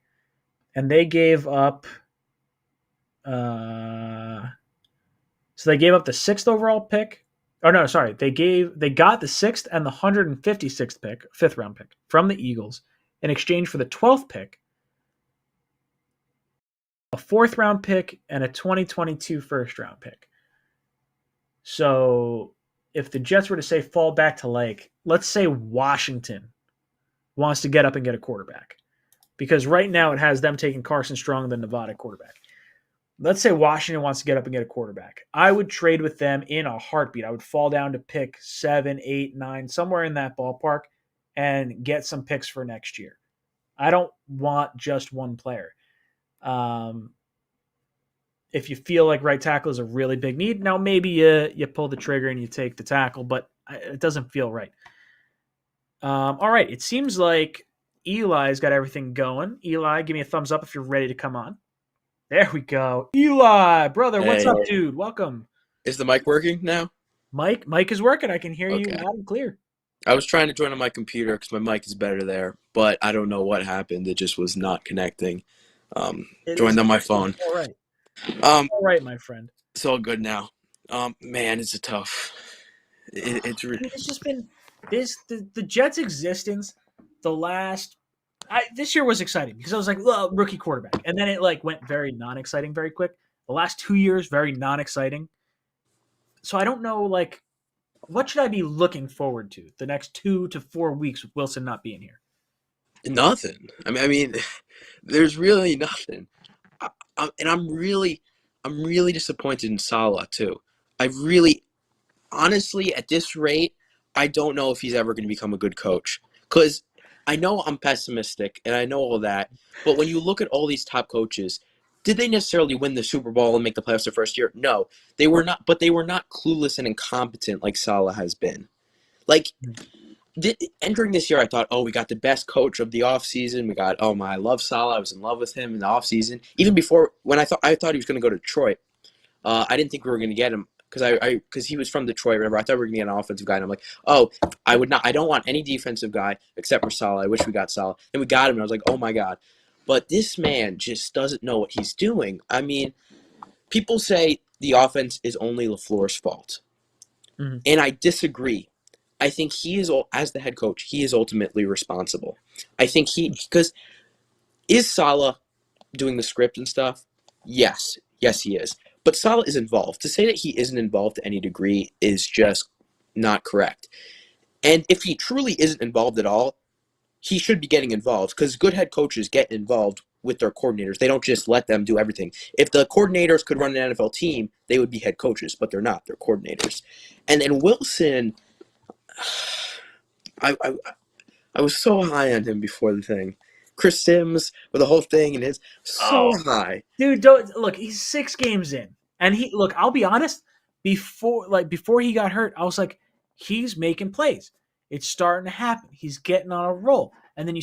and they gave up So they gave up the 6th overall pick. Oh, no, sorry. They got the 6th and the 156th pick, 5th round pick from the Eagles in exchange for the 12th pick, a 4th round pick, and a 2022 first round pick. So if the Jets were to say fall back to, like, let's say Washington wants to get up and get a quarterback. Because right now it has them taking Carson Strong, the Nevada quarterback. Let's say Washington wants to get up and get a quarterback. I would trade with them in a heartbeat. I would fall down to pick 7, 8, 9, somewhere in that ballpark, and get some picks for next year. I don't want just one player. If you feel like right tackle is a really big need, now maybe you pull the trigger and you take the tackle, but it doesn't feel right. All right, it seems like Eli's got everything going. Eli, give me a thumbs up if you're ready to come on. There we go. Eli, brother, what's up, dude? Welcome. Is the mic working now? Mic is working. I can hear you loud and clear. I was trying to join on my computer because my mic is better there, but I don't know what happened. It just was not connecting. Joined on my phone. All right. All right, my friend. It's all good now. Man, it's a tough. It's just been the Jets' existence. This year was exciting because I was like, well, rookie quarterback, and then it went very non-exciting very quick. The last 2 years, very non-exciting. So I don't know, what should I be looking forward to the next 2 to 4 weeks with Wilson not being here? Nothing. I mean, there's really nothing. And I'm really disappointed in Saleh too. Honestly, at this rate, I don't know if he's ever going to become a good coach. Because I know I'm pessimistic, and I know all that. But when you look at all these top coaches, did they necessarily win the Super Bowl and make the playoffs their first year? No, they were not. But they were not clueless and incompetent like Saleh has been. Entering this year, I thought, we got the best coach of the offseason. We got, I love Saleh. I was in love with him in the offseason. Even before, when I thought he was going to go to Detroit. I didn't think we were going to get him because he was from Detroit. Remember, I thought we were going to get an offensive guy, and I'm like, I don't want any defensive guy except for Saleh. I wish we got Saleh. And we got him, and I was like, oh, my God. But this man just doesn't know what he's doing. I mean, people say the offense is only LaFleur's fault. Mm-hmm. And I disagree. I think he is, as the head coach, he is ultimately responsible. I think because is Saleh doing the script and stuff? Yes, he is. But Saleh is involved. To say that he isn't involved to any degree is just not correct. And if he truly isn't involved at all, he should be getting involved because good head coaches get involved with their coordinators. They don't just let them do everything. If the coordinators could run an NFL team, they would be head coaches, but they're not. They're coordinators. And then Wilson, I was so high on him before the thing. Chris Sims with the whole thing and his high. Dude, look, he's 6 games in. And I'll be honest, before he got hurt, I was like, he's making plays. It's starting to happen. He's getting on a roll. And then you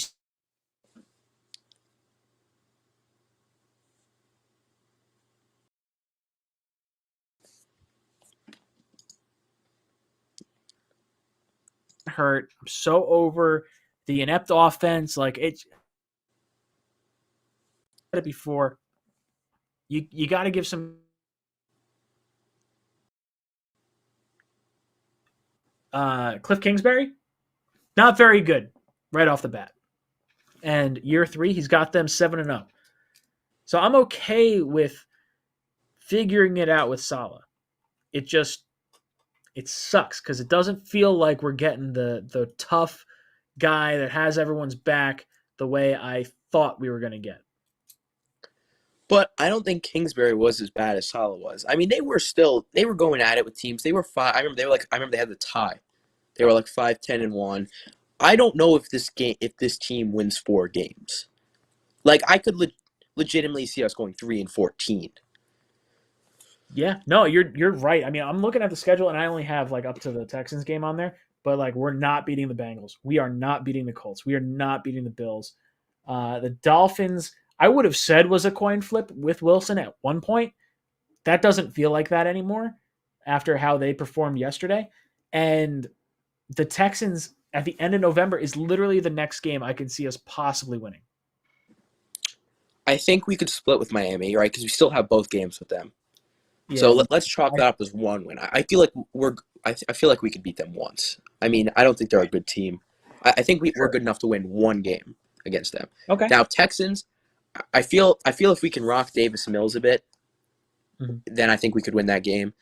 hurt. I'm so over the inept offense. It's before you got to give some Cliff Kingsbury, not very good right off the bat. And year 3, he's got them 7-0. So I'm okay with figuring it out with Saleh. It sucks because it doesn't feel like we're getting the tough guy that has everyone's back the way I thought we were going to get. But I don't think Kingsbury was as bad as Saleh was. I mean, they were going at it with teams. They were 5. I remember they had the tie. They were 5-10-1. I don't know if this team wins 4 games. I could legitimately see us going 3-14. Yeah, no, you're right. I mean, I'm looking at the schedule and I only have up to the Texans game on there, but we're not beating the Bengals. We are not beating the Colts. We are not beating the Bills. The Dolphins, I would have said was a coin flip with Wilson at one point. That doesn't feel like that anymore after how they performed yesterday. And the Texans at the end of November is literally the next game I can see us possibly winning. I think we could split with Miami, right? Because we still have both games with them. Yeah. So let's chalk that up as one win. I feel like I feel like we could beat them once. I mean, I don't think they're a good team. I think we're good enough to win one game against them. Okay. Now Texans, I feel if we can rock Davis Mills a bit, then I think we could win that game.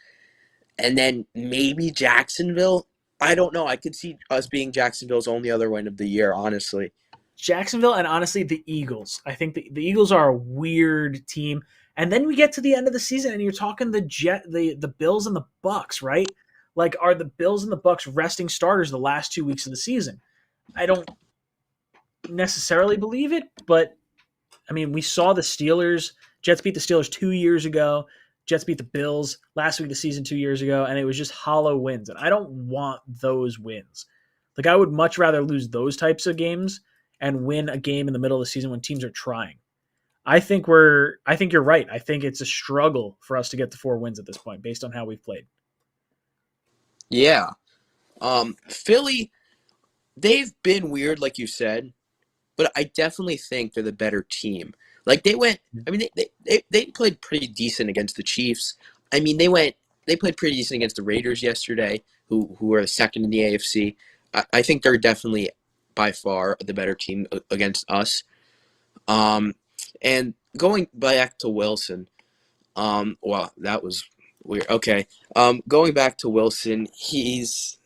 And then maybe Jacksonville. I don't know. I could see us being Jacksonville's only other win of the year, honestly. Jacksonville and honestly the Eagles. I think the Eagles are a weird team. And then we get to the end of the season and you're talking the Bills and the Bucks, right? Like, are the Bills and the Bucks resting starters the last 2 weeks of the season? I don't necessarily believe it, but I mean, we saw the Jets beat the Steelers 2 years ago. Jets beat the Bills last week of the season 2 years ago, and it was just hollow wins. And I don't want those wins. Like, I would much rather lose those types of games and win a game in the middle of the season when teams are trying. I think you're right. I think it's a struggle for us to get to 4 wins at this point based on how we've played. Yeah. Philly, they've been weird, like you said, but I definitely think they're the better team. Like they played pretty decent against the Chiefs. I mean, they played pretty decent against the Raiders yesterday, who are second in the AFC. I think they're definitely by far the better team against us. And going back to Wilson, well, that was weird. Okay. Going back to Wilson, he's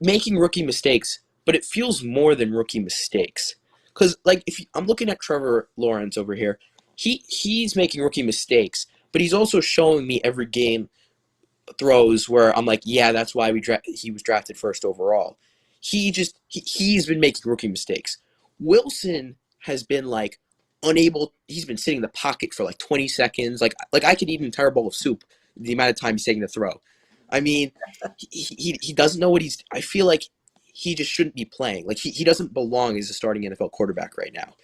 making rookie mistakes, but it feels more than rookie mistakes. Because, like, I'm looking at Trevor Lawrence over here, he's making rookie mistakes, but he's also showing me every game throws where I'm like, yeah, that's why he was drafted first overall. He's been making rookie mistakes. Wilson has been like unable. He's been sitting in the pocket for like 20 seconds. Like I could eat an entire bowl of soup the amount of time he's taking the throw. I mean, he doesn't know what he's. I feel like he just shouldn't be playing. Like he doesn't belong as a starting NFL quarterback right now.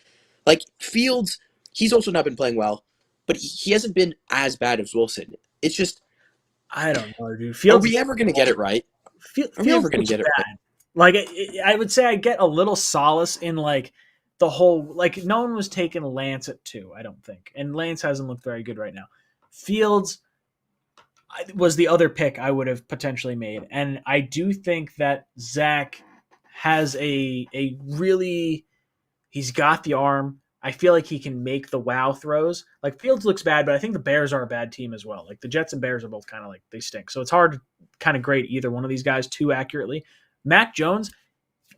Like Fields, he's also not been playing well, but he hasn't been as bad as Wilson. It's just I don't know, dude. Are we ever going to get it right? Are we ever going to get it right? Like I would say I get a little solace in like the whole, like no one was taking Lance at 2, I don't think. And Lance hasn't looked very good right now. Fields was the other pick I would have potentially made. And I do think that Zach has a really, he's got the arm. I feel like he can make the wow throws. Like Fields looks bad, but I think the Bears are a bad team as well. Like the Jets and Bears are both kind of like, they stink. So it's hard to kind of grade either one of these guys too accurately. Mac Jones,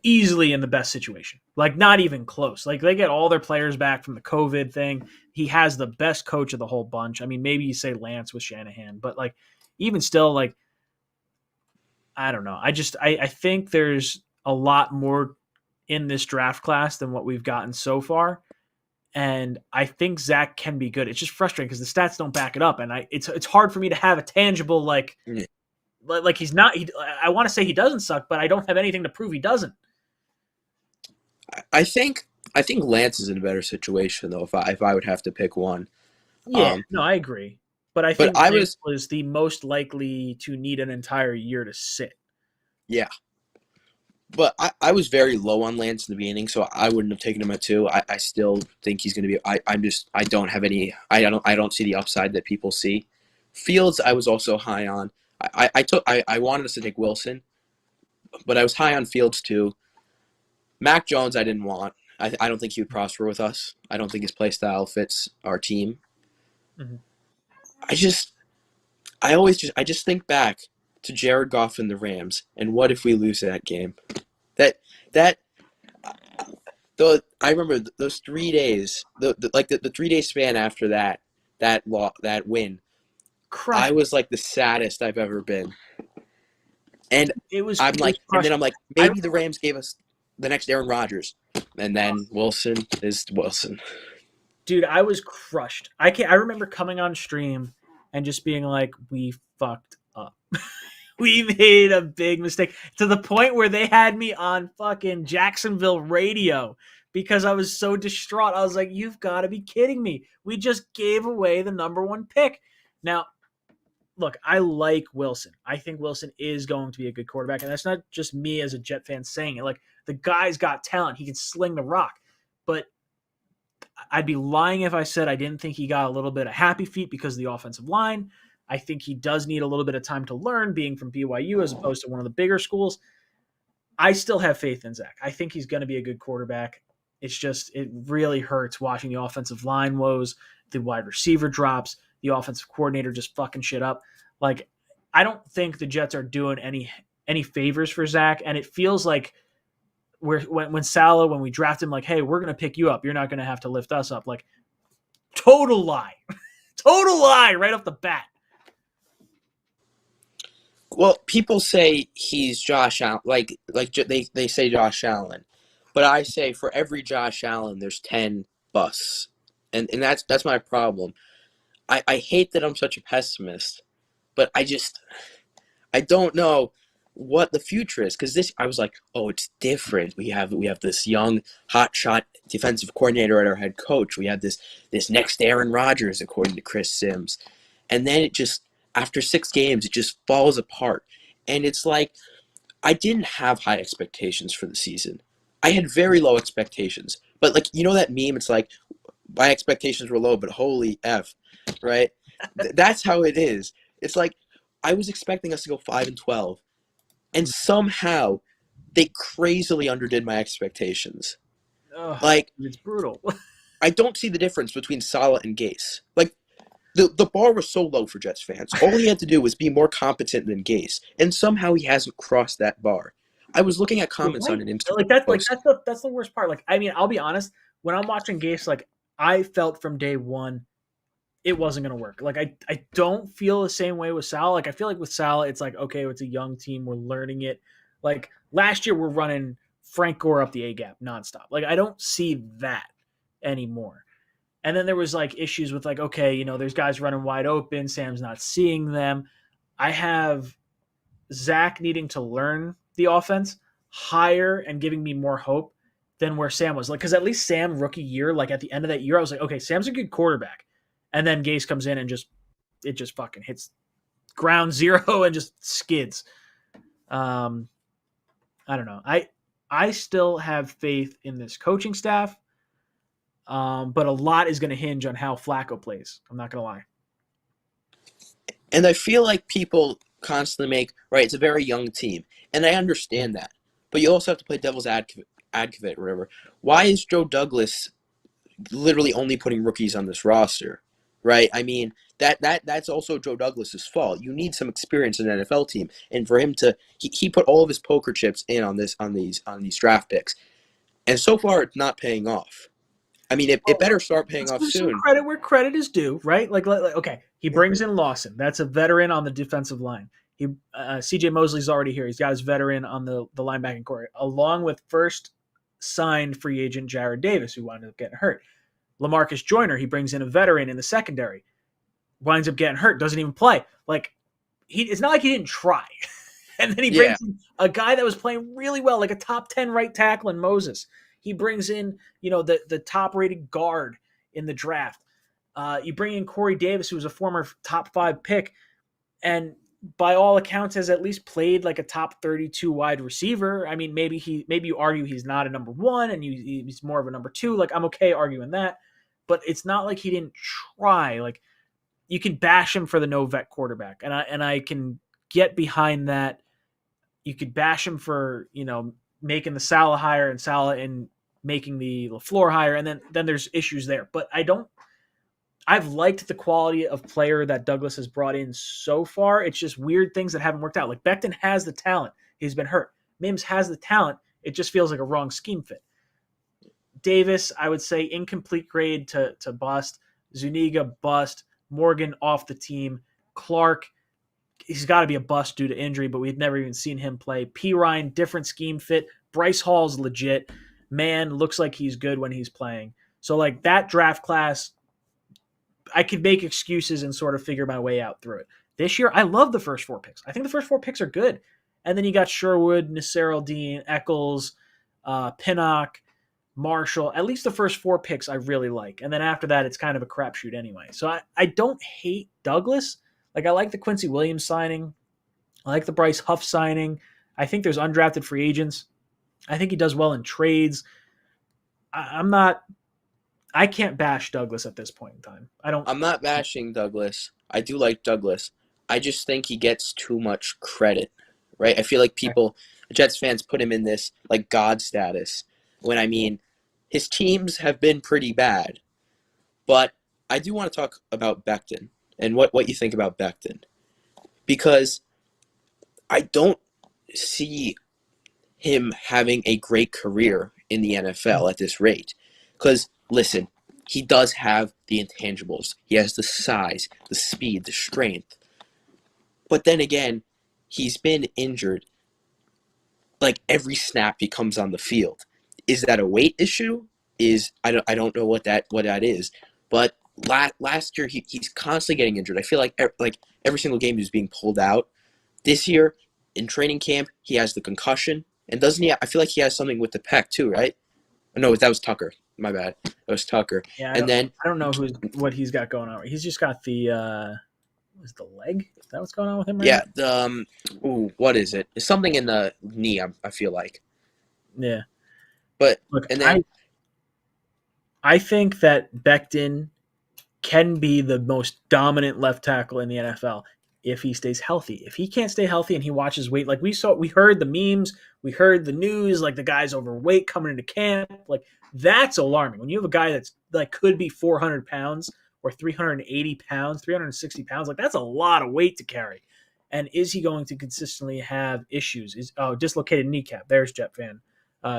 easily in the best situation. Like not even close. Like they get all their players back from the COVID thing. He has the best coach of the whole bunch. I mean, maybe you say Lance with Shanahan, but like even still, like, I don't know. I think there's a lot more in this draft class than what we've gotten so far. And I think Zach can be good. It's just frustrating because the stats don't back it up. And it's hard for me to have a tangible, like he's not, I want to say he doesn't suck, but I don't have anything to prove he doesn't. I think Lance is in a better situation though. If I would have to pick one. Yeah, no, I agree. But I think Lance was the most likely to need an entire year to sit. Yeah. But I was very low on Lance in the beginning, so I wouldn't have taken him at 2. I still think he's going to be. I don't see the upside that people see. Fields, I was also high on. I wanted us to take Wilson, but I was high on Fields too. Mac Jones, I didn't want. I don't think he would prosper with us. I don't think his play style fits our team. Mm-hmm. I just think back to Jared Goff and the Rams, and what if we lose that game? I remember those 3 days, the 3 day span after that win. I was like the saddest I've ever been. And I'm like, maybe the Rams gave us the next Aaron Rodgers, and then Wilson is Wilson. Dude, I was crushed. I remember coming on stream and just being like, we fucked up. We made a big mistake to the point where they had me on fucking Jacksonville radio because I was so distraught. I was like, you've got to be kidding me. We just gave away the number 1 pick. Now, look, I like Wilson. I think Wilson is going to be a good quarterback. And that's not just me as a Jet fan saying it. Like, the guy's got talent. He can sling the rock. But I'd be lying if I said I didn't think he got a little bit of happy feet because of the offensive line. I think he does need a little bit of time to learn, being from BYU as opposed to one of the bigger schools. I still have faith in Zach. I think he's going to be a good quarterback. It's just, it really hurts watching the offensive line woes, the wide receiver drops, the offensive coordinator just fucking shit up. Like, I don't think the Jets are doing any favors for Zach, and it feels like when Salah, when we draft him, like, hey, we're gonna pick you up. You're not gonna have to lift us up. Like, total lie, total lie right off the bat. Well, people say he's Josh Allen, they say Josh Allen, but I say for every Josh Allen, there's 10 busts, and that's my problem. I hate that I'm such a pessimist, but I don't know what the future is, because I was like, oh, it's different. We have this young hotshot defensive coordinator at our head coach. We have this next Aaron Rodgers, according to Chris Sims, and then it just, after 6 games, it just falls apart. And it's like, I didn't have high expectations for the season. I had very low expectations. But, like, you know that meme? It's like, my expectations were low, but holy F, right? That's how it is. It's like, I was expecting us to go 5-12, and somehow they crazily underdid my expectations. Ugh, Like, it's brutal. I don't see the difference between Salah and Gase. Like, the bar was so low for Jets fans. All he had to do was be more competent than Gase, and somehow he hasn't crossed that bar. I was looking at comments on an Instagram post. That's the worst part. Like, I mean, I'll be honest. When I'm watching Gase, like, I felt from day one it wasn't going to work. Like, I don't feel the same way with Salah. Like, I feel like with Salah, it's like, okay, it's a young team. We're learning it. Like, last year, we're running Frank Gore up the A-gap nonstop. Like, I don't see that anymore. And then there was, like, issues with, like, okay, you know, there's guys running wide open. Sam's not seeing them. I have Zach needing to learn the offense higher and giving me more hope than where Sam was. Like, because at least Sam, rookie year, like, at the end of that year, I was like, okay, Sam's a good quarterback. And then Gase comes in and it just fucking hits ground zero and just skids. I don't know. I still have faith in this coaching staff, but a lot is going to hinge on how Flacco plays. I'm not going to lie. And I feel like people constantly make, right, it's a very young team. And I understand that. But you also have to play devil's advocate or whatever. Why is Joe Douglas literally only putting rookies on this roster? Right? I mean, that's also Joe Douglas's fault. You need some experience in an NFL team. And for him to he put all of his poker chips in on these draft picks. And so far it's not paying off. I mean, it better start paying off soon. Credit where credit is due, right? Like, okay, he brings in Lawson. That's a veteran on the defensive line. CJ Mosley's already here. He's got his veteran on the linebacking core, along with first signed free agent Jarrad Davis, who wound up getting hurt. LaMarcus Joyner, he brings in a veteran in the secondary, winds up getting hurt, doesn't even play. Like, it's not like he didn't try. And then he brings in a guy that was playing really well, like a top 10 right tackle in Moses. He brings in, you know, the top-rated guard in the draft. You bring in Corey Davis, who was a former top 5 pick, and by all accounts has at least played like a top 32 wide receiver. I mean, maybe you argue he's not a number 1 and he's more of a number 2. Like, I'm okay arguing that, but it's not like he didn't try. Like, you can bash him for the no vet quarterback, and I can get behind that. You could bash him for, you know, making the Salah hire and Salah and making the LaFleur hire, and then there's issues there. But I've liked the quality of player that Douglas has brought in so far. It's just weird things that haven't worked out. Like, Becton has the talent. He's been hurt. Mims has the talent. It just feels like a wrong scheme fit. Davis, I would say incomplete grade to bust. Zuniga, bust. Morgan, off the team. Clark, he's got to be a bust due to injury, but we've never even seen him play. P. Ryan, different scheme fit. Bryce Hall's legit. Man, looks like he's good when he's playing. So, like, that draft class, I could make excuses and sort of figure my way out through it. This year, I love the first 4 picks. I think the first 4 picks are good. And then you got Sherwood, Nasser Al-Din, Eccles, Pinnock, Marshall. At least the first 4 picks I really like. And then after that, it's kind of a crapshoot anyway. So I don't hate Douglas. Like, I like the Quincy Williams signing. I like the Bryce Huff signing. I think there's undrafted free agents. I think he does well in trades. I can't bash Douglas at this point in time. I'm not bashing Douglas. I do like Douglas. I just think he gets too much credit, right? I feel like Jets fans put him in this, like, God status, when, I mean, his teams have been pretty bad. But I do want to talk about Becton and what you think about Becton. Because I don't see him having a great career in the NFL at this rate. Because, listen, he does have the intangibles. He has the size, the speed, the strength. But then again, he's been injured like every snap he comes on the field. Is that a weight issue? I don't know what that is. But last year he's constantly getting injured. I feel like every single game he was being pulled out. This year in training camp he has the concussion, and doesn't he? I feel like he has something with the pec too, right? No, that was Tucker. My bad. That was Tucker. Yeah, I don't know what he's got going on. He's just got the was the leg? Is that what's going on with him right now? What is it? It's something in the knee, I feel like. Yeah. But look, and then I think that Becton can be the most dominant left tackle in the NFL if he stays healthy. If he can't stay healthy and he watches weight, like we heard the memes, we heard the news, like the guy's overweight coming into camp, like that's alarming. When you have a guy that's like could be 400 pounds or 380 pounds, 360 pounds, like that's a lot of weight to carry. And is he going to consistently have issues? Dislocated kneecap. There's Jet fan,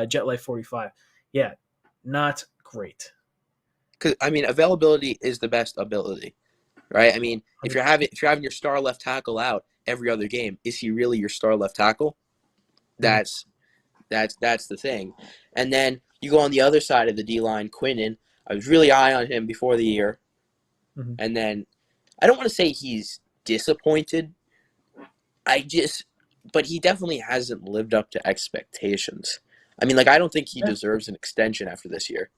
Jet Life 45. Yeah, not great. Because availability is the best ability, right? I mean, if you're having your star left tackle out every other game, is he really your star left tackle? That's the thing. And then you go on the other side of the D line, Quinnen. I was really high on him before the year, and then I don't want to say he's disappointed. But he definitely hasn't lived up to expectations. I mean, I don't think he deserves an extension after this year.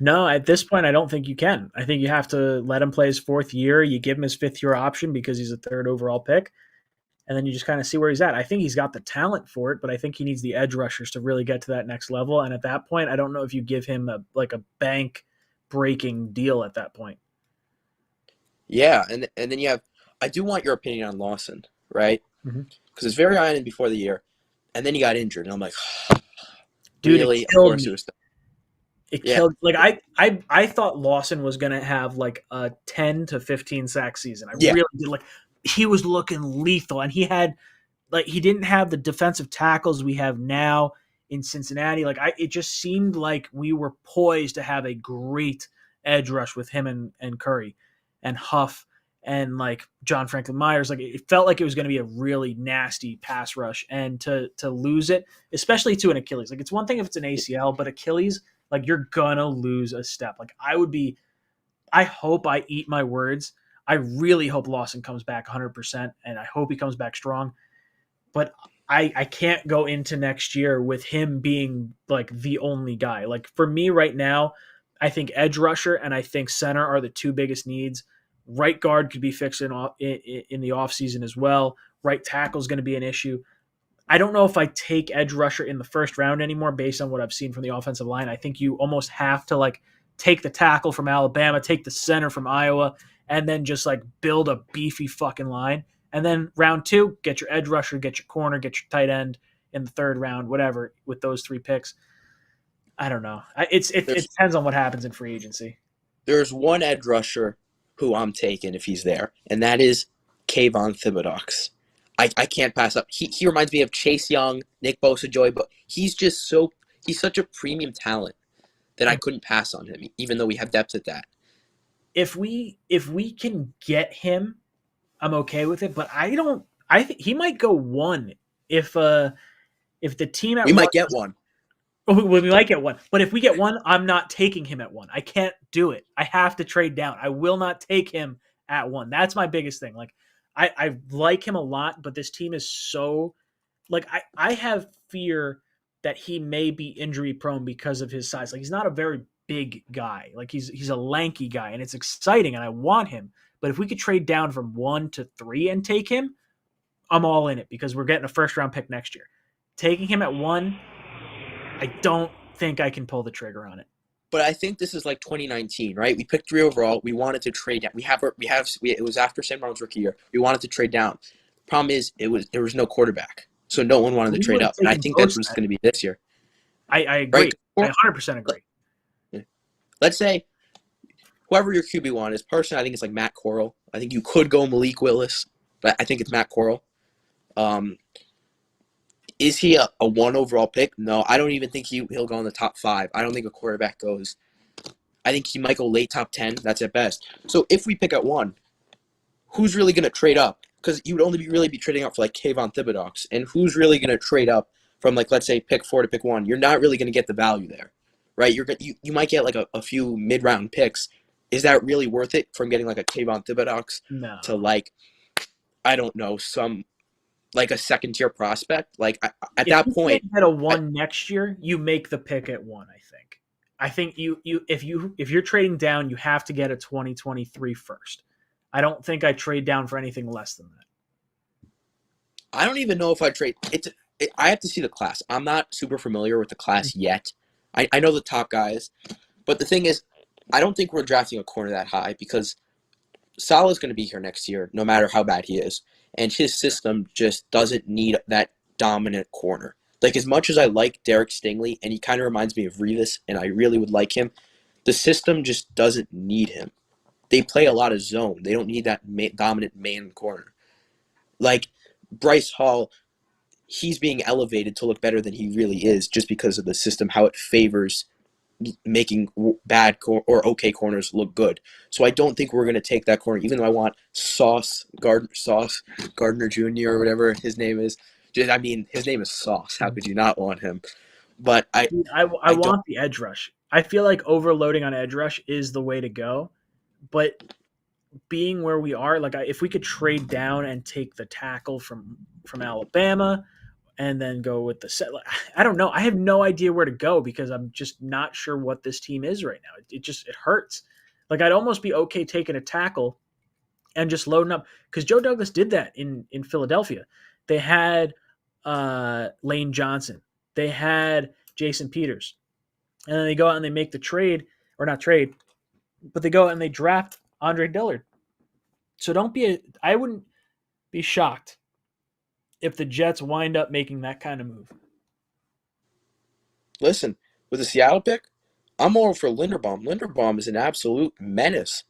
No, at this point, I don't think you can. I think you have to let him play his fourth year. You give him his fifth-year option because he's a third overall pick, and then you just kind of see where he's at. I think he's got the talent for it, but I think he needs the edge rushers to really get to that next level. And at that point, I don't know if you give him a bank-breaking deal at that point. Yeah, and then you have – I do want your opinion on Lawson, right? Because it's very high on him before the year, and then he got injured, and I'm like, dude, really? it killed me. It killed. I thought Lawson was gonna have like a 10 to 15 sack season. I really did. Like he was looking lethal, and he didn't have the defensive tackles we have now in Cincinnati. It just seemed like we were poised to have a great edge rush with him and Curry and Huff and like John Franklin Myers. Like it felt like it was going to be a really nasty pass rush, and to lose it, especially to an Achilles. Like it's one thing if it's an ACL, but Achilles, like you're gonna lose a step. Like I hope I eat my words. I really hope Lawson comes back 100%, and I hope he comes back strong. But I can't go into next year with him being like the only guy. Like for me right now, I think edge rusher and I think center are the two biggest needs. Right guard could be fixed in the offseason as well. Right tackle is going to be an issue. I don't know if I take edge rusher in the first round anymore based on what I've seen from the offensive line. I think you almost have to like take the tackle from Alabama, take the center from Iowa, and then just like build a beefy fucking line. And then round 2, get your edge rusher, get your corner, get your tight end in the third round, whatever, with those 3 picks. I don't know. It depends on what happens in free agency. There's one edge rusher who I'm taking if he's there, and that is 𝐗-𝐁. I can't pass up. He reminds me of Chase Young, Nick Bosa, but he's such a premium talent that I couldn't pass on him, even though we have depth at that. If we can get him, I'm okay with it. But I think he might go 1 if the team at we might get one. We might get 1. But if we get 1, I'm not taking him at 1. I can't do it. I have to trade down. I will not take him at 1. That's my biggest thing. Like I like him a lot, but this team is so like I have fear that he may be injury prone because of his size. Like he's not a very big guy. Like he's a lanky guy, and it's exciting, and I want him. But if we could trade down from 1 to 3 and take him, I'm all in it because we're getting a first round pick next year. Taking him at 1, I don't think I can pull the trigger on it. But I think this is like 2019, right? We picked 3 overall. We wanted to trade down. It was after Sam Darnold's rookie year. We wanted to trade down. Problem is, there was no quarterback, so no one wanted to trade up. And I think that's what's going to be this year. I agree. Right? I 100% agree. Let's say whoever your QB1 is. Personally, I think it's like Matt Corral. I think you could go Malik Willis, but I think it's Matt Corral. Is he a 1 overall pick? No, I don't even think he'll go in the top 5. I don't think a quarterback goes. I think he might go late top 10. That's at best. So if we pick at 1, who's really going to trade up? Because you would only really be trading up for like 𝐗-𝐷𝐿𝐵. And who's really going to trade up from like, let's say, pick 4 to pick 1? You're not really going to get the value there, right? You might get like a few mid-round picks. Is that really worth it from getting like a 𝐗-𝐷𝐿𝐵 No. to like, I don't know, some like a second-tier prospect? Like at that point, get a 1 next year, you make the pick at 1. I think if you're trading down, you have to get a 2023 first. I don't think I trade down for anything less than that. I don't even know if I trade. I have to see the class. I'm not super familiar with the class yet. I know the top guys, but the thing is, I don't think we're drafting a corner that high because Salah's going to be here next year, no matter how bad he is, and his system just doesn't need that dominant corner. Like, as much as I like Derek Stingley, and he kind of reminds me of Revis, and I really would like him, the system just doesn't need him. They play a lot of zone. They don't need that dominant man corner. Like, Bryce Hall, he's being elevated to look better than he really is just because of the system, how it favors making bad or okay corners look good. So I don't think we're going to take that corner, even though I want Sauce Gardner Jr. or whatever his name is. I mean, his name is Sauce. How could you not want him? But I want the edge rush. I feel like overloading on edge rush is the way to go. But being where we are, like if we could trade down and take the tackle from Alabama and then go with the set, I don't know. I have no idea where to go because I'm just not sure what this team is right now. It hurts. Like I'd almost be okay taking a tackle and just loading up because Joe Douglas did that in Philadelphia. They had Lane Johnson. They had Jason Peters. And then they go out and they make the trade, or not trade, but they go out and they draft Andre Dillard. So I wouldn't be shocked if the Jets wind up making that kind of move. Listen, with the Seattle pick, I'm all for Linderbaum. Linderbaum is an absolute menace.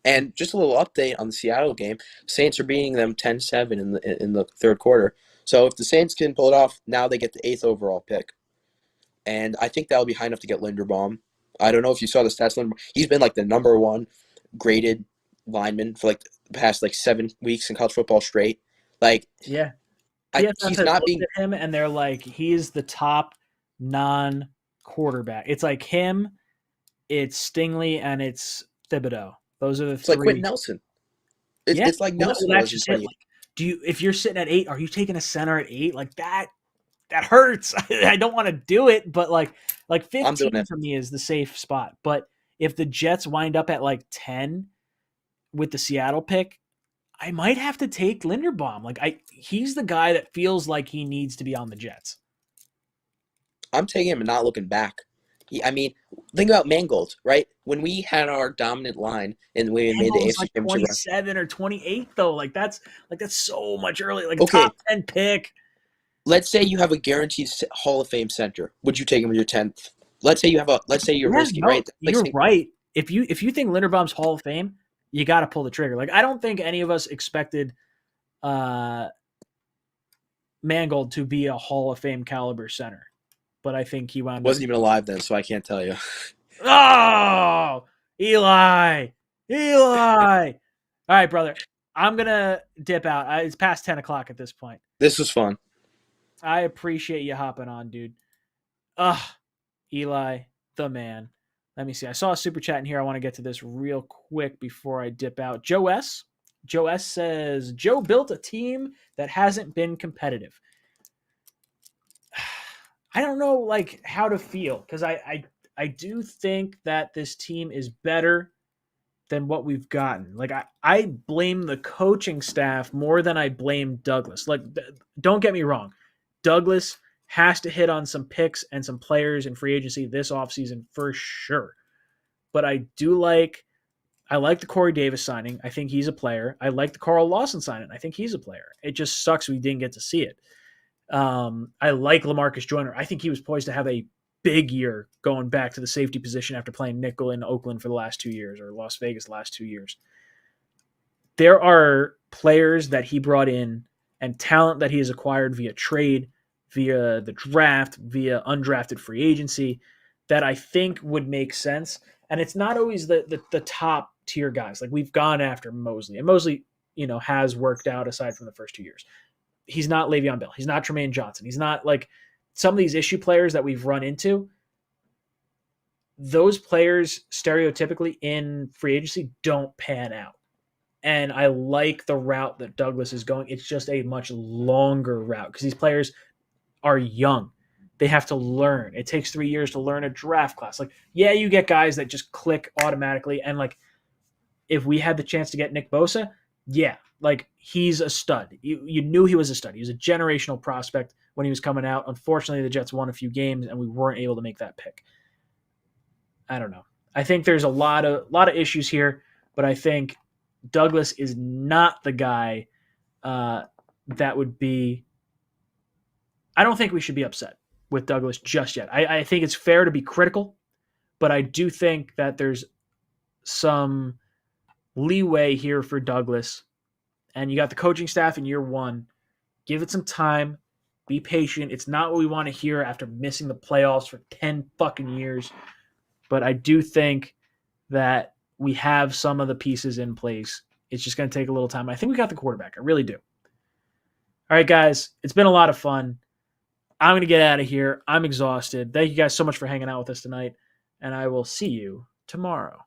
And just a little update on the Seattle game. Saints are beating them 10-7 in the third quarter. So if the Saints can pull it off, now they get the 8th overall pick. And I think that'll be high enough to get Linderbaum. I don't know if you saw the stats. He's been like the number 1 graded lineman for like the past like 7 weeks in college football straight. Like, yeah, he's not being at him, and they're like, he's the top non-quarterback. It's like him, it's Stingley, and it's Thibodeau. Those are the 3. It's like Quentin Nelson. It's like Nelson. Well, that's just it. Like, if you're sitting at 8, are you taking a center at 8? Like that hurts. I don't want to do it, but like 15 for me is the safe spot. But if the Jets wind up at like 10 with the Seattle pick, I might have to take Linderbaum. Like he's the guy that feels like he needs to be on the Jets. I'm taking him and not looking back. I mean, think about Mangold, right? When we had our dominant line and we made the AFC like Championship 27 or 28 though. Like that's so much early. Like okay. Top 10 pick. Let's say you have a guaranteed Hall of Fame center. Would you take him with your 10th? Let's say you're risky, right? You're right. If you think Linderbaum's Hall of Fame, you got to pull the trigger. Like I don't think any of us expected Mangold to be a Hall of Fame caliber center, but I think he wasn't even alive then, so I can't tell you. Oh, Eli! All right, brother. I'm gonna dip out. It's past 10 o'clock at this point. This was fun. I appreciate you hopping on, dude. Eli, the man. Let me see. I saw a super chat in here. I want to get to this real quick before I dip out. Joe S. says, Joe built a team that hasn't been competitive. I don't know like how to feel because I do think that this team is better than what we've gotten. Like I blame the coaching staff more than I blame Douglas. Like don't get me wrong. Douglas has to hit on some picks and some players in free agency this offseason for sure. But I like the Corey Davis signing. I think he's a player. I like the Carl Lawson signing. I think he's a player. It just sucks we didn't get to see it. I like LaMarcus Joyner. I think he was poised to have a big year going back to the safety position after playing nickel in Oakland for the last 2 years or Las Vegas the last 2 years. There are players that he brought in and talent that he has acquired via trade, via the draft, via undrafted free agency, that I think would make sense. And it's not always the top tier guys. Like we've gone after Mosley, and Mosley, has worked out aside from the first 2 years. He's not Le'Veon Bell. He's not Tremaine Johnson. He's not like some of these issue players that we've run into. Those players stereotypically in free agency don't pan out. And I like the route that Douglas is going. It's just a much longer route because these players are young. They have to learn. It takes 3 years to learn a draft class. Like, yeah, you get guys that just click automatically. And like, if we had the chance to get Nick Bosa, yeah, like he's a stud. You knew he was a stud. He was a generational prospect when he was coming out. Unfortunately, the Jets won a few games and we weren't able to make that pick. I don't know. I think there's a lot of issues here, but I think Douglas is not the guy that would be. I don't think we should be upset with Douglas just yet. I think it's fair to be critical, but I do think that there's some leeway here for Douglas. And you got the coaching staff in year one. Give it some time. Be patient. It's not what we want to hear after missing the playoffs for 10 fucking years. But I do think that we have some of the pieces in place. It's just going to take a little time. I think we got the quarterback. I really do. All right, guys. It's been a lot of fun. I'm going to get out of here. I'm exhausted. Thank you guys so much for hanging out with us tonight. And I will see you tomorrow.